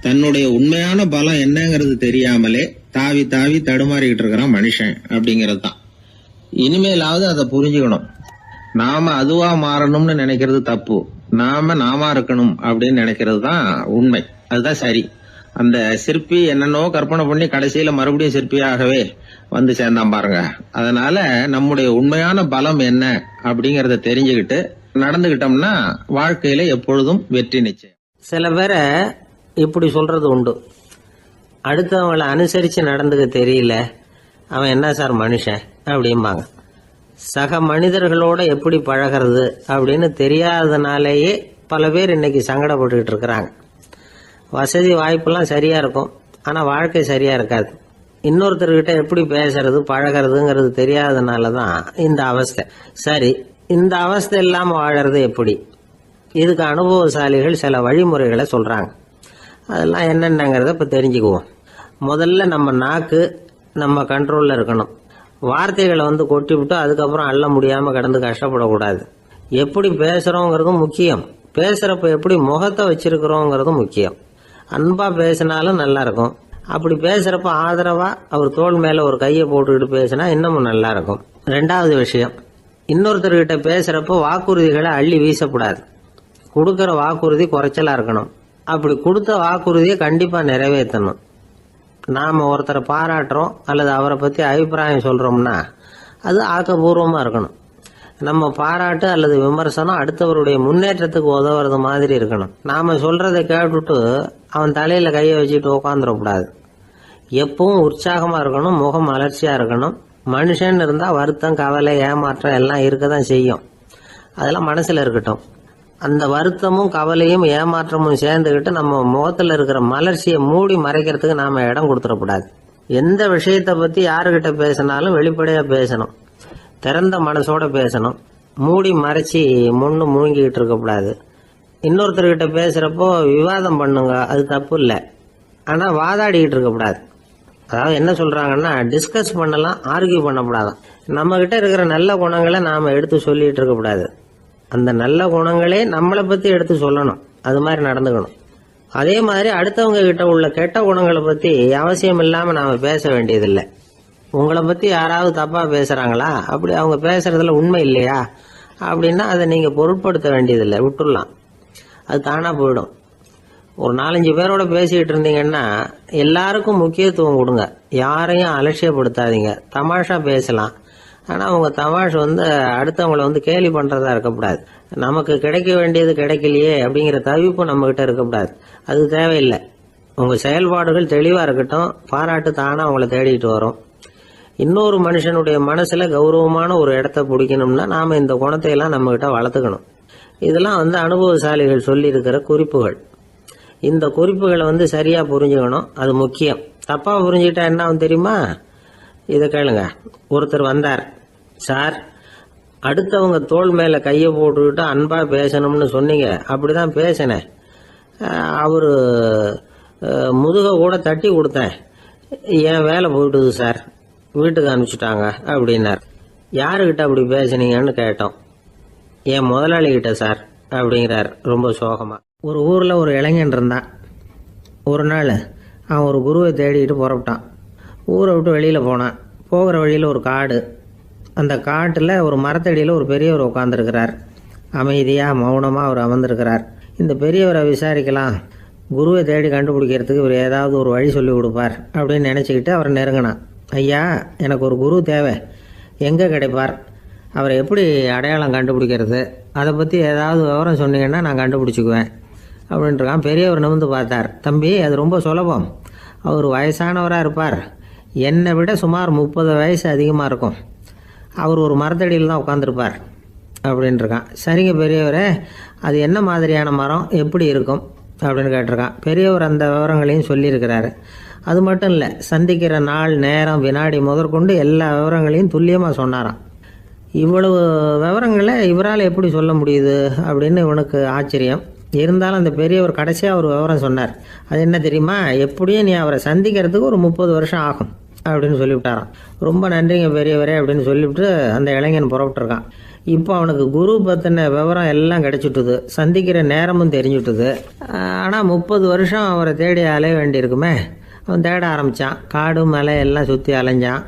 தன்னுடைய உண்மையான பலம் என்னங்கிறது தெரியாமலே தாவி தாவி தடுமாறிக்கிட்டு இருக்கிறான் மனுஷன் அப்படிங்கிறது தான். இனிமேலாவது அதை புரிஞ்சுக்கணும். நாம அதுவா மாறணும்னு நினைக்கிறது தப்பு, நாம இருக்கணும் அப்படின்னு நினைக்கிறது தான் உண்மை, அதுதான் சரி. அந்த சிற்பி என்னென்னோ கற்பனை பண்ணி கடைசியில மறுபடியும் சிற்பியாகவே வந்து சேர்ந்தான் பாருங்க. அதனால நம்முடைய உண்மையான பலம் என்ன அப்படிங்கறத தெரிஞ்சுக்கிட்டு நடந்துகிட்டோம்னா வாழ்க்கையில எப்பொழுதும் வெற்றி நிச்சயம். சில பேரை இப்படி சொல்றது உண்டு, அடுத்தவங்களை அனுசரித்து நடந்துக்க தெரியல, அவன் என்ன சார் மனுஷன் அப்படிம்பாங்க. சக மனிதர்களோட எப்படி பழகிறது அப்படின்னு தெரியாததுனாலேயே பல பேர் இன்னைக்கு சங்கடப்பட்டுக்கிட்டு இருக்கிறாங்க. வசதி வாய்ப்பெல்லாம் சரியா இருக்கும், ஆனால் வாழ்க்கை சரியா இருக்காது. இன்னொருத்தர்கிட்ட எப்படி பேசுறது பழகிறதுங்கிறது தெரியாததுனால தான் இந்த அவஸ்தை. சரி, இந்த அவஸ்தை இல்லாமல் வாழறது எப்படி? இதுக்கு அனுபவசாலிகள் சில வழிமுறைகளை சொல்றாங்க. அதெல்லாம் என்னென்னங்கிறத இப்போ தெரிஞ்சுக்குவோம். முதல்ல நம்ம நாக்கு நம்ம கண்ட்ரோலில் இருக்கணும். வார்த்தைகளை கொட்டி விட்டு அதுக்கப்புறம் அள்ள முடியாமல் கிடந்து கஷ்டப்படக்கூடாது. எப்படி பேசுகிறோங்கிறதும் முக்கியம், பேசுகிறப்ப எப்படி முகத்தை வச்சிருக்கிறோங்கிறதும் முக்கியம். அன்பாக பேசினாலும் நல்லா இருக்கும். அப்படி பேசுகிறப்ப ஆதரவாக அவர் தோள் மேலே ஒரு கையை போட்டுக்கிட்டு பேசினா இன்னமும் நல்லா இருக்கும். ரெண்டாவது விஷயம், இன்னொருத்தர்கிட்ட பேசுகிறப்ப வாக்குறுதிகளை அள்ளி வீசக்கூடாது. கொடுக்குற வாக்குறுதி குறைச்சலாக இருக்கணும். அப்படி கொடுத்த வாக்குறுதியை கண்டிப்பாக நிறைவேற்றணும். நாம் ஒருத்தரை பாராட்டுறோம் அல்லது அவரை பற்றி அபிப்பிராயம் சொல்கிறோம்னா அது ஆக்கப்பூர்வமாக இருக்கணும். நம்ம பாராட்டு அல்லது விமர்சனம் அடுத்தவருடைய முன்னேற்றத்துக்கு உதவுறது மாதிரி இருக்கணும். நாம் சொல்கிறத கேட்டுட்டு அவன் தலையில் கையை வச்சுட்டு உட்காந்துடக்கூடாது. எப்பவும் உற்சாகமாக இருக்கணும், முகம் அலர்ச்சியாக இருக்கணும். மனுஷன் இருந்தால் வருத்தம், கவலை, ஏமாற்றம் எல்லாம் இருக்க தான் செய்யும். அதெல்லாம் மனசில் இருக்கட்டும். அந்த வருத்தமும் கவலையும் ஏமாற்றமும் சேர்ந்துக்கிட்டு நம்ம முகத்தில் இருக்கிற மலர்ச்சியை மூடி மறைக்கிறதுக்கு நாம் இடம் கொடுத்துடக்கூடாது. எந்த விஷயத்தை பற்றி யாருக்கிட்ட பேசினாலும் வெளிப்படையாக பேசணும், திறந்த மனசோட பேசணும். மூடி மறைச்சி முன்னு முழுங்கிக்கிட்டு இருக்கக்கூடாது. இன்னொருத்தர்கிட்ட பேசுகிறப்போ விவாதம் பண்ணுங்க, அது தப்பு இல்லை. ஆனால் வாதாடிக்கிட்டு இருக்கக்கூடாது. அதாவது என்ன சொல்கிறாங்கன்னா, டிஸ்கஸ் பண்ணலாம், ஆர்கியூ பண்ணக்கூடாது. நம்மக்கிட்ட இருக்கிற நல்ல குணங்களை நாம் எடுத்து சொல்லிகிட்டு இருக்கக்கூடாது. அந்த நல்ல குணங்களே நம்மளை பற்றி எடுத்து சொல்லணும், அது மாதிரி நடந்துக்கணும். அதே மாதிரி அடுத்தவங்க கிட்ட உள்ள கெட்ட குணங்களை பற்றி அவசியம் இல்லாமல் நாம் பேச வேண்டியதில்லை. உங்களை பற்றி யாராவது தப்பாக பேசுகிறாங்களா, அப்படி அவங்க பேசுகிறதுல உண்மை இல்லையா அப்படின்னா அதை நீங்கள் பொருட்படுத்த வேண்டியதில்லை, விட்டுடலாம். அது தானாக போயிடும். ஒரு 4-5 பேரோட பேசிக்கிட்டு இருந்தீங்கன்னா எல்லாருக்கும் முக்கியத்துவம் கொடுங்க, யாரையும் அலட்சியப்படுத்தாதீங்க. தமாஷா பேசலாம், ஆனால் அவங்க தமாஷ் அடுத்தவங்களை கேலி பண்ணுறதா இருக்கக்கூடாது. நமக்கு கிடைக்க வேண்டியது கிடைக்கலையே அப்படிங்கிற தவிப்பு நம்மக்கிட்ட இருக்கக்கூடாது, அது தேவையில்லை. உங்கள் செயல்பாடுகள் தெளிவாக இருக்கட்டும், பாராட்டு தானாக அவங்கள தேடிட்டு வரும். இன்னொரு மனுஷனுடைய மனசில் கௌரவமான ஒரு இடத்த பிடிக்கணும்னா நாம் இந்த குணத்தையெல்லாம் நம்மக்கிட்ட வளர்த்துக்கணும். இதெல்லாம் அனுபவசாலிகள் சொல்லியிருக்கிற குறிப்புகள். இந்த குறிப்புகளை சரியாக புரிஞ்சுக்கணும், அது முக்கியம். தப்பாக புரிஞ்சுக்கிட்டா என்ன ஆகும் தெரியுமா? இதை கேளுங்க. ஒருத்தர் வந்தார், சார் அடுத்தவங்க தோள் மேலே கையை போட்டுக்கிட்டு அன்பாக பேசணும்னு சொன்னீங்க, அப்படிதான் பேசினேன். அவர் முதுக கூட தட்டி கொடுத்தேன், என் வேலை போயிட்டுது சார், வீட்டுக்கு அனுப்பிச்சிட்டாங்க அப்படின்னார். யாருக்கிட்ட அப்படி பேசுனீங்கன்னு கேட்டோம். என் முதலாளிகிட்ட சார் அப்படிங்கிறார் ரொம்ப சோகமாக. ஒரு ஊரில் ஒரு இளைஞன் இருந்தான். ஒரு நாள் அவன் ஒரு குருவை தேடிட்டு புறப்பட்டான். ஊரை விட்டு வெளியில் போனான். போகிற வழியில் ஒரு காடு. அந்த காட்டில் ஒரு மரத்தடியில் ஒரு பெரியவர் உட்காந்துருக்கிறார். அமைதியாக மௌனமாக அவர் அமர்ந்திருக்கிறார். இந்த பெரியவரை விசாரிக்கலாம், குருவை தேடி கண்டுபிடிக்கிறதுக்கு இவர் ஏதாவது ஒரு வழி சொல்லி கொடுப்பார் அப்படின்னு நினச்சிக்கிட்டு அவர் நெருங்கினான். ஐயா, எனக்கு ஒரு குரு தேவை, எங்கே கிடைப்பார், அவரை எப்படி அடையாளம் கண்டுபிடிக்கிறது, அதை பற்றி ஏதாவது விவரம் சொன்னீங்கன்னா நான் கண்டுபிடிச்சிக்குவேன் அப்படின்ட்டுருக்கான். பெரியவர் நிமிர்ந்து பார்த்தார். தம்பி, அது ரொம்ப சுலபம். அவர் வயசானவராக இருப்பார், என்னை விட சுமார் 30 வயசு அதிகமாக இருக்கும். அவர் ஒரு மரத்தடியில் தான் உட்காந்துருப்பார் அப்படின்ட்டுருக்கான். சரிங்க பெரியவரே, அது என்ன மாதிரியான மரம், எப்படி இருக்கும் அப்படின்னு கேட்டிருக்கான். பெரியவர் அந்த விவரங்களையும் சொல்லியிருக்கிறாரு. அது மட்டும் இல்லை, சந்திக்கிற நாள், நேரம், வினாடி முதற்கொண்டு எல்லா விவரங்களையும் துல்லியமாக சொன்னாராம். இவ்வளவு விவரங்களை இவரால் எப்படி சொல்ல முடியுது அப்படின்னு இவனுக்கு ஆச்சரியம். இருந்தாலும் அந்த பெரியவர் கடைசியாக ஒரு விவரம் சொன்னார். அது என்ன தெரியுமா? எப்படியும் நீ அவரை சந்திக்கிறதுக்கு ஒரு 30 வருஷம் ஆகும் அப்படின்னு சொல்லிவிட்டாராம். ரொம்ப நன்றிங்க பெரியவரே அப்படின்னு சொல்லிவிட்டு அந்த இளைஞன் புறப்பட்டுருக்கான். இப்போ அவனுக்கு குரு பற்றின விவரம் எல்லாம் கிடைச்சிட்டுது, சந்திக்கிற நேரமும் தெரிஞ்சுட்டுது. ஆனால் 30 வருஷம் அவரை தேடி அலைய வேண்டியிருக்குமே. அவன் தேட ஆரம்பித்தான். காடு மலை எல்லாம் சுற்றி அலைஞ்சான்.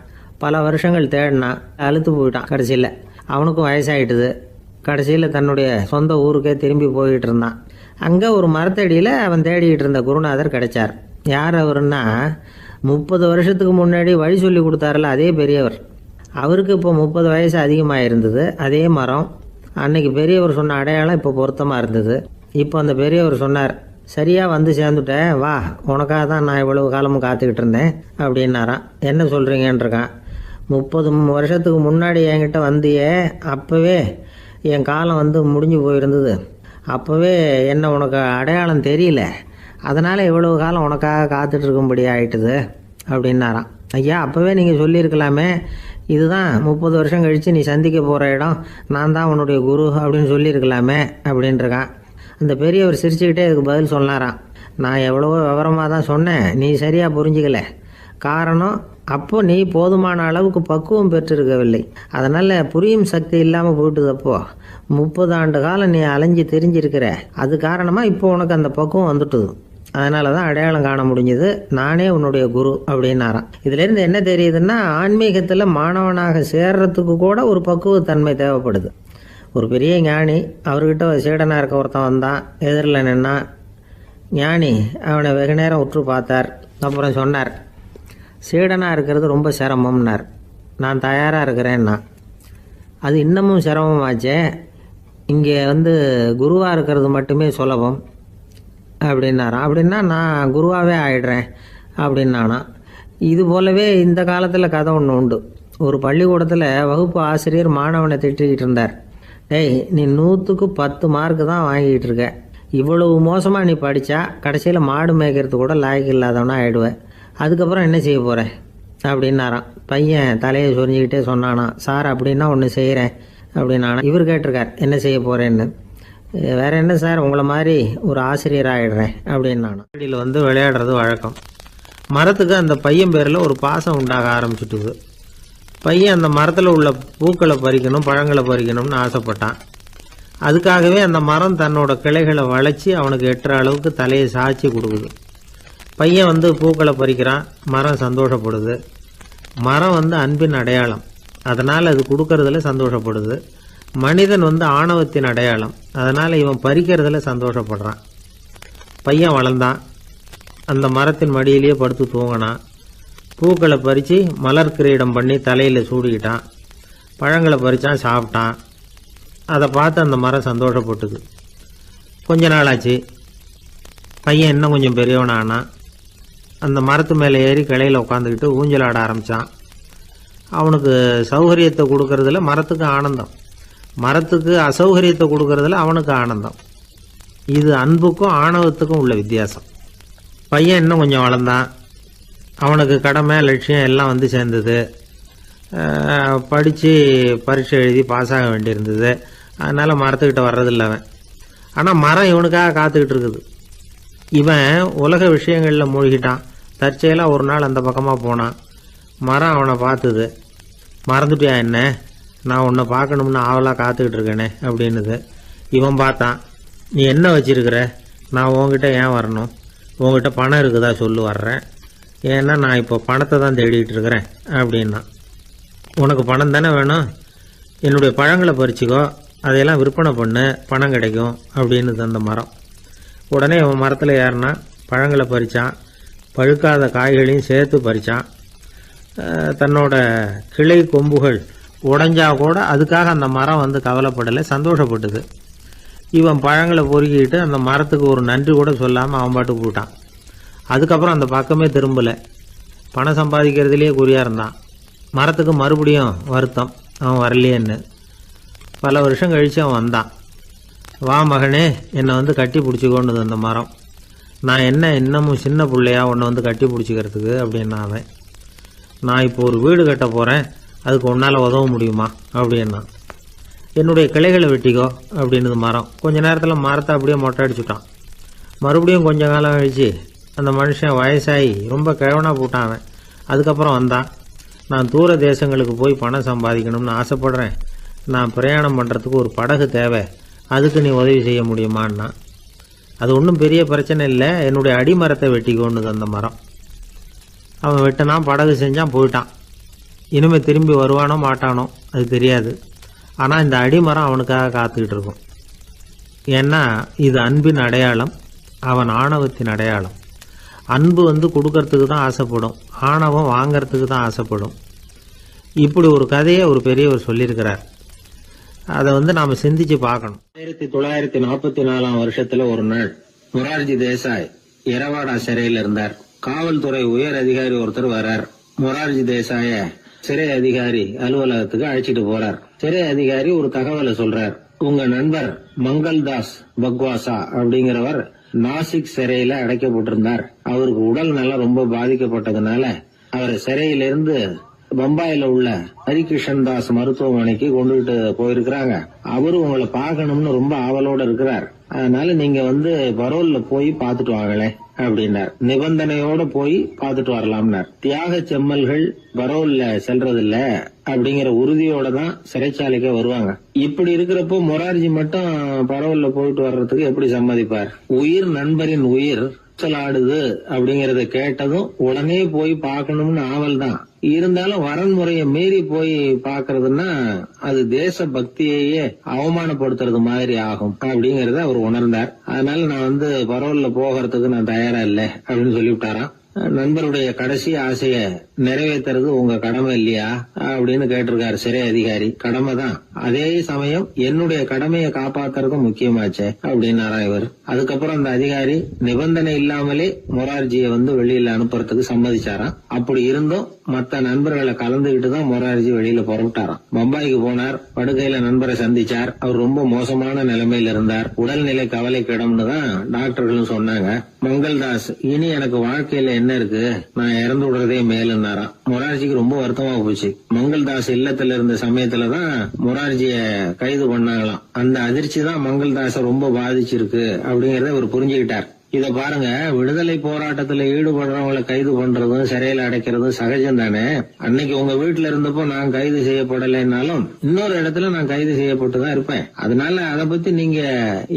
பல வருஷங்கள் தேடினான், அழுத்து போயிட்டான். கடைசியில் அவனுக்கும் வயசாகிட்டுது. கடைசியில் தன்னுடைய சொந்த ஊருக்கே திரும்பி போய்கிட்டு இருந்தான். அங்கே ஒரு மரத்தடியில் அவன் தேடிக்கிட்டு இருந்த குருநாதர் கிடைச்சார். யார் அவருன்னா 30 வருஷத்துக்கு முன்னாடி வழி சொல்லி கொடுத்தாருல அதே பெரியவர். அவருக்கு இப்போ 30 வயசு அதிகமாக இருந்தது. அதே மரம் அன்னைக்கு பெரியவர் சொன்ன அடையாளம் இப்போ பொருத்தமாக இருந்தது. இப்போ அந்த பெரியவர் சொன்னார், சரியாக வந்து சேர்ந்துட்டேன், வா, உனக்காக தான் நான் இவ்வளவு காலமும் காத்துக்கிட்டு இருந்தேன் அப்படின்னாராம். என்ன சொல்கிறீங்கன்றிருக்கான். 30 வருஷத்துக்கு முன்னாடி என்கிட்ட வந்தியே, அப்போவே என் காலம் வந்து முடிஞ்சு போயிருந்தது. அப்போவே என்ன உனக்கு அடையாளம் தெரியல, அதனால் இவ்வளவு காலம் உனக்காக காத்துட்டு இருக்கும்படி ஆயிட்டுது அப்படின்னாராம். ஐயா, அப்போவே நீங்கள் சொல்லியிருக்கலாமே, இதுதான் 30 வருஷம் கழித்து நீ சந்திக்க போகிற இடம், நான் தான் உன்னுடைய குரு அப்படின்னு சொல்லியிருக்கலாமே அப்படின்ட்டுருக்கான். அந்த பெரியவர் சிரிச்சுக்கிட்டே இதுக்கு பதில் சொன்னாராம், நான் எவ்வளவோ விவரமாக தான் சொன்னேன், நீ சரியாக புரிஞ்சிக்கல. காரணம், அப்போ நீ போதுமான அளவுக்கு பக்குவம் பெற்றிருக்கவில்லை, அதனால் புரியும் சக்தி இல்லாமல் போயிட்டுது. அப்போ 30 ஆண்டு காலம் நீ அலைஞ்சு தெரிஞ்சிருக்கிற, அது காரணமாக இப்போ உனக்கு அந்த பக்குவம் வந்துட்டுது, அதனால தான் அடையாளம் காண முடிஞ்சது, நானே உன்னுடைய குரு அப்படின்னாராம். இதுலேருந்து என்ன தெரியுதுன்னா, ஆன்மீகத்தில் மாணவனாக சேர்றதுக்கு கூட ஒரு பக்குவத்தன்மை தேவைப்படுது. ஒரு பெரிய ஞானி, அவர்கிட்ட சீடனாக இருக்க ஒருத்தன் வந்தான், எதிரில் நின்னான். ஞானி அவனை வெகு நேரம் உற்று பார்த்தார். அப்புறம் சொன்னார், சீடனாக இருக்கிறது ரொம்ப சிரமம்னார். நான் தயாராக இருக்கிறேன்னா. அது இன்னமும் சிரமமாச்சே, இங்கே வந்து குருவாக இருக்கிறது மட்டுமே சுலபம் அப்படின்னாராம். அப்படின்னா நான் குருவாகவே ஆயிடுறேன் அப்படின்னானா. இது போலவே இந்த காலத்தில் கதை ஒன்று உண்டு. ஒரு பள்ளிக்கூடத்தில் வகுப்பு ஆசிரியர் மாணவனை திட்டிக்கிட்டு இருந்தார். டேய், நீ 100க்கு 10 மார்க்கு தான் வாங்கிட்டு இருக்க, இவ்வளவு மோசமாக நீ படித்தா கடைசியில் மாடு மேய்க்கிறது கூட லாய்க்கு இல்லாதவனா ஆயிடுவேன், அதுக்கப்புறம் என்ன செய்ய போகிறேன் அப்படின்னாராம். பையன் தலையை சொரிஞ்சிக்கிட்டே சொன்னானா, சார் அப்படின்னா ஒன்று செய்கிறேன் அப்படின்னானா. இவர் கேட்டிருக்கார், என்ன செய்ய போகிறேன்னு. வேற என்ன சார், உங்களை மாதிரி ஒரு ஆசிரியர் ஆகிடுறேன் அப்படின்னானா. வீடியில் வந்து விளையாடுறது வழக்கம். மரத்துக்கு அந்த பையன் பேரில் ஒரு பாசம் உண்டாக ஆரம்பிச்சுட்டுது. பையன் அந்த மரத்தில் உள்ள பூக்களை பறிக்கணும், பழங்களை பறிக்கணும்னு ஆசைப்பட்டான். அதுக்காகவே அந்த மரம் தன்னோட கிளைகளை வளைச்சி அவனுக்கு எட்டுற அளவுக்கு தலையை சாய்ச்சி கொடுக்குது. பையன் வந்து பூக்களை பறிக்கிறான், மரம் சந்தோஷப்படுது. மரம் வந்து அன்பின் அடையாளம், அதனால் அது கொடுக்கறதுல சந்தோஷப்படுது. மனிதன் வந்து ஆணவத்தின் அடையாளம், அதனால் இவன் பறிக்கிறதுல சந்தோஷப்படுறான். பையன் வளர்ந்தான், அந்த மரத்தின் மடியிலேயே படுத்து தூங்கினான். பூக்களை பறித்து மலர் கிரீடம் பண்ணி தலையில் சூடிக்கிட்டான். பழங்களை பறித்தான், சாப்பிட்டான். அதை பார்த்து அந்த மரம் சந்தோஷப்பட்டுது. கொஞ்ச நாளாச்சு, பையன் இன்னும் கொஞ்சம் பெரியவனானான். அந்த மரத்து மேலே ஏறி கிளையில் உட்காந்துக்கிட்டு ஊஞ்சல் ஆட ஆரம்பித்தான். அவனுக்கு சௌகரியத்தை கொடுக்கறதுல மரத்துக்கு ஆனந்தம், மரத்துக்கு அசௌகரியத்தை கொடுக்கறதுல அவனுக்கு ஆனந்தம். இது அன்புக்கும் ஆணவத்துக்கும் உள்ள வித்தியாசம். பையன் இன்னும் கொஞ்சம் வளர்ந்தான். அவனுக்கு கடமை, லட்சியம் எல்லாம் வந்து சேர்ந்தது. படித்து பரீட்சை எழுதி பாஸ் ஆக வேண்டியிருந்தது. அதனால் மரத்துக்கிட்ட வர்றதில்லை அவன். ஆனால் மரம் இவனுக்காக காத்துக்கிட்டு இருக்குது. இவன் உலக விஷயங்களில் மூழ்கிட்டான். தற்செயலாக ஒரு நாள் அந்த பக்கமாக போனான். மரம் அவனை பார்த்துது. மறந்துட்டியா என்ன, நான் உன்னை பார்க்கணும்னு ஆவலாக காத்துக்கிட்டு இருக்கேனே அப்படின்னுது. இவன் பார்த்தான், நீ என்ன வச்சிருக்கிற, நான் உங்ககிட்ட ஏன் வரணும், உங்ககிட்ட பணம் இருக்குதா சொல்லு, வர்றேன், ஏன்னா நான் இப்போ பணத்தை தான் தேடிக்கிட்டு இருக்கிறேன் அப்படின்னா. உனக்கு பணம் தானே வேணும், என்னுடைய பழங்களை பறிச்சிக்கோ, அதையெல்லாம் விற்பனை பண்ணு, பணம் கிடைக்கும் அப்படின்னு அந்த மரம். உடனே அவன் மரத்தில் ஏறினா, பழங்களை பறித்தான், பழுக்காத காய்களையும் சேர்த்து பறித்தான். தன்னோட கிளை கொம்புகள் உடைஞ்சா கூட அதுக்காக அந்த மரம் வந்து கவலைப்படலை, சந்தோஷப்பட்டது. இவன் பழங்களை பொறுக்கிட்டு அந்த மரத்துக்கு ஒரு நன்றி கூட சொல்லாமல் அவன் பாட்டு போட்டான். அதுக்கப்புறம் அந்த பக்கமே திரும்பலை. பணம் சம்பாதிக்கிறதுலேயே குறியாக இருந்தான். மரத்துக்கு மறுபடியும் வருத்தம், அவன் வரலையேன்னு. பல வருஷம் கழித்து அவன் வந்தான். வா மகனே, என்னை வந்து கட்டி பிடிச்சிக்கொண்டுது அந்த மரம். நான் என்ன இன்னமும் சின்ன பிள்ளையா உன்னை வந்து கட்டி பிடிச்சிக்கிறதுக்கு அப்படின்னா அவன். நான் இப்போ ஒரு வீடு கட்ட போகிறேன், அதுக்கு உன்னால் உதவ முடியுமா அப்படின்னா. என்னுடைய கிளைகளை வெட்டிக்கோ அப்படின்னுது மரம். கொஞ்ச நேரத்தில் மரத்தை அப்படியே மொட்டை அடிச்சுட்டான். மறுபடியும் கொஞ்ச காலம் கழிச்சு அந்த மனுஷன் வயசாகி ரொம்ப கிழவனாக போட்டான் அவன். அதுக்கப்புறம் வந்தான். நான் தூர தேசங்களுக்கு போய் பணம் சம்பாதிக்கணும்னு ஆசைப்படுறேன், நான் பிரயாணம் பண்ணுறதுக்கு ஒரு படகு தேவை, அதுக்கு நீ உதவி செய்ய முடியுமான்னா. அது ஒன்றும் பெரிய பிரச்சனை இல்லை, என்னுடைய அடிமரத்தை வெட்டிக்கோன்னுது அந்த மரம். அவன் வெட்டினான், படகு செஞ்சான், போயிட்டான். இனிமேல் திரும்பி வருவானோ மாட்டானோ அது தெரியாது. ஆனால் இந்த அடிமரம் அவனுக்காக காத்துக்கிட்டு இருக்கும். ஏன்னா இது அன்பின் அடையாளம், அவன் ஆணவத்தின் அடையாளம். அன்பு கொடுக்கறதுக்கு தான் ஆசைப்படும், ஆணவம் வாங்கிறதுக்கு தான் ஆசைப்படும். இப்படி ஒரு கதையை ஒரு பெரியவர் சொல்லியிருக்கிறார். அதை நாம் சிந்திச்சு பார்க்கணும். 1944 வருஷத்துல ஒரு நாள் மொரார்ஜி தேசாய் எரவாடா சிறையில் இருந்தார். காவல்துறை உயர் அதிகாரி ஒருத்தர் வர்றார். மொரார்ஜி தேசாய சிறை அதிகாரி அலுவலகத்துக்கு அழைச்சிட்டு போறார். சிறை அதிகாரி ஒரு தகவலை சொல்றார். உங்க நண்பர் மங்கள்தாஸ் பக்வாசா அப்படிங்கிறவர் நாசிக் சிறையில அடைக்கப்பட்டிருந்தார். அவருக்கு உடல் நலம் ரொம்ப பாதிக்கப்பட்டதுனால அவரை சிறையிலிருந்து பம்பாயில உள்ள ஹரிகிருஷ்ணன் தாஸ் மருத்துவமனைக்கு கொண்டுகிட்டு போயிருக்கிறாங்க. அவரு உங்களை பார்க்கணும்னு ரொம்ப ஆவலோட இருக்கிறார். அதனால நீங்க பரோல்ல போய் பாத்துட்டு வாங்களே அப்படின்னார். நிபந்தனையோட போய் பாத்துட்டு வரலாம்னார். தியாக செம்மல்கள் பரோல்ல செல்றது இல்ல அப்படிங்கிற உறுதியோட தான் சிறைச்சாலைக்கே வருவாங்க. இப்படி இருக்கிறப்போ மொரார்ஜி மட்டும் பரோல்ல போயிட்டு வர்றதுக்கு எப்படி சம்மதிப்பார்? உயிர் நண்பரின் உயிர் ஆடுது அப்படிங்கறத கேட்டதும் உடனே போய் பார்க்கணும்னு ஆவல் தான். இருந்தாலும் வரன்முறையை மீறி போய் பாக்குறதுன்னா அது தேச பக்தியையே அவமானப்படுத்துறது மாதிரி ஆகும் அப்படிங்கறத அவர் உணர்ந்தார். அதனால நான் பரோல்ல போகிறதுக்கு நான் தயாரா இல்ல அப்படின்னு சொல்லிவிட்டாராம். நண்பருடைய கடைசி ஆசைய நிறைவேற்றுறது உங்க கடமை இல்லையா அப்படின்னு கேட்டிருக்காரு சிறை அதிகாரி. கடமை தான், அதே சமயம் என்னுடைய கடமையை காப்பாத்துறதும் முக்கியமாச்சே அப்படின்னாரா இவர். அதுக்கப்புறம் அந்த அதிகாரி நிபந்தனை இல்லாமலே மொரார்ஜியை வெளியில அனுப்புறதுக்கு சம்மதிச்சாராம். அப்படி இருந்தும் மத்த நண்பர்களை கலந்துகிட்டு தான் மொரார்ஜி வெளியில புறப்பட்டாராம். பம்பாய்க்கு போனார். படுக்கையில நண்பரை சந்திச்சார். அவர் ரொம்ப மோசமான நிலைமையில இருந்தார். உடல்நிலை கவலைக்கிடம்னு தான் டாக்டர்களும் சொன்னாங்க. மங்கள்தாஸ், இனி எனக்கு வாழ்க்கையில என்ன இருக்கு, நான் இறந்து விடுறதே மேலுன்னாராம். மொரார்ஜிக்கு ரொம்ப வருத்தமா போச்சு. மங்கள்தாஸ் இல்லத்துல இருந்த சமயத்துலதான் மொரார்ஜிய கைது பண்ணாங்களாம். அந்த அதிர்ச்சி தான் மங்கள்தாஸ ரொம்ப பாதிச்சிருக்கு அப்படிங்கறத அவர் புரிஞ்சுக்கிட்டார். இத பாருங்க, விடுதலை போராட்டத்துல ஈடுபடுறவங்களை கைது பண்றதும் சிறையில அடைக்கிறதும் சகஜம் தானே. அன்னைக்கு உங்க வீட்டுல இருந்தப்போ நான் கைது செய்யப்படலைன்னாலும் இன்னொரு இடத்துல நான் கைது செய்யப்பட்டுதான் இருப்பேன். அதனால அதை பத்தி நீங்க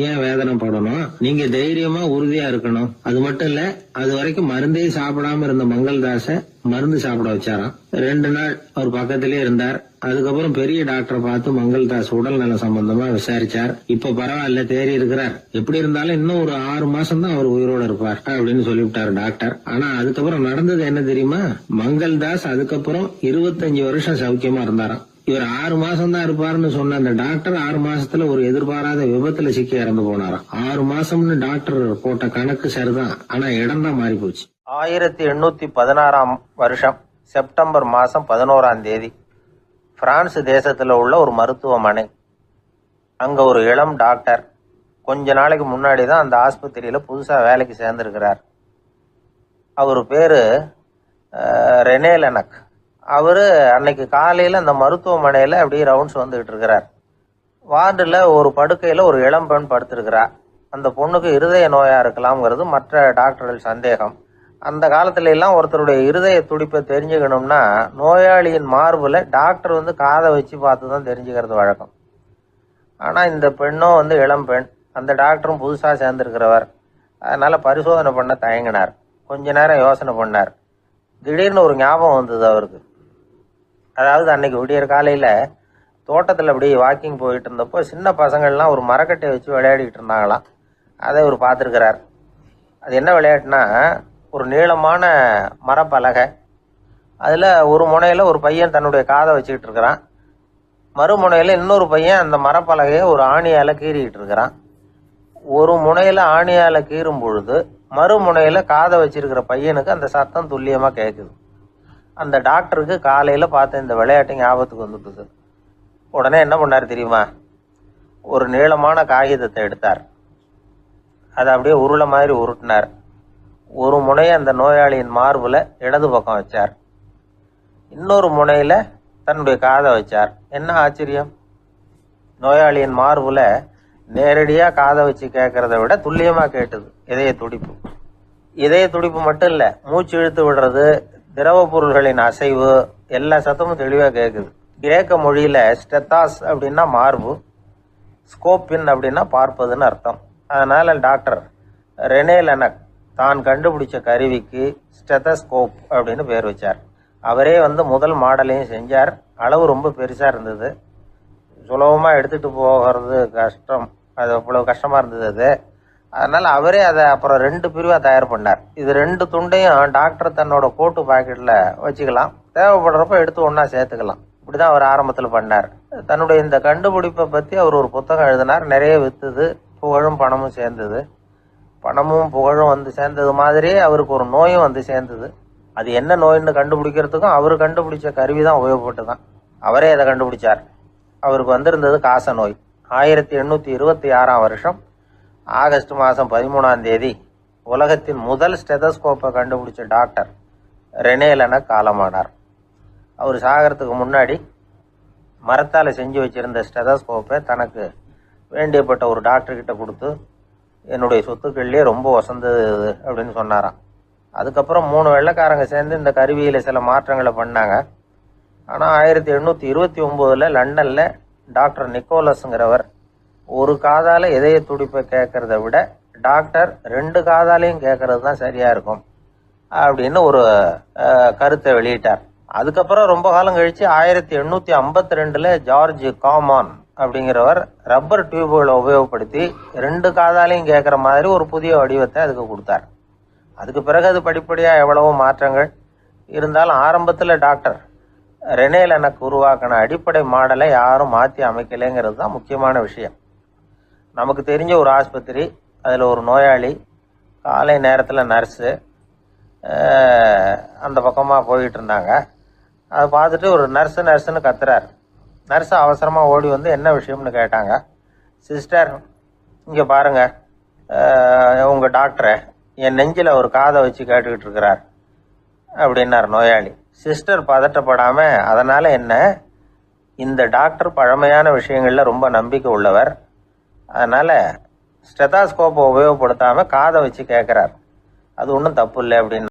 ஏன் வேதனைப்படணும்? நீங்க தைரியமா உறுதியா இருக்கணும். அது மட்டும் இல்ல, அது வரைக்கும் மருந்தே சாப்பிடாம இருந்த மங்கள்தாஸ மருந்து சாப்பிட வச்சாராம். 2 நாள் அவர் பக்கத்திலே இருந்தார். அதுக்கப்புறம் பெரிய டாக்டரை பார்த்து மங்கள்தாஸ் உடல் நல சம்பந்தமா விசாரிச்சார். இப்ப பரவாயில்ல, தேறி இருக்கிறார். எப்படி இருந்தாலும் இன்னும் ஒரு 6 மாசம் தான் அவர் உயிரோட இருப்பார் அப்படின்னு சொல்லிவிட்டாரு டாக்டர். ஆனா அதுக்கப்புறம் நடந்தது என்ன தெரியுமா? மங்கள்தாஸ் அதுக்கப்புறம் 25 வருஷம் சௌக்கியமா இருந்தாராம். இவர் 6 மாசம் தான் இருப்பாருன்னு சொன்ன அந்த டாக்டர் 6 மாசத்துல ஒரு எதிர்பாராத விபத்துல சிக்கி இறந்து போனாராம். 6 மாசம்னு டாக்டர் போட்ட கணக்கு சரிதான், ஆனா இடம் தான் மாறி போச்சு. 1816 வருஷம் செப்டம்பர் மாதம் 11ஆம் தேதி பிரான்ஸ் தேசத்தில் உள்ள ஒரு மருத்துவமனை. அங்கே ஒரு இளம் டாக்டர் கொஞ்ச நாளைக்கு முன்னாடி தான் அந்த ஆஸ்பத்திரியில் புதுசாக வேலைக்கு சேர்ந்துருக்கிறார். அவர் பேர் ரெனே லெனக். அவர் அன்னைக்கு காலையில் அந்த மருத்துவமனையில் அப்படியே ரவுண்ட்ஸ் வந்துகிட்டு இருக்கிறார். வார்டில் ஒரு படுக்கையில் ஒரு இளம் பெண் படுத்திருக்கிறார். அந்த பொண்ணுக்கு இருதய நோயாக இருக்கலாம்ங்கிறது மற்ற டாக்டர்கள் சந்தேகம். அந்த காலத்துல எல்லாம் ஒருத்தருடைய இருதய துடிப்பை தெரிஞ்சுக்கணும்னா நோயாளியின் மார்புல டாக்டர் காதை வச்சு பார்த்து தான் தெரிஞ்சுக்கிறது வழக்கம். ஆனா இந்த பெண்ணும் இளம் பெண், அந்த டாக்டரும் புதுசா சேர்ந்திருக்கிறவர். அதனால பரிசோதனை பண்ண தயங்கினார். கொஞ்ச நேரம் யோசனை பண்ணார். திடீர்னு ஒரு ஞாபகம் வந்தது அவருக்கு. அதாவது அன்னைக்கு விடியற் காலையில தோட்டத்துல அப்படி வாக்கிங் போயிட்டு இருந்தப்போ சின்ன பசங்கள்லாம் ஒரு மரக்கட்டையை வச்சு விளையாடிட்டு இருந்தாங்களாம். அதை இவர் பார்த்துருக்கிறார். அது என்ன விளையாட்டுனா, ஒரு நீளமான மரப்பலகை, அதில் ஒரு முனையில் ஒரு பையன் தன்னுடைய காதை வச்சுக்கிட்டு இருக்கிறான். மறுமுனையில் இன்னொரு பையன் அந்த மரப்பலகையை ஒரு ஆணியால் கீறிக்கிட்டு இருக்கிறான். ஒரு முனையில் ஆணியால் கீறும் பொழுது மறுமுனையில் காதை வச்சிருக்கிற பையனுக்கு அந்த சத்தம் துல்லியமாக கேட்குது. அந்த டாக்டருக்கு காலையில் பார்த்த இந்த விளையாட்டு ஞாபகத்துக்கு வந்துட்டுது. உடனே என்ன பண்ணார் தெரியுமா? ஒரு நீளமான காகிதத்தை எடுத்தார். அதை அப்படியே உருளை மாதிரி உருட்டினார். ஒரு முனையை அந்த நோயாளியின் மார்புல இடது பக்கம் வச்சார். இன்னொரு முனையில தன்னுடைய காதை வச்சார். என்ன ஆச்சரியம்! நோயாளியின் மார்புல நேரடியா காதை வச்சு கேட்கறத விட துல்லியமா கேட்டது இதய துடிப்பு. இதய துடிப்பு மட்டும் இல்ல, மூச்சு இழுத்து விடுறது, திரவ பொருள்களின் அசைவு, எல்லா சத்தமும் தெளிவா கேட்குது. கிரேக்க மொழியில ஸ்டெத்தாஸ் அப்படின்னா மார்பு, ஸ்கோப்பின் அப்படின்னா பார்ப்பதுன்னு அர்த்தம். அதனால டாக்டர் ரெனே லெனக் தான் கண்டுபிடிச்ச கருவிக்கு ஸ்டெத்தஸ்கோப் அப்படின்னு பேர் வச்சார். அவரே முதல் மாடலையும் செஞ்சார். அளவு ரொம்ப பெருசாக இருந்தது, சுலபமாக எடுத்துகிட்டு போகிறது கஷ்டம், அது அவ்வளோ கஷ்டமாக இருந்தது. அது அதனால் அவரே அதை அப்புறம் 2 பிரிவாக தயார் பண்ணார். இது 2 துண்டையும் டாக்டர் தன்னோட கோட்டு பாக்கெட்டில் வச்சுக்கலாம், தேவைப்படுறப்ப எடுத்து ஒன்றா சேர்த்துக்கலாம். இப்படி தான் அவர் ஆரம்பத்தில் பண்ணார். தன்னுடைய இந்த கண்டுபிடிப்பை பற்றி அவர் ஒரு புத்தகம் எழுதினார். நிறைய விற்றுது, புகழும் பணமும் சேர்ந்தது. பணமும் புகழும் வந்து சேர்ந்தது மாதிரியே அவருக்கு ஒரு நோயும் வந்து சேர்ந்தது. அது என்ன நோயின்னு கண்டுபிடிக்கிறதுக்கும் அவர் கண்டுபிடிச்ச கருவி தான் உபயோகப்பட்டு தான். அவரே அதை கண்டுபிடிச்சார். அவருக்கு வந்திருந்தது காச நோய். 1826ஆம் வருஷம் ஆகஸ்ட் மாதம் 13ஆம் தேதி உலகத்தின் முதல் ஸ்டெதஸ்கோப்பை கண்டுபிடிச்ச டாக்டர் ரெனே லெனக் காலமானார். அவர் சாகிறதுக்கு முன்னாடி மரத்தால் செஞ்சு வச்சிருந்த ஸ்டெதஸ்கோப்பை தனக்கு வேண்டியப்பட்ட ஒரு டாக்டர்கிட்ட கொடுத்து, என்னுடைய சொத்துக்கள்லேயே ரொம்ப வசந்தது அப்படின்னு சொன்னாராம். அதுக்கப்புறம் 3 வெள்ளைக்காரங்க சேர்ந்து இந்த கருவியில் சில மாற்றங்களை பண்ணாங்க. ஆனால் 1829 லண்டனில் டாக்டர் நிக்கோலஸுங்கிறவர் ஒரு காதால் இதய துடிப்பை கேட்கறத விட டாக்டர் 2 காதாலையும் கேட்கறது தான் சரியாக இருக்கும் அப்படின்னு ஒரு கருத்தை வெளியிட்டார். அதுக்கப்புறம் ரொம்ப காலம் கழித்து 1852 ஜார்ஜ் காமான் அப்படிங்கிறவர் ரப்பர் டியூப்களை உபயோகப்படுத்தி 2 காதாலையும் கேட்குற மாதிரி ஒரு புதிய வடிவத்தை அதுக்கு கொடுத்தார். அதுக்கு பிறகு அது படிப்படியாக எவ்வளவோ மாற்றங்கள் இருந்தாலும் ஆரம்பத்தில் டாக்டர் ரெனே லெனக் உருவாக்கின அடிப்படை மாடலை யாரும் மாற்றி அமைக்கலைங்கிறது தான் முக்கியமான விஷயம். நமக்கு தெரிஞ்ச ஒரு ஆஸ்பத்திரி, அதில் ஒரு நோயாளி, காலை நேரத்தில் நர்ஸு அந்த பக்கமாக போயிட்டு இருந்தாங்க. அதை பார்த்துட்டு ஒரு நர்ஸுன்னு கத்துறார். நர்ஸு அவசரமாக ஓடி வந்து என்ன விஷயம்னு கேட்டாங்க. சிஸ்டர், இங்கே பாருங்கள், உங்கள் டாக்டரை என் நெஞ்சில் ஒரு காதை வச்சு கேட்டுக்கிட்டு இருக்கிறார் அப்படின்னார் நோயாளி. சிஸ்டர் பதட்டப்படாமல், அதனால் என்ன, இந்த டாக்டர் பழமையான விஷயங்களில் ரொம்ப நம்பிக்கை உள்ளவர், அதனால் ஸ்டெதாஸ்கோப்பை உபயோகப்படுத்தாமல் காதை வச்சு கேட்குறார், அது ஒன்றும் தப்பு இல்லை அப்படின்னு